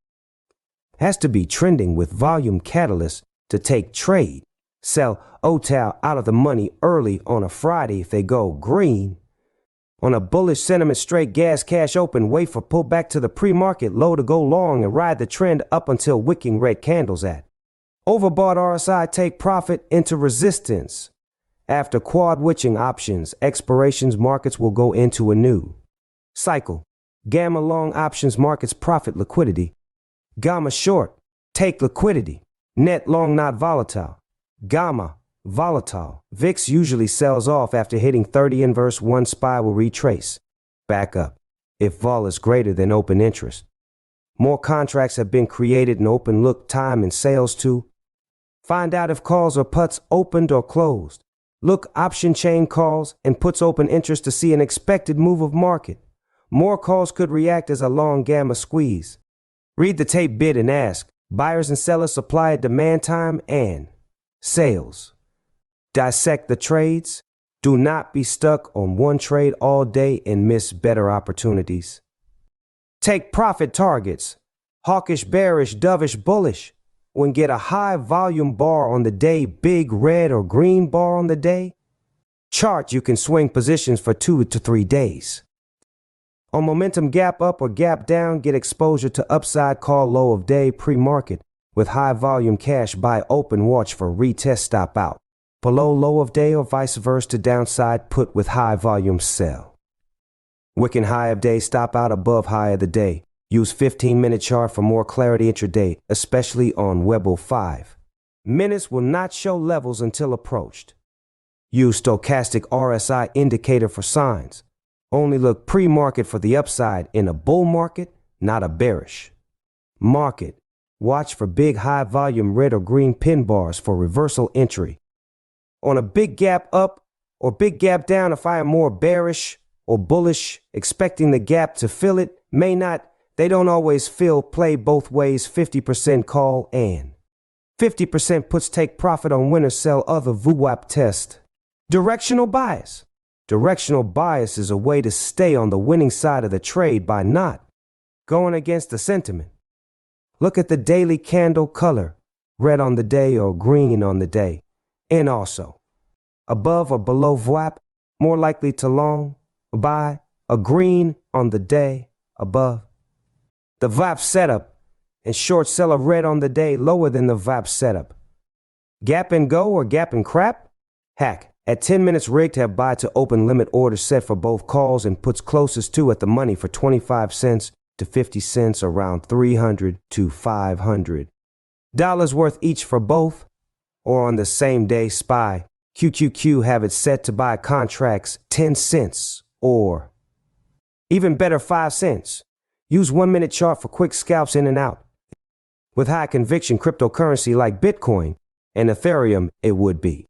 Has to be trending with volume catalyst to take trade. Sell OTAL out of the money early on a Friday if they go green. On a bullish sentiment straight gas cash open, wait for pullback to the pre-market low to go long and ride the trend up until wicking red candles at. Overbought RSI, take profit into resistance. After quad witching options, expirations, markets will go into a new cycle. Gamma long options markets profit liquidity. Gamma short, take liquidity. Net long not volatile. Gamma volatile. VIX usually sells off after hitting 30 inverse. 1 SPY will retrace back up if vol is greater than open interest. More contracts have been created in open look time and sales to find out if calls or puts opened or closed. Look option chain calls and puts open interest to see an expected move of market. More calls could react as a long gamma squeeze. Read the tape, bid and ask. Buyers and sellers supply at demand time and sales. Dissect the trades. Do not be stuck on one trade all day and miss better opportunities. Take profit targets. Hawkish, bearish, dovish, bullish. When get a high volume bar on the day, big red or green bar on the day, chart you can swing positions for 2 to 3 days. On momentum gap up or gap down, get exposure to upside call low of day pre-market with high volume cash buy open, watch for retest stop out. Below low of day or vice versa to downside put with high volume sell. Wicking high of day stop out above high of the day. Use 15-minute chart for more clarity intraday, especially on Webble 5. Minutes will not show levels until approached. Use stochastic RSI indicator for signs. Only look pre-market for the upside in a bull market, not a bearish market. Watch for big high volume red or green pin bars for reversal entry. On a big gap up or big gap down, if I am more bearish or bullish, expecting the gap to fill it, may not. They don't always fill, play both ways, 50% call and 50% puts, take profit on winner, sell other VWAP test. Directional bias. Directional bias is a way to stay on the winning side of the trade by not going against the sentiment. Look at the daily candle color, red on the day or green on the day. And also, above or below VWAP, more likely to long, buy, a green on the day, above. The VWAP setup and short seller red on the day, lower than the VWAP setup. Gap and go or gap and crap? Hack. At 10 minutes rigged, have buy to open limit orders set for both calls and puts closest to at the money for 25 cents to 50 cents, around $300 to $500 worth each for both. Or on the same day, SPY, QQQ have it set to buy contracts 10 cents or even better 5 cents. Use 1-minute chart for quick scalps in and out. With high conviction cryptocurrency like Bitcoin and Ethereum, it would be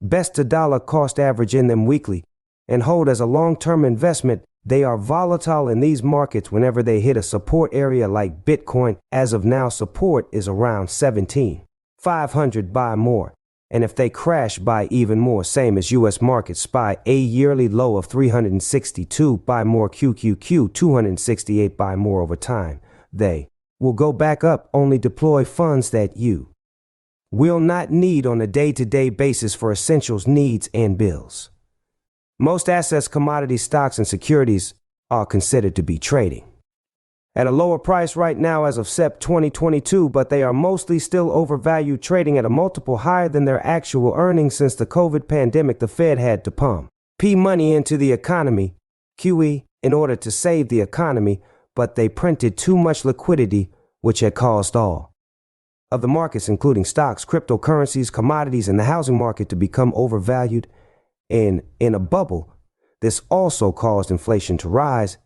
best to dollar cost average in them weekly and hold as a long-term investment. They are volatile in these markets whenever they hit a support area like Bitcoin. As of now, support is around 17,500, buy more. And if they crash, buy even more. Same as US market, SPY, a yearly low of 362, buy more. QQQ 268, buy more over time. They will go back up. Only deploy funds that you will not need on a day-to-day basis for essentials, needs, and bills. Most assets, commodities, stocks, and securities are considered to be trading at a lower price right now as of Sep 2022, but they are mostly still overvalued, trading at a multiple higher than their actual earnings. Since the COVID pandemic, the Fed had to pump money into the economy, QE, in order to save the economy, but they printed too much liquidity, which had caused all of the markets, including stocks, cryptocurrencies, commodities, and the housing market, to become overvalued. And in a bubble, this also caused inflation to rise.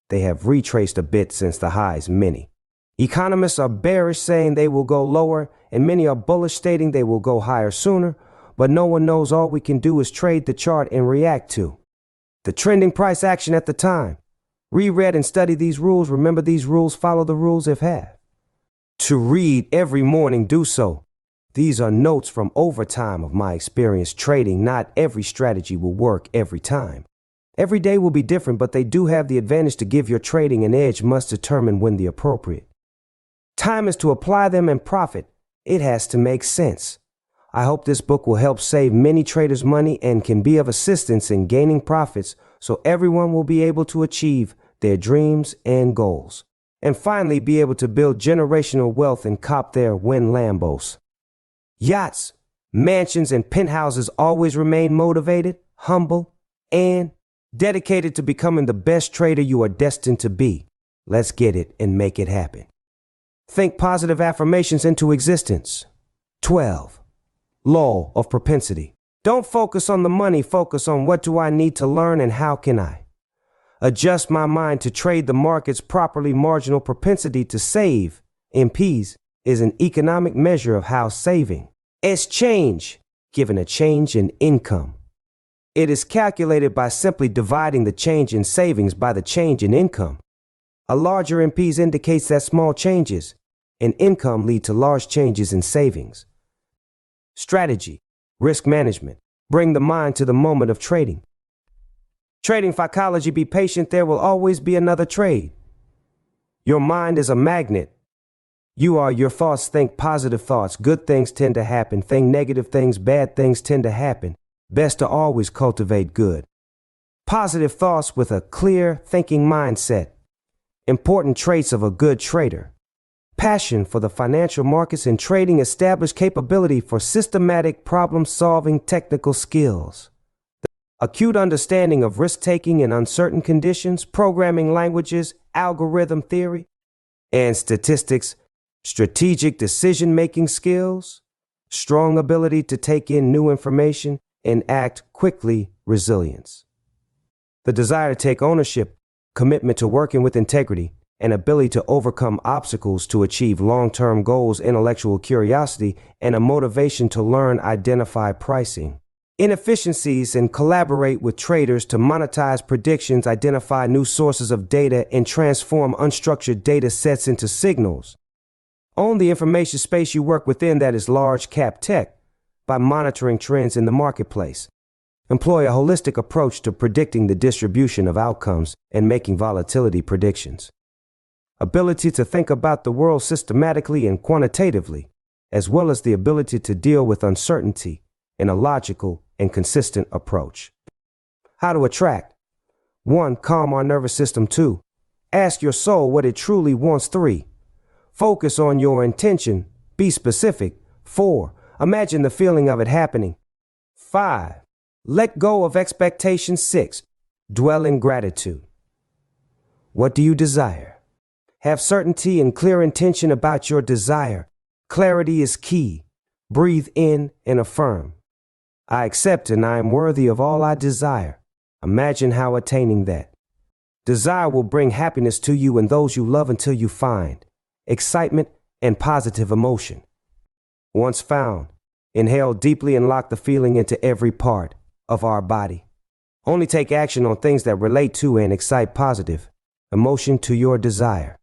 They have retraced a bit since the highs. Many economists are bearish, saying they will go lower, and many are bullish, stating they will go higher sooner. But no one knows. All we can do is trade the chart and react to the trending price action at the time. Reread and study these rules. Remember these rules. Follow the rules if have to read every morning. Do so. These are notes from overtime of my experience trading. Not every strategy will work every time. Every day will be different, but they do have the advantage to give your trading an edge. Must determine when the appropriate time is to apply them and profit. It has to make sense. I hope this book will help save many traders money and can be of assistance in gaining profits, so everyone will be able to achieve their dreams and goals, and finally be able to build generational wealth and cop their win Lambos, yachts, mansions, and penthouses. Always remain motivated, humble, and dedicated to becoming the best trader you are destined to be. Let's get it and make it happen. Think positive affirmations into existence. 12. Law of propensity. Don't focus on the money. Focus on what do I need to learn and how can I adjust my mind to trade the markets properly. Marginal propensity to save, MPs, is an economic measure of how saving is change, given a change in income. It is calculated by simply dividing the change in savings by the change in income. A larger MPs indicates that small changes and income lead to large changes in savings. Strategy, risk management. Bring the mind to the moment of trading. Trading psychology, be patient, there will always be another trade. Your mind is a magnet. You are your thoughts. Think positive thoughts. Good things tend to happen. Think negative things. Bad things tend to happen. Best to always cultivate good. Positive thoughts with a clear thinking mindset. Important traits of a good trader. Passion for the financial markets and trading. Established capability for systematic problem-solving technical skills. Acute understanding of risk-taking in uncertain conditions, programming languages, algorithm theory, and statistics. Strategic decision-making skills. Strong ability to take in new information and act quickly. Resilience. The desire to take ownership, commitment to working with integrity, and ability to overcome obstacles to achieve long-term goals. Intellectual curiosity and a motivation to learn, identify pricing inefficiencies and collaborate with traders to monetize predictions, identify new sources of data, and transform unstructured data sets into signals. Own the information space you work within, that is large cap tech, by monitoring trends in the marketplace. Employ a holistic approach to predicting the distribution of outcomes and making volatility predictions. Ability to think about the world systematically and quantitatively, as well as the ability to deal with uncertainty in a logical and consistent approach. How to attract. 1. Calm our nervous system. 2. Ask your soul what it truly wants. 3. Focus on your intention. Be specific. 4. Imagine the feeling of it happening. 5. Let go of expectations. 6. Dwell in gratitude. What do you desire? Have certainty and clear intention about your desire. Clarity is key. Breathe in and affirm. I accept and I am worthy of all I desire. Imagine how attaining that. Desire will bring happiness to you and those you love until you find excitement and positive emotion. Once found, inhale deeply and lock the feeling into every part of our body. Only take action on things that relate to and excite positive emotion to your desire.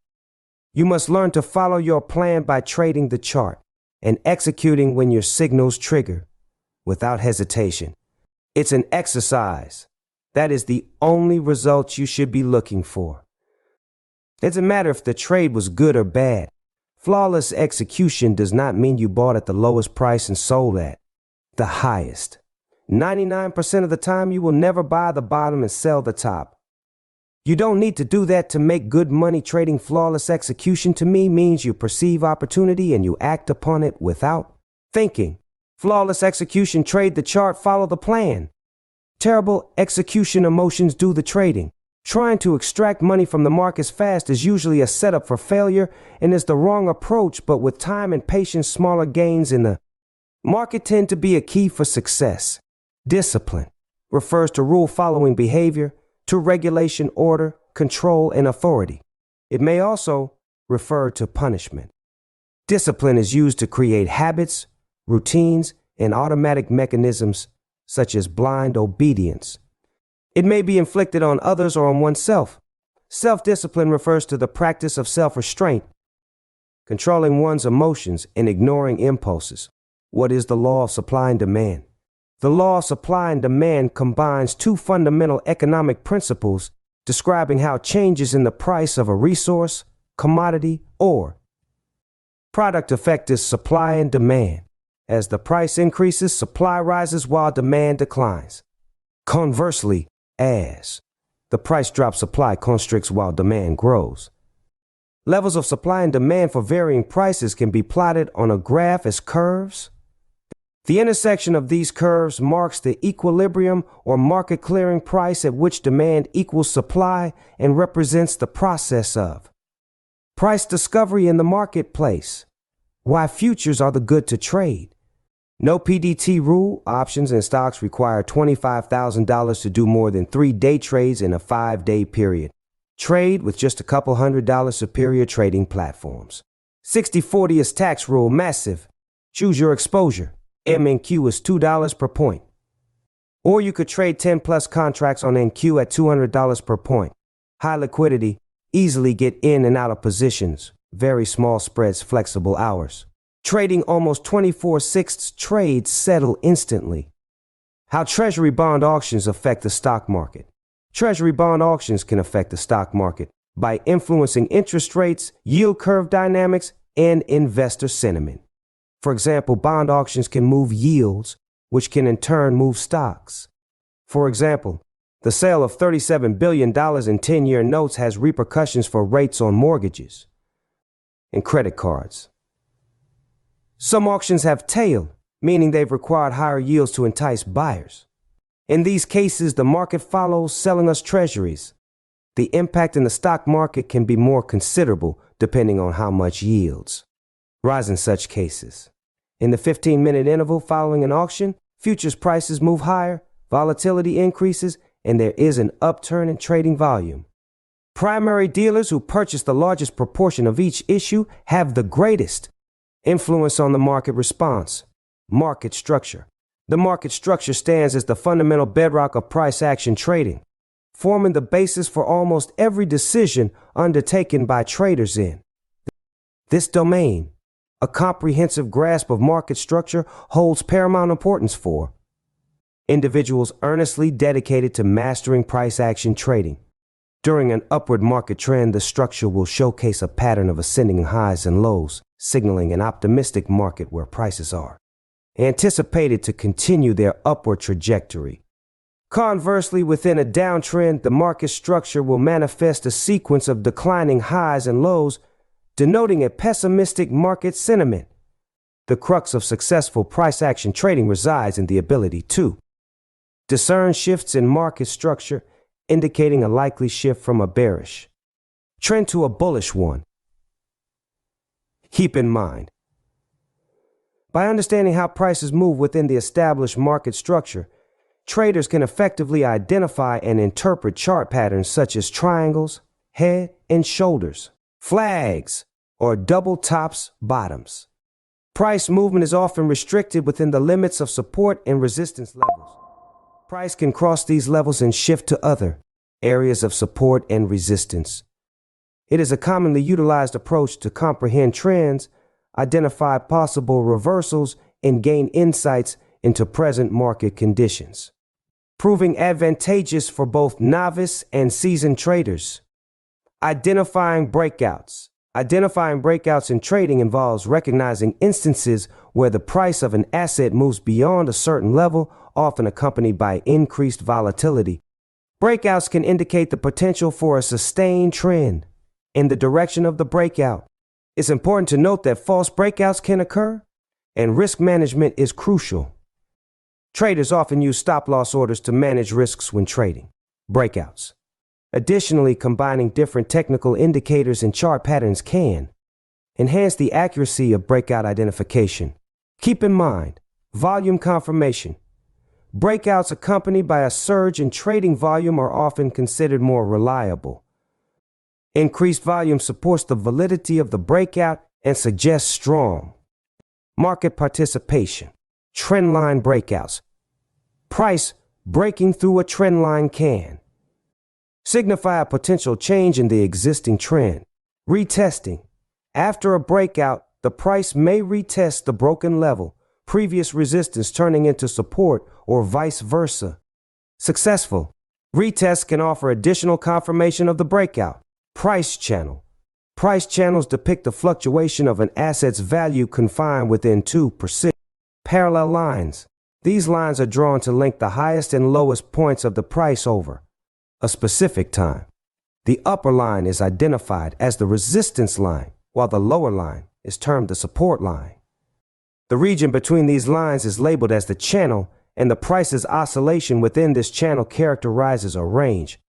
You must learn to follow your plan by trading the chart and executing when your signals trigger without hesitation. It's an exercise. That is the only result you should be looking for. It doesn't matter if the trade was good or bad. Flawless execution does not mean you bought at the lowest price and sold at the highest. 99% of the time, you will never buy the bottom and sell the top. You don't need to do that to make good money. Trading flawless execution to me means you perceive opportunity and you act upon it without thinking. Flawless execution, trade the chart, follow the plan. Terrible execution, emotions do the trading. Trying to extract money from the markets fast is usually a setup for failure and is the wrong approach, but with time and patience, smaller gains in the market tend to be a key for success. Discipline refers to rule-following behavior, to regulation, order, control, and authority. It may also refer to punishment. Discipline is used to create habits, routines, and automatic mechanisms such as blind obedience. It may be inflicted on others or on oneself. Self-discipline refers to the practice of self-restraint, controlling one's emotions and ignoring impulses. What is the law of supply and demand? The law of supply and demand combines two fundamental economic principles describing how changes in the price of a resource, commodity, or product affect its supply and demand. As the price increases, supply rises while demand declines. Conversely, as the price drops, supply constricts while demand grows. Levels of supply and demand for varying prices can be plotted on a graph as curves. The intersection of these curves marks the equilibrium or market clearing price at which demand equals supply and represents the process of price discovery in the marketplace. Why futures are the good to trade. No PDT rule. Options and stocks require $25,000 to do more than 3 day trades in a 5-day period. Trade with just a couple $100. Superior trading platforms. 60/40 is tax rule. Massive. Choose your exposure. M&Q is $2 per point. Or you could trade 10 plus contracts on NQ at $200 per point. High liquidity. Easily get in and out of positions very small spreads, flexible hours. Trading almost 24/6 trades settle instantly. How Treasury bond auctions affect the stock market. Treasury bond auctions can affect the stock market by influencing interest rates, yield curve dynamics, and investor sentiment. For example, bond auctions can move yields, which can in turn move stocks. For example, the sale of $37 billion in 10-year notes has repercussions for rates on mortgages and credit cards. Some auctions have tailed, meaning they've required higher yields to entice buyers. In these cases, the market follows, selling us treasuries. The impact in the stock market can be more considerable depending on how much yields rise in such cases. In the 15-minute interval following an auction, futures prices move higher, volatility increases, and there is an upturn in trading volume. Primary dealers who purchase the largest proportion of each issue have the greatest influence on the market response. Market structure. The market structure stands as the fundamental bedrock of price action trading, forming the basis for almost every decision undertaken by traders in this domain. A comprehensive grasp of market structure holds paramount importance for individuals earnestly dedicated to mastering price action trading. During an upward market trend, the structure will showcase a pattern of ascending highs and lows, signaling an optimistic market where prices are anticipated to continue their upward trajectory. Conversely, within a downtrend, the market structure will manifest a sequence of declining highs and lows, denoting a pessimistic market sentiment. The crux of successful price action trading resides in the ability to discern shifts in market structure, indicating a likely shift from a bearish trend to a bullish one. Keep in mind, by understanding how prices move within the established market structure, traders can effectively identify and interpret chart patterns such as triangles, head and shoulders, flags, or double tops, bottoms. Price movement is often restricted within the limits of support and resistance levels. Price can cross these levels and shift to other areas of support and resistance. It is a commonly utilized approach to comprehend trends, identify possible reversals, and gain insights into present market conditions, proving advantageous for both novice and seasoned traders. Identifying breakouts. Identifying breakouts in trading involves recognizing instances where the price of an asset moves beyond a certain level, often accompanied by increased volatility. Breakouts can indicate the potential for a sustained trend in the direction of the breakout. It's important to note that false breakouts can occur, and risk management is crucial. Traders often use stop-loss orders to manage risks when trading breakouts. Additionally, combining different technical indicators and chart patterns can enhance the accuracy of breakout identification. Keep in mind, volume confirmation. Breakouts accompanied by a surge in trading volume are often considered more reliable. Increased volume supports the validity of the breakout and suggests strong market participation. Trendline breakouts. Price breaking through a trendline can signify a potential change in the existing trend. Retesting. After a breakout, the price may retest the broken level, previous resistance turning into support, or vice versa. Successful retests can offer additional confirmation of the breakout. Price channel. Price channels depict the fluctuation of an asset's value confined within 2% parallel lines. These lines are drawn to link the highest and lowest points of the price over a specific time. The upper line is identified as the resistance line, while the lower line is termed the support line. The region between these lines is labeled as the channel, and the price's oscillation within this channel characterizes a range.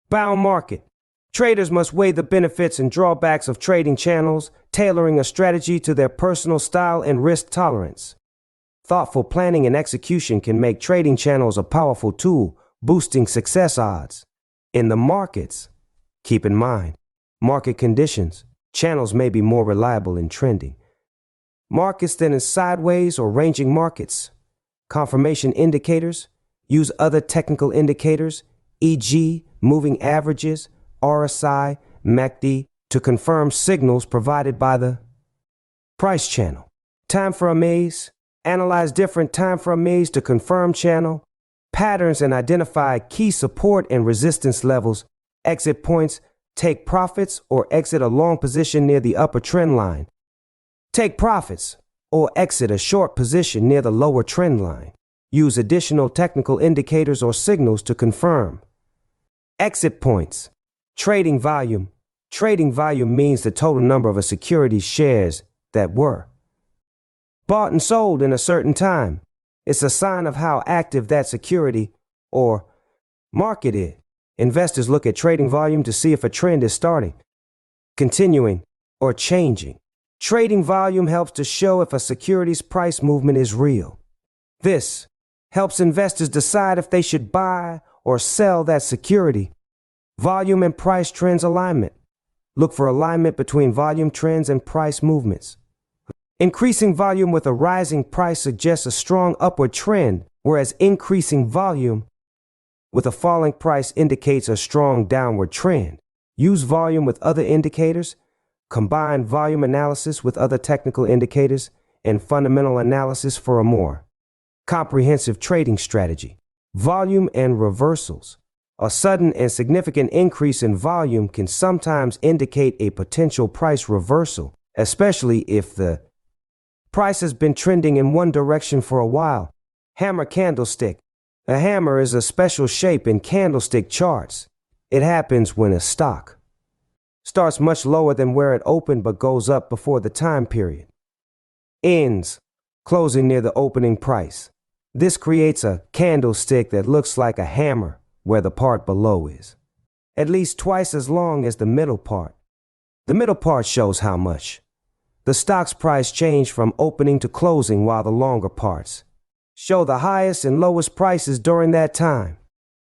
Bound market. Traders must weigh the benefits and drawbacks of trading channels, tailoring a strategy to their personal style and risk tolerance. Thoughtful planning and execution can make trading channels a powerful tool, boosting success odds. In the markets, keep in mind, market conditions. Channels may be more reliable in trending markets than in sideways or ranging markets. Confirmation indicators. Use other technical indicators, e.g., moving averages, RSI, MACD, to confirm signals provided by the price channel. Time frames. Analyze different time frames to confirm channel patterns and identify key support and resistance levels, exit points, take profits or exit a long position near the upper trend line. Take profits or exit a short position near the lower trend line. Use additional technical indicators or signals to confirm. Exit points. Trading volume. Trading volume means the total number of a security's shares that were bought and sold in a certain time. It's a sign of how active that security or market is. Investors look at trading volume to see if a trend is starting, continuing, or changing. Trading volume helps to show if a security's price movement is real. This helps investors decide if they should buy or sell that security. Volume and price trends alignment. Look for alignment between volume trends and price movements. Increasing volume with a rising price suggests a strong upward trend, whereas increasing volume with a falling price indicates a strong downward trend. Use volume with other indicators. Combine volume analysis with other technical indicators and fundamental analysis for a more comprehensive trading strategy. Volume and reversals. A sudden and significant increase in volume can sometimes indicate a potential price reversal, especially if the price has been trending in one direction for a while. Hammer candlestick. A hammer is a special shape in candlestick charts. It happens when a stock starts much lower than where it opened but goes up before the time period ends, closing near the opening price. This creates a candlestick that looks like a hammer where the part below is at least twice as long as the middle part. The middle part shows how much the stock's price changed from opening to closing, while the longer parts show the highest and lowest prices during that time.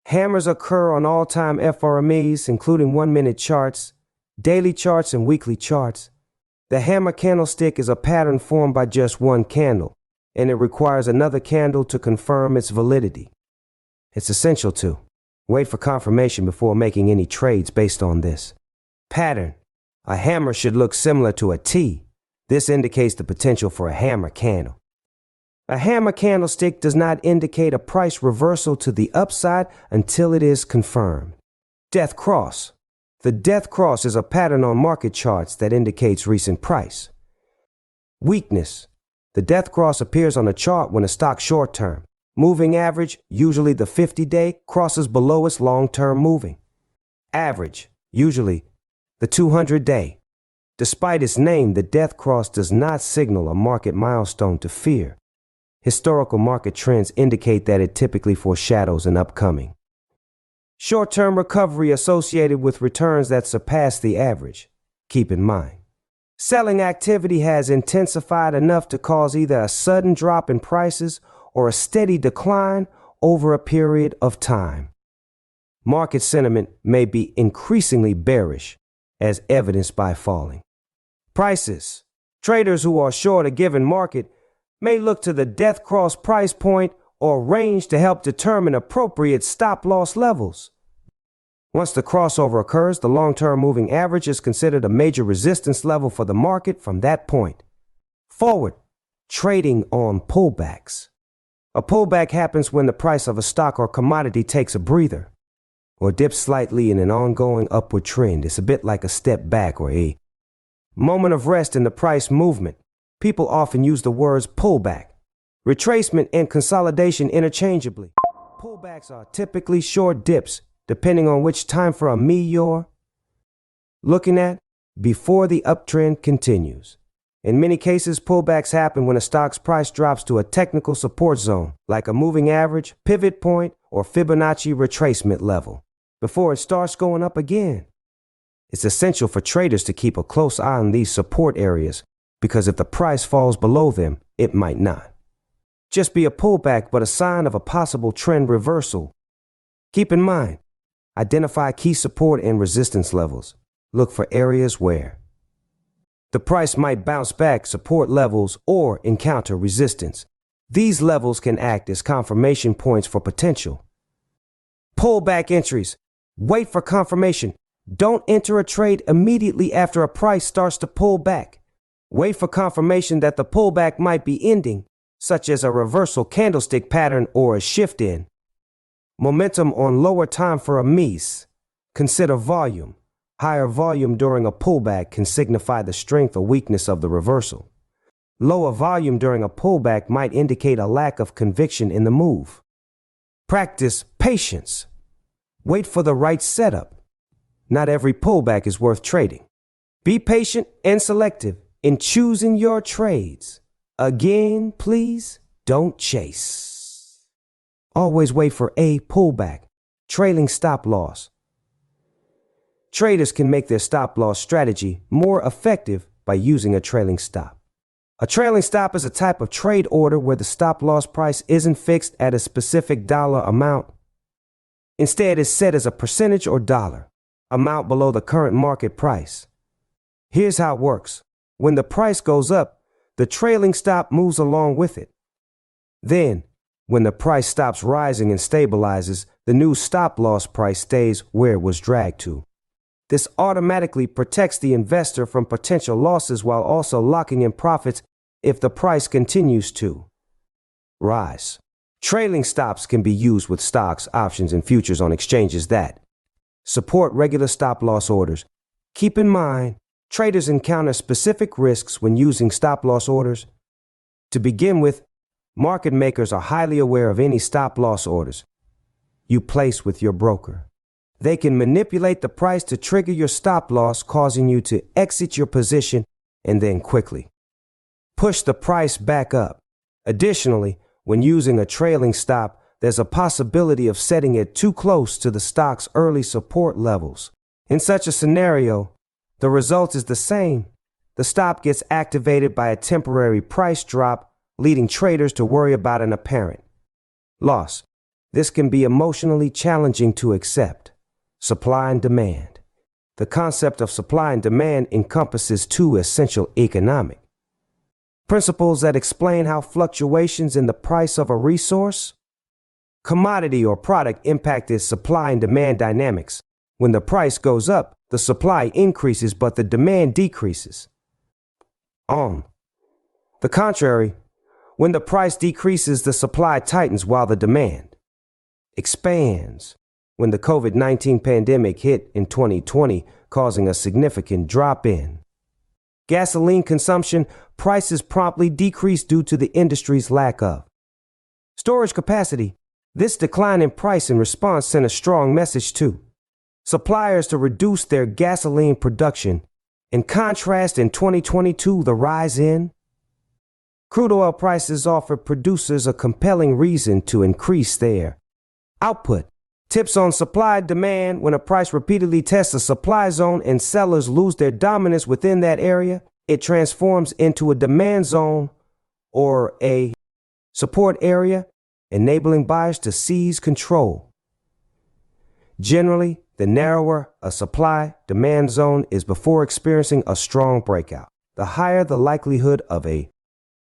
Hammers occur on all-time FRMEs, including 1-minute charts, daily charts, and weekly charts. The hammer candlestick is a pattern formed by just one candle, and it requires another candle to confirm its validity. It's essential to wait for confirmation before making any trades based on this pattern. A hammer should look similar to a T. This indicates the potential for a hammer candle. A hammer candlestick does not indicate a price reversal to the upside until it is confirmed. Death cross. The death cross is a pattern on market charts that indicates recent price weakness. The death cross appears on a chart when a stock short-term moving average, usually the 50-day, crosses below its long-term moving average, usually the 200-day. Despite its name, the death cross does not signal a market milestone to fear. Historical market trends indicate that it typically foreshadows an upcoming short-term recovery associated with returns that surpass the average. Keep in mind, selling activity has intensified enough to cause either a sudden drop in prices or a steady decline over a period of time. Market sentiment may be increasingly bearish, as evidenced by falling prices. Traders who are short a given market may look to the death cross price point or range to help determine appropriate stop-loss levels. Once the crossover occurs, the long-term moving average is considered a major resistance level for the market from that point forward. Trading on pullbacks. A pullback happens when the price of a stock or commodity takes a breather or dips slightly in an ongoing upward trend. It's a bit like a step back or a moment of rest in the price movement. People often use the words pullback, retracement, and consolidation interchangeably. Pullbacks are typically short dips, depending on which time frame you're looking at, before the uptrend continues. In many cases, pullbacks happen when a stock's price drops to a technical support zone, like a moving average, pivot point, or Fibonacci retracement level, before it starts going up again. It's essential for traders to keep a close eye on these support areas, because if the price falls below them, it might not just be a pullback, but a sign of a possible trend reversal. Keep in mind, identify key support and resistance levels. Look for areas where the price might bounce back, support levels, or encounter resistance. These levels can act as confirmation points for potential pullback entries. Wait for confirmation. Don't enter a trade immediately after a price starts to pull back. Wait for confirmation that the pullback might be ending, such as a reversal candlestick pattern or a shift in momentum on lower time for a mise. Consider volume. Higher volume during a pullback can signify the strength or weakness of the reversal. Lower volume during a pullback might indicate a lack of conviction in the move. Practice patience. Wait for the right setup. Not every pullback is worth trading. Be patient and selective in choosing your trades. Again, please don't chase. Always wait for a pullback. Trailing stop loss. Traders can make their stop loss strategy more effective by using a trailing stop. A trailing stop is a type of trade order where the stop loss price isn't fixed at a specific dollar amount. Instead, it's set as a percentage or dollar amount below the current market price. Here's how it works. When the price goes up, the trailing stop moves along with it. Then, when the price stops rising and stabilizes, the new stop loss price stays where it was dragged to. This automatically protects the investor from potential losses while also locking in profits if the price continues to rise. Trailing stops can be used with stocks, options, and futures on exchanges that support regular stop loss orders. Keep in mind, traders encounter specific risks when using stop loss orders. To begin with, market makers are highly aware of any stop loss orders you place with your broker. They can manipulate the price to trigger your stop loss, causing you to exit your position and then quickly push the price back up. Additionally, when using a trailing stop, there's a possibility of setting it too close to the stock's early support levels. In such a scenario, the result is the same. The stop gets activated by a temporary price drop, leading traders to worry about an apparent loss. This can be emotionally challenging to accept. Supply and demand. The concept of supply and demand encompasses two essential economic principles that explain how fluctuations in the price of a resource, commodity, or product impact its supply and demand dynamics. When the price goes up, the supply increases but the demand decreases. On the contrary, when the price decreases, the supply tightens while the demand expands. When the COVID-19 pandemic hit in 2020, causing a significant drop in gasoline consumption, prices promptly decreased due to the industry's lack of storage capacity. This decline in price in response sent a strong message to suppliers to reduce their gasoline production. In contrast, in 2022, the rise in crude oil prices offered producers a compelling reason to increase their output. Tips on supply demand. When a price repeatedly tests a supply zone and sellers lose their dominance within that area, it transforms into a demand zone or a support area, enabling buyers to seize control. Generally, the narrower a supply-demand zone is before experiencing a strong breakout, the higher the likelihood of a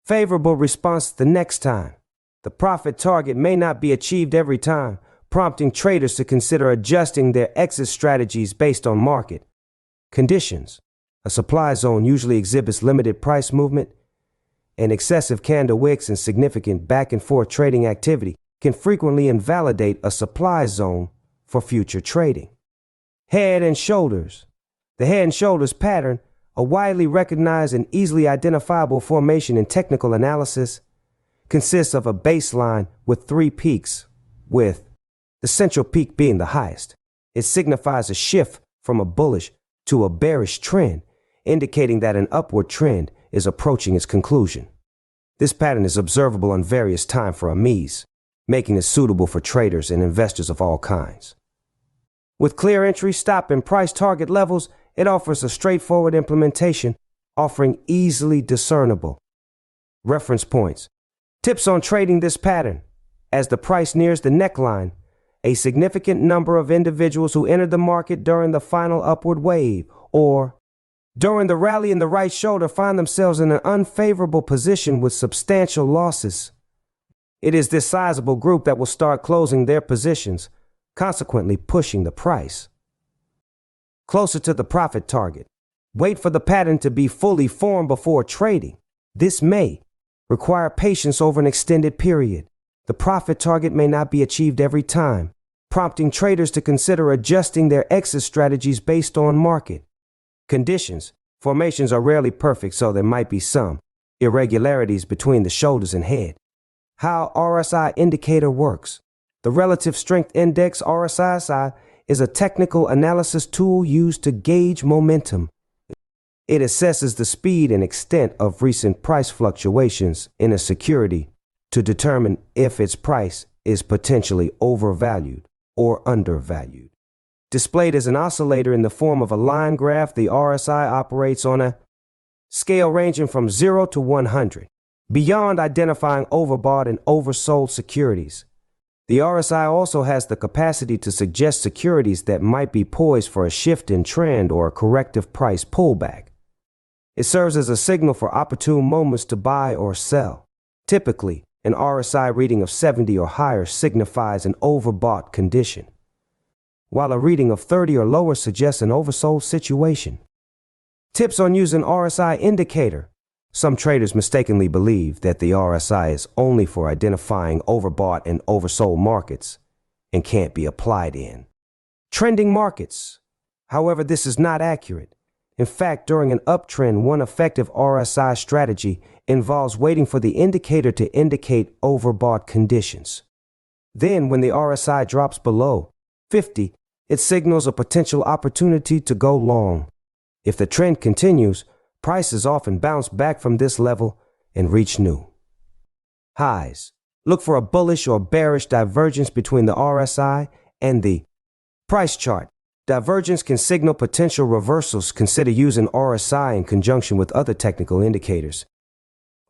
favorable response the next time. The profit target may not be achieved every time, prompting traders to consider adjusting their exit strategies based on market conditions. A supply zone usually exhibits limited price movement, and excessive candle wicks and significant back-and-forth trading activity can frequently invalidate a supply zone for future trading. Head and shoulders. The head and shoulders pattern, a widely recognized and easily identifiable formation in technical analysis, consists of a baseline with three peaks, with the central peak being the highest. It signifies a shift from a bullish to a bearish trend, indicating that an upward trend is approaching its conclusion. This pattern is observable on various time frames, making it suitable for traders and investors of all kinds. With clear entry, stop, and price target levels, it offers a straightforward implementation, offering easily discernible reference points. Tips on trading this pattern. As the price nears the neckline, a significant number of individuals who entered the market during the final upward wave or during the rally in the right shoulder find themselves in an unfavorable position with substantial losses. It is this sizable group that will start closing their positions, consequently pushing the price closer to the profit target. Wait for the pattern to be fully formed before trading. This may require patience over an extended period. The profit target may not be achieved every time, prompting traders to consider adjusting their exit strategies based on market conditions. Formations are rarely perfect, so there might be some irregularities between the shoulders and head. How RSI indicator works. The Relative Strength Index, RSI, is a technical analysis tool used to gauge momentum. It assesses the speed and extent of recent price fluctuations in a security to determine if its price is potentially overvalued or undervalued. Displayed as an oscillator in the form of a line graph, the RSI operates on a scale ranging from 0 to 100. Beyond identifying overbought and oversold securities, the RSI also has the capacity to suggest securities that might be poised for a shift in trend or a corrective price pullback. It serves as a signal for opportune moments to buy or sell. Typically, an RSI reading of 70 or higher signifies an overbought condition, while a reading of 30 or lower suggests an oversold situation. Tips on using RSI indicator. Some traders mistakenly believe that the RSI is only for identifying overbought and oversold markets and can't be applied in trending markets. However, this is not accurate. In fact, during an uptrend, one effective RSI strategy involves waiting for the indicator to indicate overbought conditions. Then, when the RSI drops below 50, it signals a potential opportunity to go long. If the trend continues, prices often bounce back from this level and reach new highs. Look for a bullish or bearish divergence between the RSI and the price chart. Divergence can signal potential reversals. Consider using RSI in conjunction with other technical indicators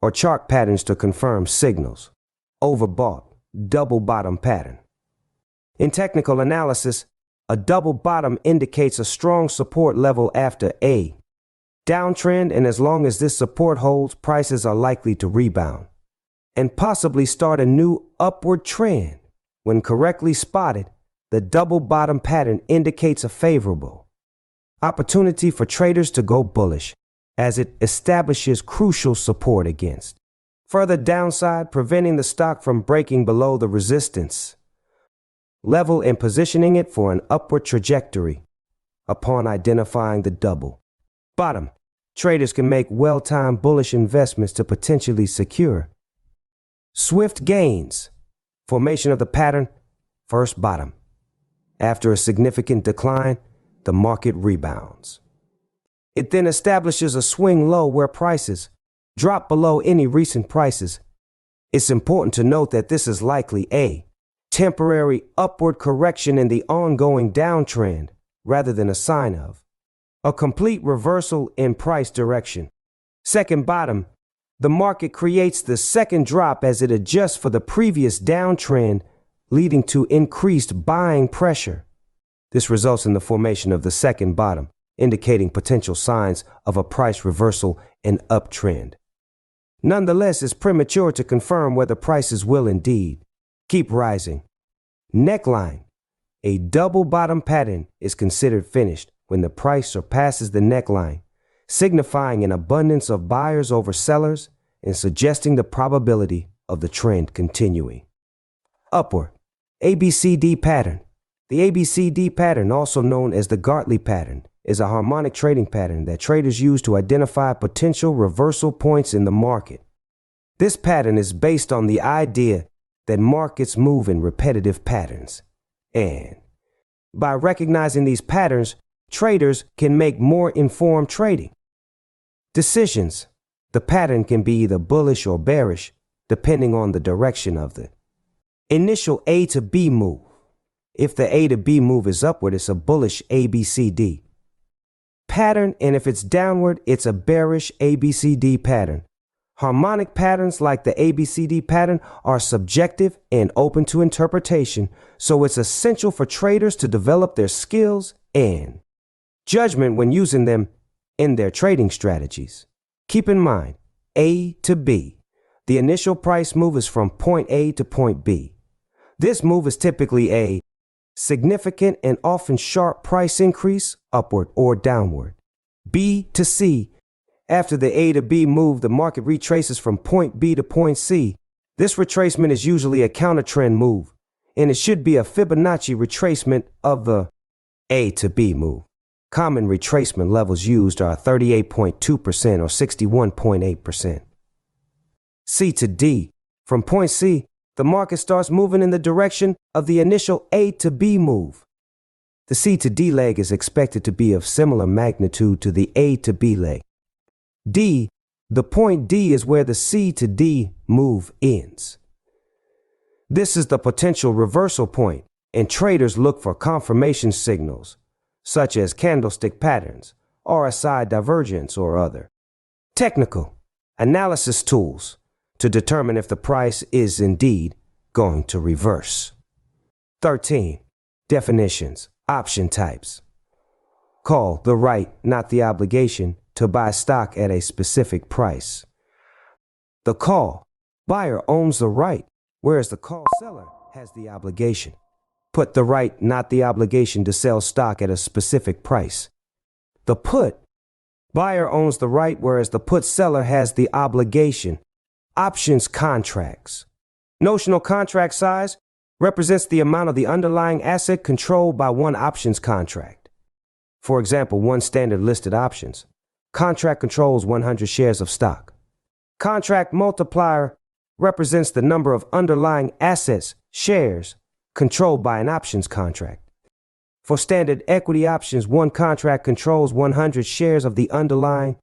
or chart patterns to confirm signals. Overbought, double bottom pattern. In technical analysis, a double bottom indicates a strong support level after a downtrend, and as long as this support holds, prices are likely to rebound and possibly start a new upward trend. When correctly spotted, the double bottom pattern indicates a favorable opportunity for traders to go bullish, as it establishes crucial support against further downside, preventing the stock from breaking below the resistance level and positioning it for an upward trajectory. Upon identifying the double bottom, traders can make well-timed bullish investments to potentially secure swift gains. Formation of the pattern, first bottom. After a significant decline, the market rebounds. It then establishes a swing low where prices drop below any recent prices. It's important to note that this is likely a temporary upward correction in the ongoing downtrend rather than a sign of a complete reversal in price direction. Second bottom, the market creates the second drop as it adjusts for the previous downtrend, leading to increased buying pressure. This results in the formation of the second bottom, indicating potential signs of a price reversal and uptrend. Nonetheless, it's premature to confirm whether prices will indeed keep rising. Neckline. A double bottom pattern is considered finished when the price surpasses the neckline, signifying an abundance of buyers over sellers and suggesting the probability of the trend continuing upward. ABCD pattern. The ABCD pattern, also known as the Gartley pattern, is a harmonic trading pattern that traders use to identify potential reversal points in the market. This pattern is based on the idea that markets move in repetitive patterns, and by recognizing these patterns, traders can make more informed trading decisions. The pattern can be either bullish or bearish, depending on the direction of the initial A to B move. If the A to B move is upward, it's a bullish ABCD pattern, and if it's downward, it's a bearish ABCD pattern. Harmonic patterns like the ABCD pattern are subjective and open to interpretation, so it's essential for traders to develop their skills and judgment when using them in their trading strategies. Keep in mind, A to B. The initial price move is from point A to point B. This move is typically a significant and often sharp price increase, upward or downward. B to C. After the A to B move, the market retraces from point B to point C. This retracement is usually a counter-trend move, and it should be a Fibonacci retracement of the A to B move. Common retracement levels used are 38.2% or 61.8%. C to D. From point C, the market starts moving in the direction of the initial A to B move. The C to D leg is expected to be of similar magnitude to the A to B leg. D, the point D is where the C to D move ends. This is the potential reversal point, and traders look for confirmation signals, such as candlestick patterns, RSI divergence, or other technical analysis tools to determine if the price is indeed going to reverse. 13. Definitions. Option types. Call, the right, not the obligation, to buy stock at a specific price. The call, buyer owns the right, whereas the call seller has the obligation. Put, the right, not the obligation, to sell stock at a specific price. The put, buyer owns the right, whereas the put seller has the obligation. Options contracts. Notional contract size represents the amount of the underlying asset controlled by one options contract. For example, one standard listed options contract controls 100 shares of stock. Contract multiplier represents the number of underlying assets, shares, controlled by an options contract. For standard equity options, one contract controls 100 shares of the underlying.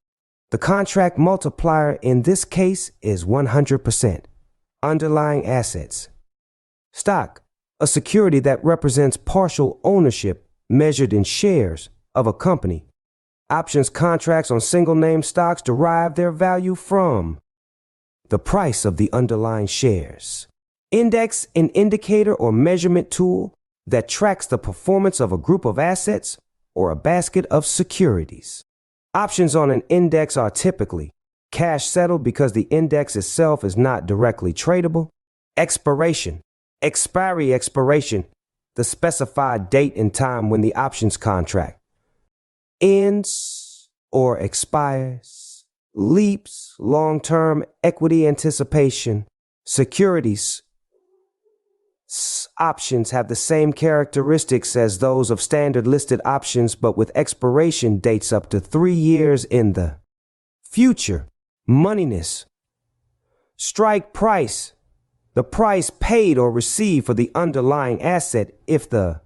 The contract multiplier in this case is 100%. Underlying assets. Stock, a security that represents partial ownership measured in shares of a company. Options contracts on single-name stocks derive their value from the price of the underlying shares. Index, an indicator or measurement tool that tracks the performance of a group of assets or a basket of securities. Options on an index are typically cash settled because the index itself is not directly tradable. Expiration. Expiration, the specified date and time when the options contract ends or expires. Leaps, long-term equity anticipation. Securities. Options have the same characteristics as those of standard listed options, but with expiration dates up to 3 years in the future. Moneyness. Strike price, the price paid or received for the underlying asset if the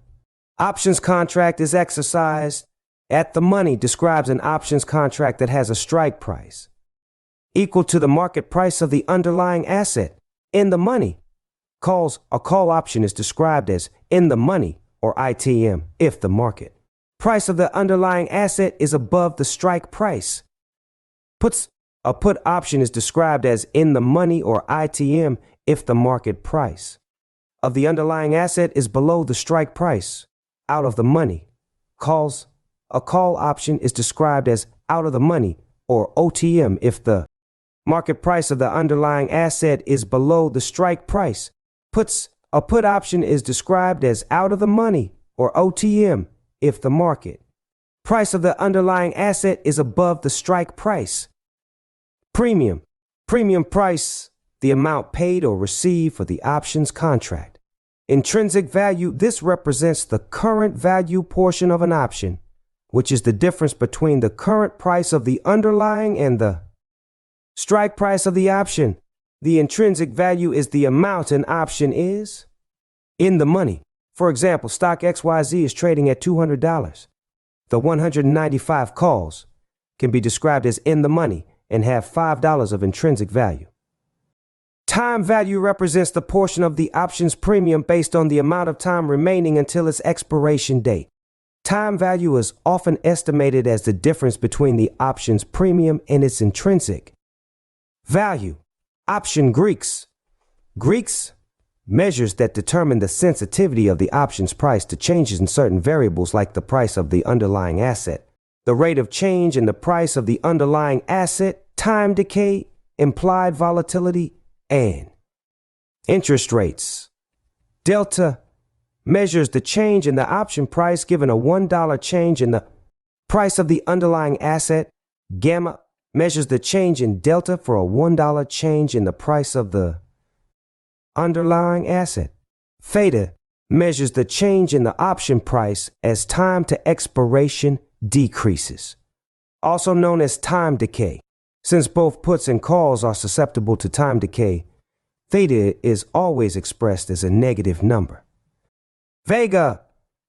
options contract is exercised. At the money describes an options contract that has a strike price equal to the market price of the underlying asset. In the money, a call option is described as in the money or ITM if the market price of the underlying asset is above the strike price. A put option is described as in the money or ITM if the market price of the underlying asset is below the strike price. Out of the money. A call option is described as out of the money or OTM if the market price of the underlying asset is below the strike price. A put option is described as out of the money or OTM if the market price of the underlying asset is above the strike price. Premium price, the amount paid or received for the options contract. Intrinsic value, this represents the current value portion of an option, which is the difference between the current price of the underlying and the strike price of the option. The intrinsic value is the amount an option is in the money. For example, stock XYZ is trading at $200. The 195 calls can be described as in the money and have $5 of intrinsic value. Time value represents the portion of the options premium based on the amount of time remaining until its expiration date. Time value is often estimated as the difference between the options premium and its intrinsic value. Option Greeks. Measures that determine the sensitivity of the options price to changes in certain variables like the price of the underlying asset, the rate of change in the price of the underlying asset, time decay, implied volatility, and interest rates. Delta measures the change in the option price given a $1 change in the price of the underlying asset. Gamma measures the change in delta for a $1 change in the price of the underlying asset. Theta measures the change in the option price as time to expiration decreases, also known as time decay. Since both puts and calls are susceptible to time decay, theta is always expressed as a negative number. Vega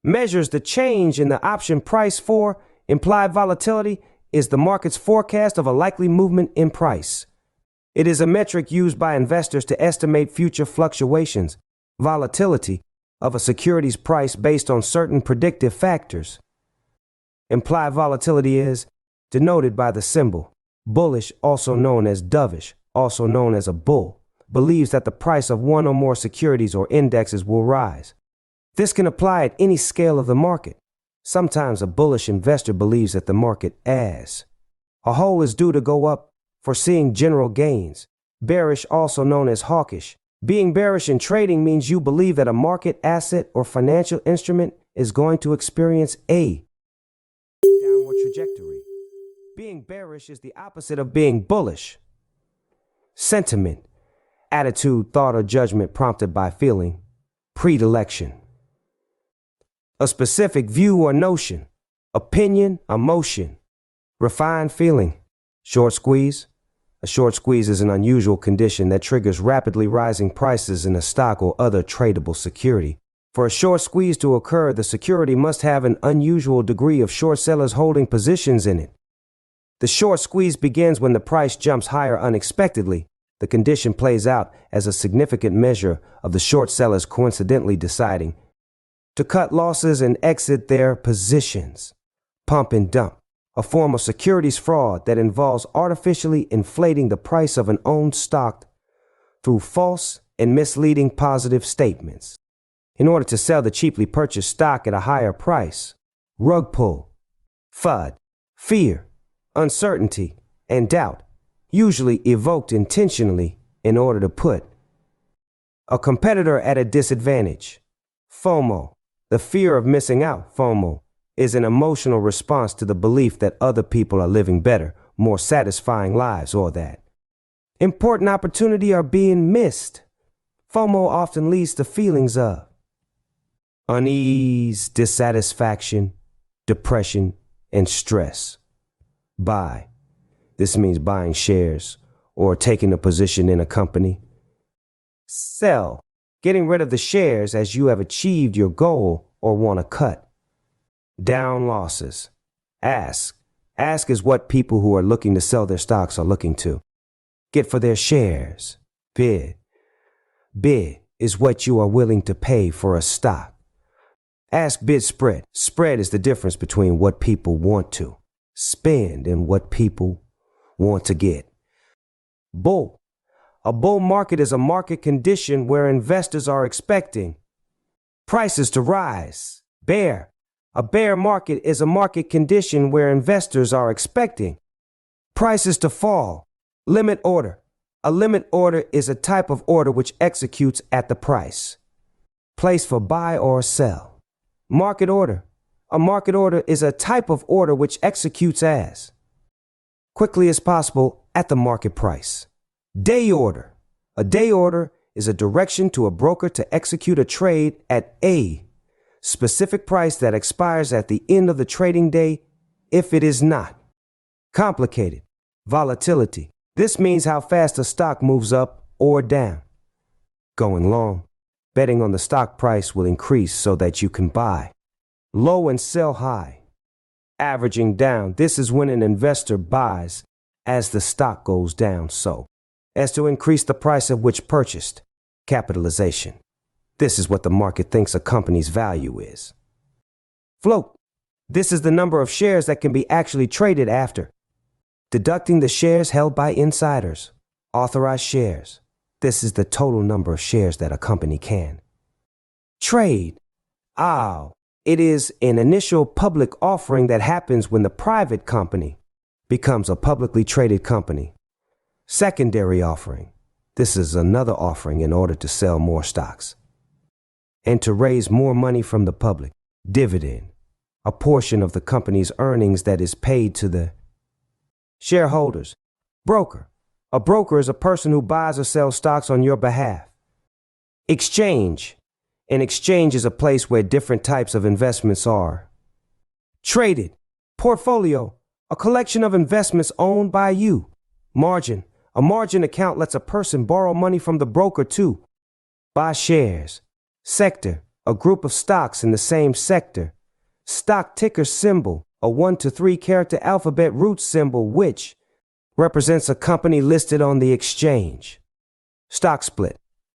measures the change in the option price for implied volatility is the market's forecast of a likely movement in price. It is a metric used by investors to estimate future fluctuations, volatility, of a security's price based on certain predictive factors. Implied volatility is denoted by the symbol bullish, also known as dovish, also known as a bull, believes that the price of one or more securities or indexes will rise. This can apply at any scale of the market. Sometimes a bullish investor believes that the market as a whole is due to go up, foreseeing general gains. Bearish, also known as hawkish. Being bearish in trading means you believe that a market, asset, or financial instrument is going to experience a downward trajectory. Being bearish is the opposite of being bullish. Sentiment, attitude, thought, or judgment prompted by feeling, predilection. A specific view or notion, opinion, emotion, refined feeling. Short squeeze. A short squeeze is an unusual condition that triggers rapidly rising prices in a stock or other tradable security. For a short squeeze to occur, the security must have an unusual degree of short sellers holding positions in it. The short squeeze begins when the price jumps higher unexpectedly. The condition plays out as a significant measure of the short sellers coincidentally deciding to cut losses and exit their positions. Pump and dump, a form of securities fraud that involves artificially inflating the price of an owned stock through false and misleading positive statements in order to sell the cheaply purchased stock at a higher price. Rug pull, FUD, fear, uncertainty, and doubt, usually evoked intentionally in order to put a competitor at a disadvantage. FOMO, the fear of missing out. FOMO is an emotional response to the belief that other people are living better, more satisfying lives, or that important opportunities are being missed. FOMO often leads to feelings of unease, dissatisfaction, depression, and stress. Buy. This means buying shares or taking a position in a company. Sell. Getting rid of the shares as you have achieved your goal or want to cut down losses. Ask. Ask is what people who are looking to sell their stocks are looking to get for their shares. Bid. Bid is what you are willing to pay for a stock. Ask, bid, spread. Spread is the difference between what people want to spend and what people want to get. Bull. A bull market is a market condition where investors are expecting prices to rise. Bear. A bear market is a market condition where investors are expecting prices to fall. Limit order. A limit order is a type of order which executes at the price placed for buy or sell. Market order. A market order is a type of order which executes as quickly as possible at the market price. Day order. A day order is a direction to a broker to execute a trade at a specific price that expires at the end of the trading day if it is not complicated. Volatility. This means how fast a stock moves up or down. Going long. Betting on the stock price will increase so that you can buy low and sell high. Averaging down. This is when an investor buys as the stock goes down so as to increase the price at which purchased. Capitalization. This is what the market thinks a company's value is. Float. This is the number of shares that can be actually traded after deducting the shares held by insiders. Authorized shares. This is the total number of shares that a company can trade. It is an initial public offering that happens when the private company becomes a publicly traded company. Secondary offering. This is another offering in order to sell more stocks. and to raise more money from the public. Dividend, a portion of the company's earnings that is paid to the shareholders. Broker, a broker is a person who buys or sells stocks on your behalf. Exchange, an exchange is a place where different types of investments are traded. Portfolio, a collection of investments owned by you. Margin, a margin account lets a person borrow money from the broker to buy shares. Sector, a group of stocks in the same sector. Stock ticker symbol, a 1 to 3 character alphabet root symbol which represents a company listed on the exchange. Stock split,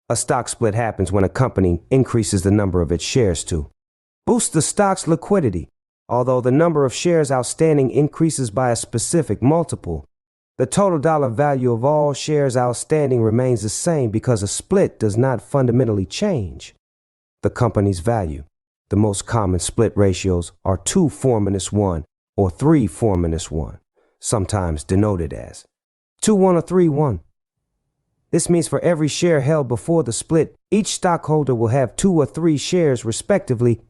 a stock split happens when a company increases the number of its shares to boost the stock's liquidity. Although the number of shares outstanding increases by a specific multiple, the total dollar value of all shares outstanding remains the same because a split does not fundamentally change the company's value. The most common split ratios are 2:1 or 3:1, sometimes denoted as 2:1 or 3:1. This means for every share held before the split, each stockholder will have 2 or 3 shares respectively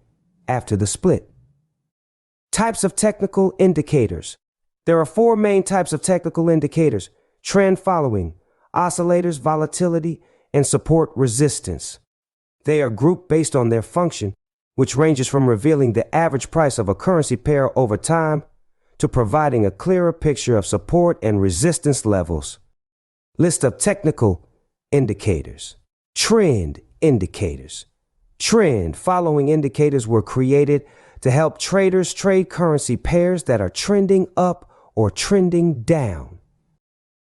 after the split. Types of technical indicators. There are 4 main types of technical indicators: trend following, oscillators, volatility, and support resistance. They are grouped based on their function, which ranges from revealing the average price of a currency pair over time to providing a clearer picture of support and resistance levels. List of technical indicators. Trend indicators. Trend following indicators were created to help traders trade currency pairs that are trending up or trending down.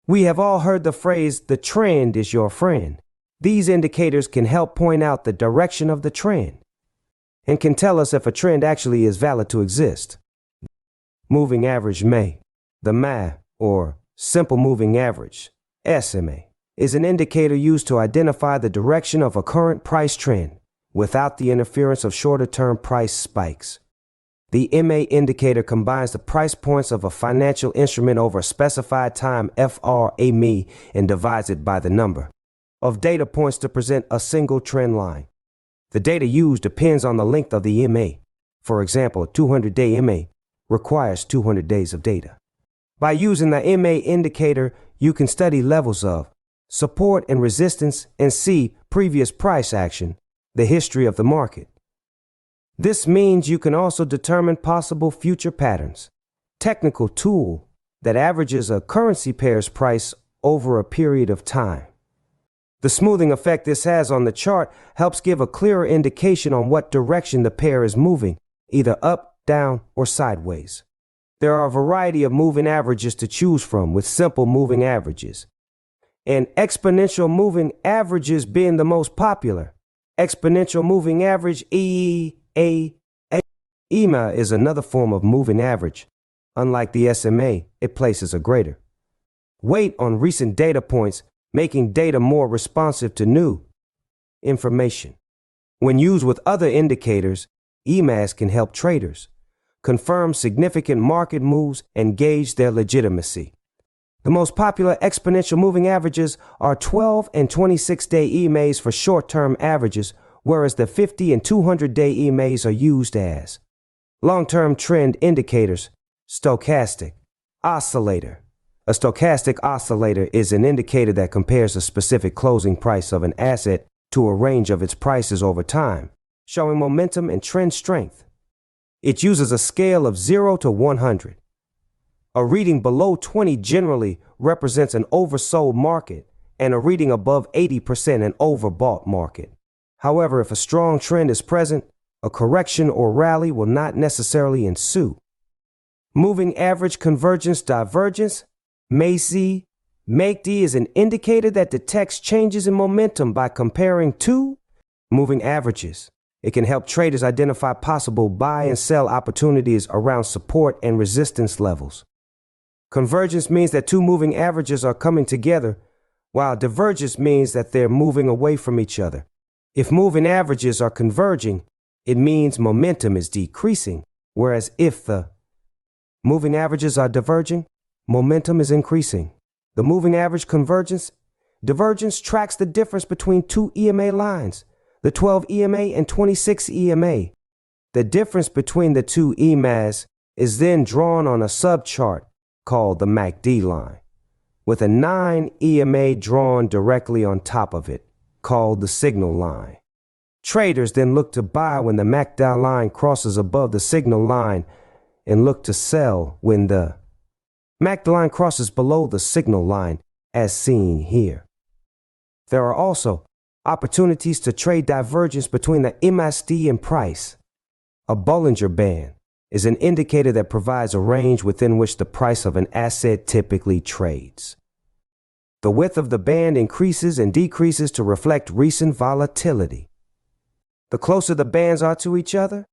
We have all heard the phrase, "the trend is your friend." These indicators can help point out the direction of the trend and can tell us if a trend actually is valid to exist. Moving average MA. The MA, or simple moving average, SMA, is an indicator used to identify the direction of a current price trend without the interference of shorter-term price spikes. The MA indicator combines the price points of a financial instrument over a specified time FRAME and divides it by the number of data points to present a single trend line. The data used depends on the length of the MA. For example, a 200-day MA requires 200 days of data. By using the MA indicator, you can study levels of support and resistance and see previous price action, the history of the market. This means you can also determine possible future patterns. Technical tool that averages a currency pair's price over a period of time. The smoothing effect this has on the chart helps give a clearer indication on what direction the pair is moving, either up, down, or sideways. There are a variety of moving averages to choose from, with simple moving averages and exponential moving averages being the most popular. Exponential moving average, EMA, is another form of moving average. Unlike the SMA, it places a greater weight on recent data points, making data more responsive to new information. When used with other indicators, EMAs can help traders confirm significant market moves and gauge their legitimacy. The most popular exponential moving averages are 12 and 26-day EMAs for short-term averages, whereas the 50 and 200-day EMAs are used as long-term trend indicators. Stochastic oscillator. A stochastic oscillator is an indicator that compares a specific closing price of an asset to a range of its prices over time, showing momentum and trend strength. It uses a scale of 0 to 100. A reading below 20 generally represents an oversold market, and a reading above 80% an overbought market. However, if a strong trend is present, a correction or rally will not necessarily ensue. Moving average convergence divergence, MACD, is an indicator that detects changes in momentum by comparing two moving averages. It can help traders identify possible buy and sell opportunities around support and resistance levels. Convergence means that two moving averages are coming together, while divergence means that they're moving away from each other. If moving averages are converging, it means momentum is decreasing, whereas if the moving averages are diverging, momentum is increasing. The moving average divergence tracks the difference between two EMA lines. the 12 EMA and 26 EMA. The difference between the two EMAs is then drawn on a subchart called the MACD line, with a 9 EMA drawn directly on top of it, called the signal line. Traders then look to buy when the MACD line crosses above the signal line and look to sell when the MACD line crosses below the signal line, as seen here. There are also opportunities to trade divergence between the MACD and price. A Bollinger Band is an indicator that provides a range within which the price of an asset typically trades. The width of the band increases and decreases to reflect recent volatility. The closer the bands are to each other,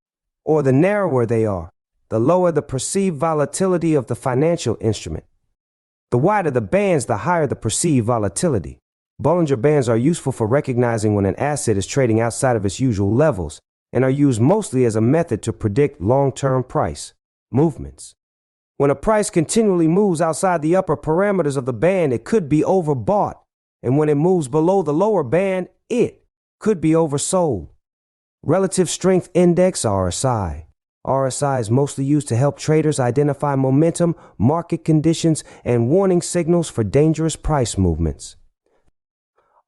or the narrower they are, the lower the perceived volatility of the financial instrument. The wider the bands, the higher the perceived volatility. Bollinger Bands are useful for recognizing when an asset is trading outside of its usual levels and are used mostly as a method to predict long-term price movements. When a price continually moves outside the upper parameters of the band, it could be overbought, and when it moves below the lower band, it could be oversold. Relative Strength Index, RSI. RSI is mostly used to help traders identify momentum, market conditions, and warning signals for dangerous price movements.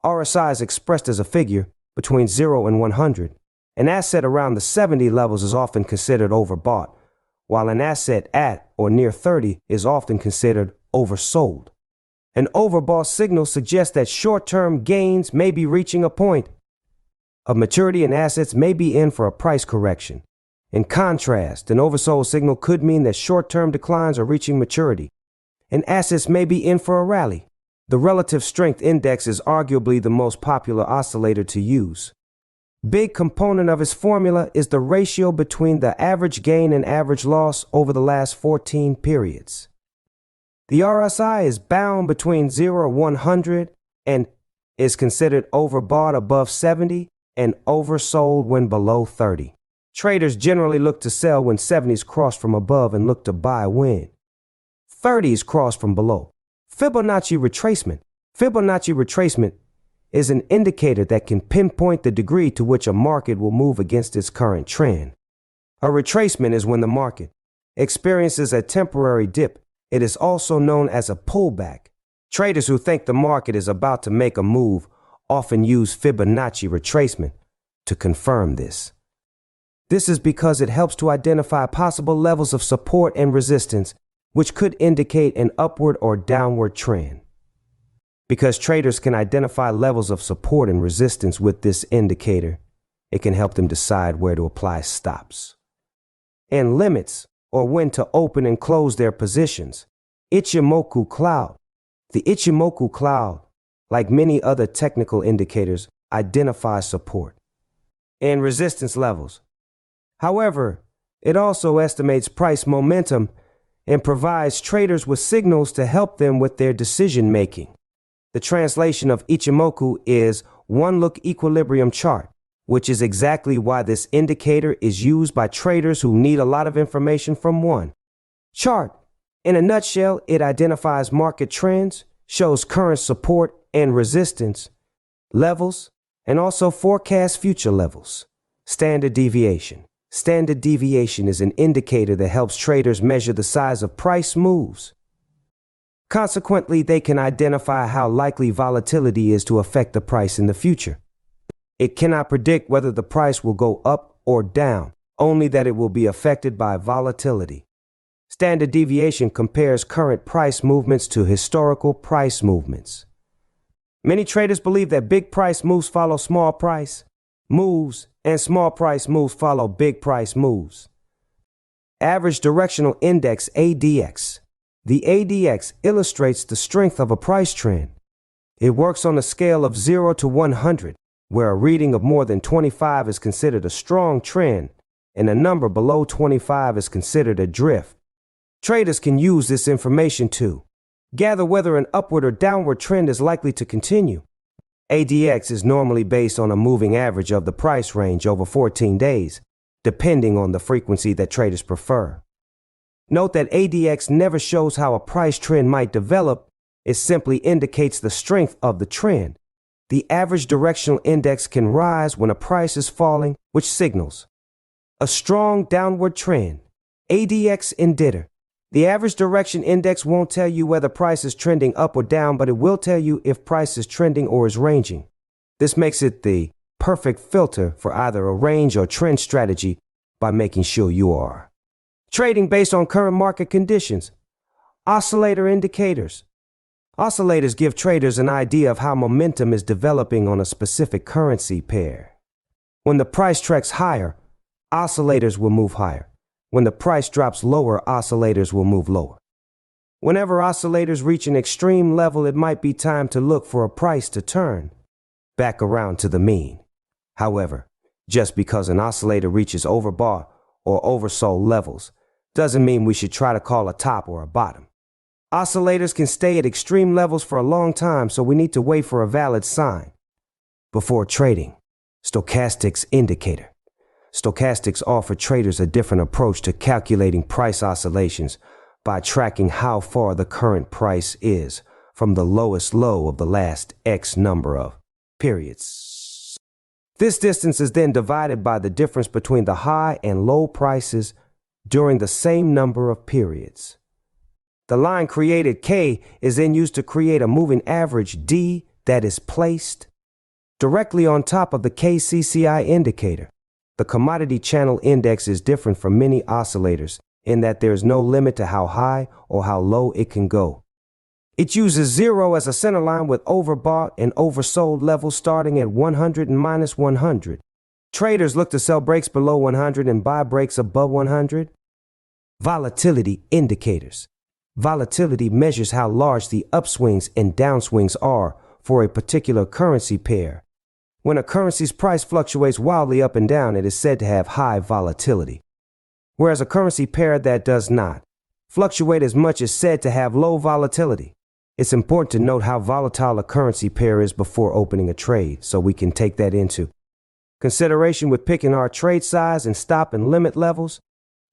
RSI is expressed as a figure between 0 and 100. An asset around the 70 levels is often considered overbought, while an asset at or near 30 is often considered oversold. An overbought signal suggests that short-term gains may be reaching a point of maturity and assets may be in for a price correction. In contrast, an oversold signal could mean that short-term declines are reaching maturity and assets may be in for a rally. The Relative Strength Index is arguably the most popular oscillator to use. Big component of its formula is the ratio between the average gain and average loss over the last 14 periods. The RSI is bound between 0 and 100 and is considered overbought above 70 and oversold when below 30. Traders generally look to sell when 70s cross from above and look to buy when 30s cross from below. Fibonacci retracement. Fibonacci retracement is an indicator that can pinpoint the degree to which a market will move against its current trend. A retracement is when the market experiences a temporary dip. It is also known as a pullback. Traders who think the market is about to make a move often use Fibonacci retracement to confirm this. This is because it helps to identify possible levels of support and resistance, which could indicate an upward or downward trend. Because traders can identify levels of support and resistance with this indicator, it can help them decide where to apply stops and limits, or when to open and close their positions. Ichimoku cloud. The Ichimoku cloud, like many other technical indicators, identifies support and resistance levels. However, it also estimates price momentum and provides traders with signals to help them with their decision making. The translation of Ichimoku is one-look equilibrium chart, which is exactly why this indicator is used by traders who need a lot of information from one chart. In a nutshell, it identifies market trends, shows current support and resistance levels, and also forecasts future levels. Standard deviation. Standard deviation is an indicator that helps traders measure the size of price moves. Consequently, they can identify how likely volatility is to affect the price in the future. It cannot predict whether the price will go up or down, only that it will be affected by volatility. Standard deviation compares current price movements to historical price movements. Many traders believe that big price moves follow small price moves, and small price moves follow big price moves. Average Directional Index, ADX. The ADX illustrates the strength of a price trend. It works on a scale of 0 to 100, where a reading of more than 25 is considered a strong trend, and a number below 25 is considered a drift. Traders can use this information to gather whether an upward or downward trend is likely to continue. ADX is normally based on a moving average of the price range over 14 days, depending on the frequency that traders prefer. Note that ADX never shows how a price trend might develop, it simply indicates the strength of the trend. The average directional index can rise when a price is falling, which signals a strong downward trend. ADX indicator. The average direction index won't tell you whether price is trending up or down, but it will tell you if price is trending or is ranging. This makes it the perfect filter for either a range or trend strategy by making sure you are trading based on current market conditions. Oscillator indicators. Oscillators give traders an idea of how momentum is developing on a specific currency pair. When the price tracks higher, oscillators will move higher. When the price drops lower, oscillators will move lower. Whenever oscillators reach an extreme level, it might be time to look for a price to turn back around to the mean. However, just because an oscillator reaches overbought or oversold levels doesn't mean we should try to call a top or a bottom. Oscillators can stay at extreme levels for a long time, so we need to wait for a valid sign before trading. Stochastics indicator. Stochastics offer traders a different approach to calculating price oscillations by tracking how far the current price is from the lowest low of the last X number of periods. This distance is then divided by the difference between the high and low prices during the same number of periods. The line created K is then used to create a moving average D that is placed directly on top of the KCCI indicator. The commodity channel index is different from many oscillators in that there is no limit to how high or how low it can go. It uses 0 as a center line with overbought and oversold levels starting at 100 and minus 100. Traders look to sell breaks below 100 and buy breaks above 100. Volatility indicators. Volatility measures how large the upswings and downswings are for a particular currency pair. When a currency's price fluctuates wildly up and down, it is said to have high volatility. Whereas a currency pair that does not fluctuate as much is said to have low volatility. It's important to note how volatile a currency pair is before opening a trade, so we can take that into consideration with picking our trade size and stop and limit levels.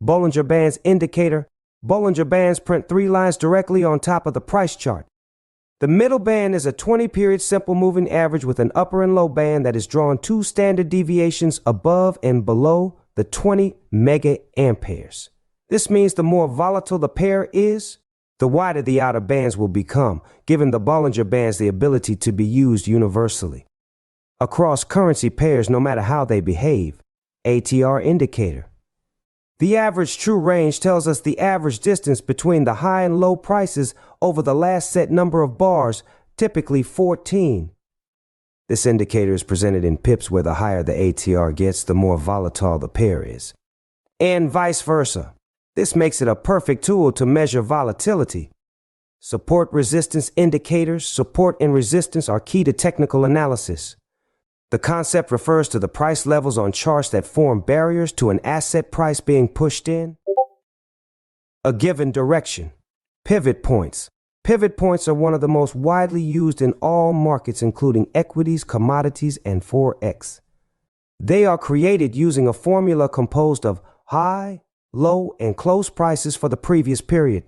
Bollinger Bands indicator. Bollinger Bands print 3 lines directly on top of the price chart. The middle band is a 20-period simple moving average with an upper and low band that is drawn 2 standard deviations above and below the 20 mega amperes. This means the more volatile the pair is, the wider the outer bands will become, giving the Bollinger Bands the ability to be used universally across currency pairs no matter how they behave. ATR indicator. The average true range tells us the average distance between the high and low prices over the last set number of bars, typically 14. This indicator is presented in pips where the higher the ATR gets, the more volatile the pair is, and vice versa. This makes it a perfect tool to measure volatility. Support resistance indicators. Support and resistance are key to technical analysis. The concept refers to the price levels on charts that form barriers to an asset price being pushed in a given direction. Pivot points. Pivot points are one of the most widely used in all markets, including equities, commodities, and Forex. They are created using a formula composed of high, low, and close prices for the previous period.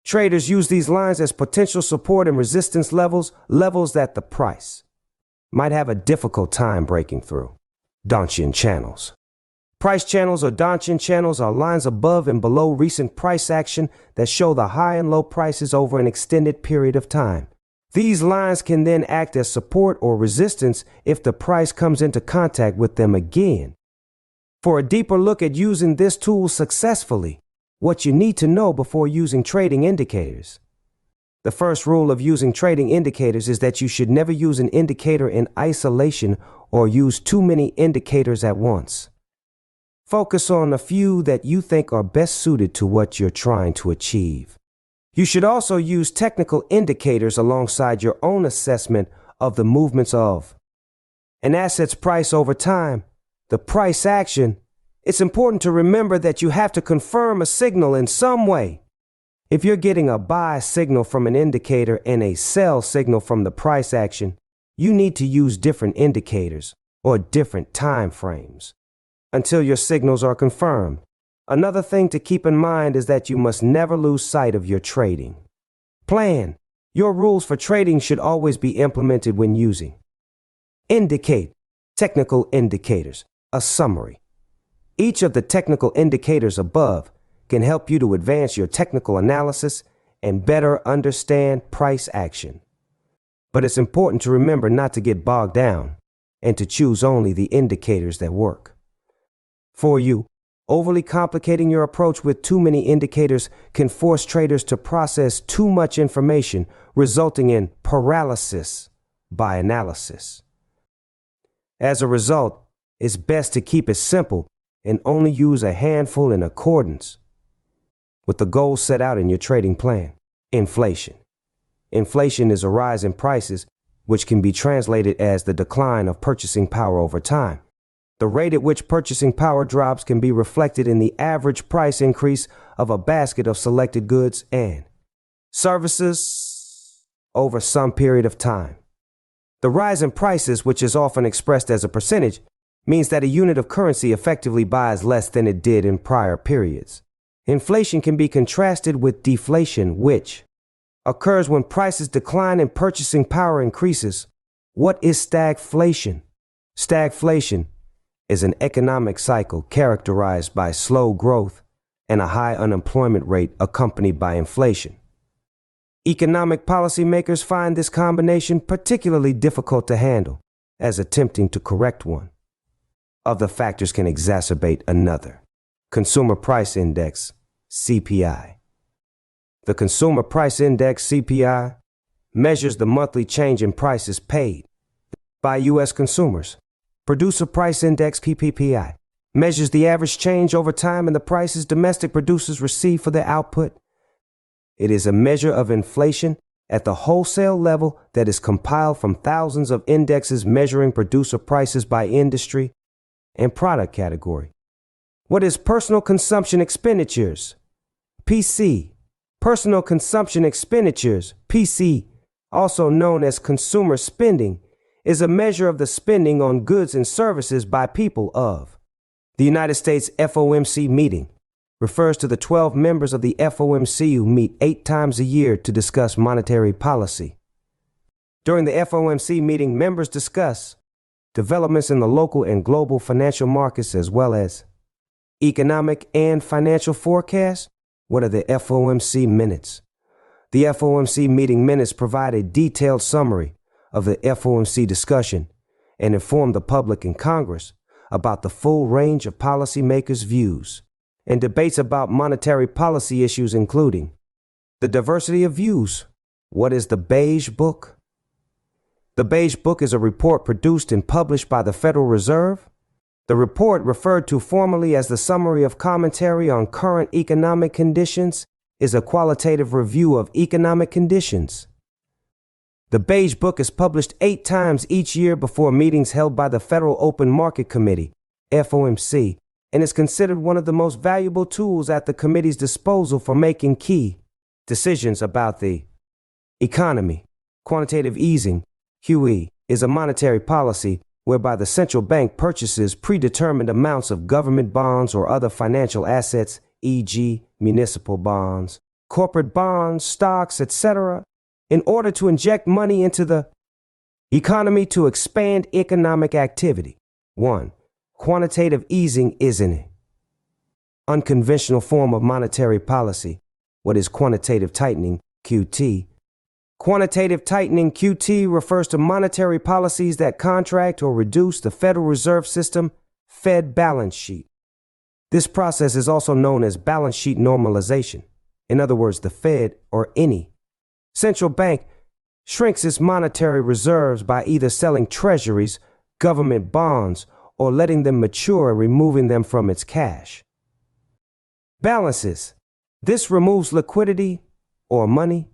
Traders use these lines as potential support and resistance levels that the price might have a difficult time breaking through. Donchian channels. Price channels or Donchian channels are lines above and below recent price action that show the high and low prices over an extended period of time. These lines can then act as support or resistance if the price comes into contact with them again. For a deeper look at using this tool successfully, what you need to know before using trading indicators. The first rule of using trading indicators is that you should never use an indicator in isolation or use too many indicators at once. Focus on a few that you think are best suited to what you're trying to achieve. You should also use technical indicators alongside your own assessment of the movements of an asset's price over time, the price action. It's important to remember that you have to confirm a signal in some way. If you're getting a buy signal from an indicator and a sell signal from the price action, you need to use different indicators or different time frames until your signals are confirmed. Another thing to keep in mind is that you must never lose sight of your trading plan. Your rules for trading should always be implemented when using Indicate. Technical indicators. A summary. Each of the technical indicators above can help you to advance your technical analysis and better understand price action. But it's important to remember not to get bogged down and to choose only the indicators that work for you. Overly complicating your approach with too many indicators can force traders to process too much information, resulting in paralysis by analysis. As a result, it's best to keep it simple and only use a handful in accordance with the goals set out in your trading plan. Inflation. Inflation is a rise in prices, which can be translated as the decline of purchasing power over time. The rate at which purchasing power drops can be reflected in the average price increase of a basket of selected goods and services over some period of time. The rise in prices, which is often expressed as a percentage, means that a unit of currency effectively buys less than it did in prior periods. Inflation can be contrasted with deflation, which occurs when prices decline and purchasing power increases. What is stagflation? Stagflation is an economic cycle characterized by slow growth and a high unemployment rate accompanied by inflation. Economic policymakers find this combination particularly difficult to handle, as attempting to correct one of the factors can exacerbate another. Consumer Price Index, CPI. The Consumer Price Index, CPI, measures the monthly change in prices paid by U.S. consumers. Producer Price Index, PPI, measures the average change over time in the prices domestic producers receive for their output. It is a measure of inflation at the wholesale level that is compiled from thousands of indexes measuring producer prices by industry and product category. What is personal consumption expenditures? PC. Personal consumption expenditures, PC, also known as consumer spending, is a measure of the spending on goods and services by people of. The United States FOMC meeting refers to the 12 members of the FOMC who meet 8 times a year to discuss monetary policy. During the FOMC meeting, members discuss developments in the local and global financial markets as well as economic and financial forecasts. What are the FOMC minutes? The FOMC meeting minutes provide a detailed summary of the FOMC discussion and inform the public and Congress about the full range of policymakers' views and debates about monetary policy issues, including the diversity of views. What is the Beige Book? The Beige Book is a report produced and published by the Federal Reserve. The report, referred to formally as the Summary of Commentary on Current Economic Conditions, is a qualitative review of economic conditions. The Beige Book is published 8 times each year before meetings held by the Federal Open Market Committee, FOMC, and is considered one of the most valuable tools at the committee's disposal for making key decisions about the economy. Quantitative easing, QE, is a monetary policy whereby the central bank purchases predetermined amounts of government bonds or other financial assets, e.g., municipal bonds, corporate bonds, stocks, etc., in order to inject money into the economy to expand economic activity. 1. Quantitative easing is an unconventional form of monetary policy. What is quantitative tightening, QT? Quantitative tightening, QT, refers to monetary policies that contract or reduce the Federal Reserve System, Fed balance sheet. This process is also known as balance sheet normalization. In other words, the Fed, or any central bank, shrinks its monetary reserves by either selling treasuries, government bonds, or letting them mature and removing them from its cash balances. This removes liquidity, or money,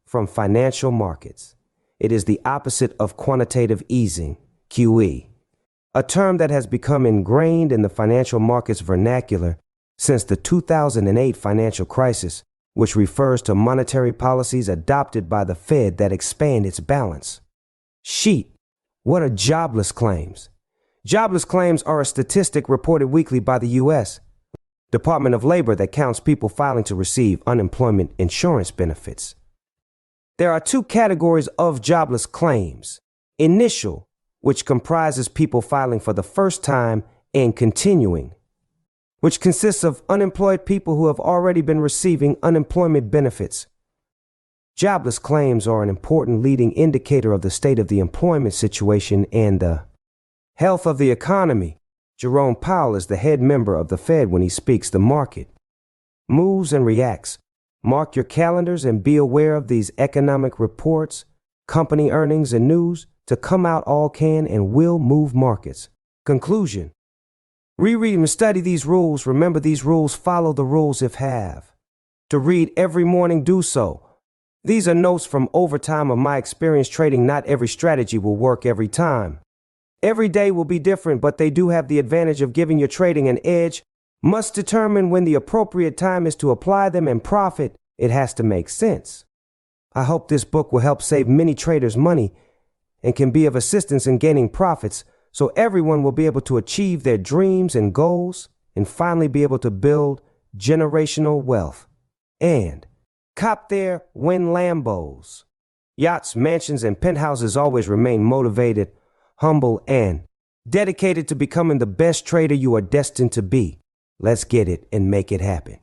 from financial markets. It is the opposite of quantitative easing, QE, a term that has become ingrained in the financial markets vernacular since the 2008 financial crisis, which refers to monetary policies adopted by the Fed that expand its balance sheet. What are jobless claims? Jobless claims are a statistic reported weekly by the U.S. Department of Labor that counts people filing to receive unemployment insurance benefits. There are 2 categories of jobless claims: initial, which comprises people filing for the first time and continuing, which consists of unemployed people who have already been receiving unemployment benefits. Jobless claims are an important leading indicator of the state of the employment situation and the health of the economy. Jerome Powell is the head member of the Fed. When he speaks, the market moves and reacts. Mark your calendars and be aware of these economic reports, company earnings, and news to come out all can and will move markets. Conclusion. Reread and study these rules. Remember these rules. Follow the rules if have. To read every morning, do so. These are notes from overtime of my experience trading. Not every strategy will work every time. Every day will be different, but they do have the advantage of giving your trading an edge. Must determine when the appropriate time is to apply them and profit. It has to make sense. I hope this book will help save many traders money and can be of assistance in gaining profits, so everyone will be able to achieve their dreams and goals and finally be able to build generational wealth. And cop their win Lambos. Yachts, mansions, and penthouses. Always remain motivated, humble, and dedicated to becoming the best trader you are destined to be. Let's get it and make it happen.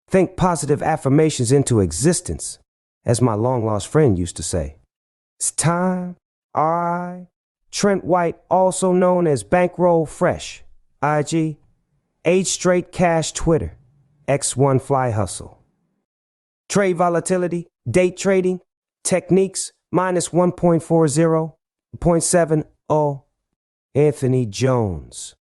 Think positive affirmations into existence, as my long-lost friend used to say. It's time. Trent White, also known as Bankroll Fresh, IG, H Straight Cash Twitter, X1 Fly Hustle. Trade volatility, date trading, techniques, -1.40, 0.70, Anthony Jones.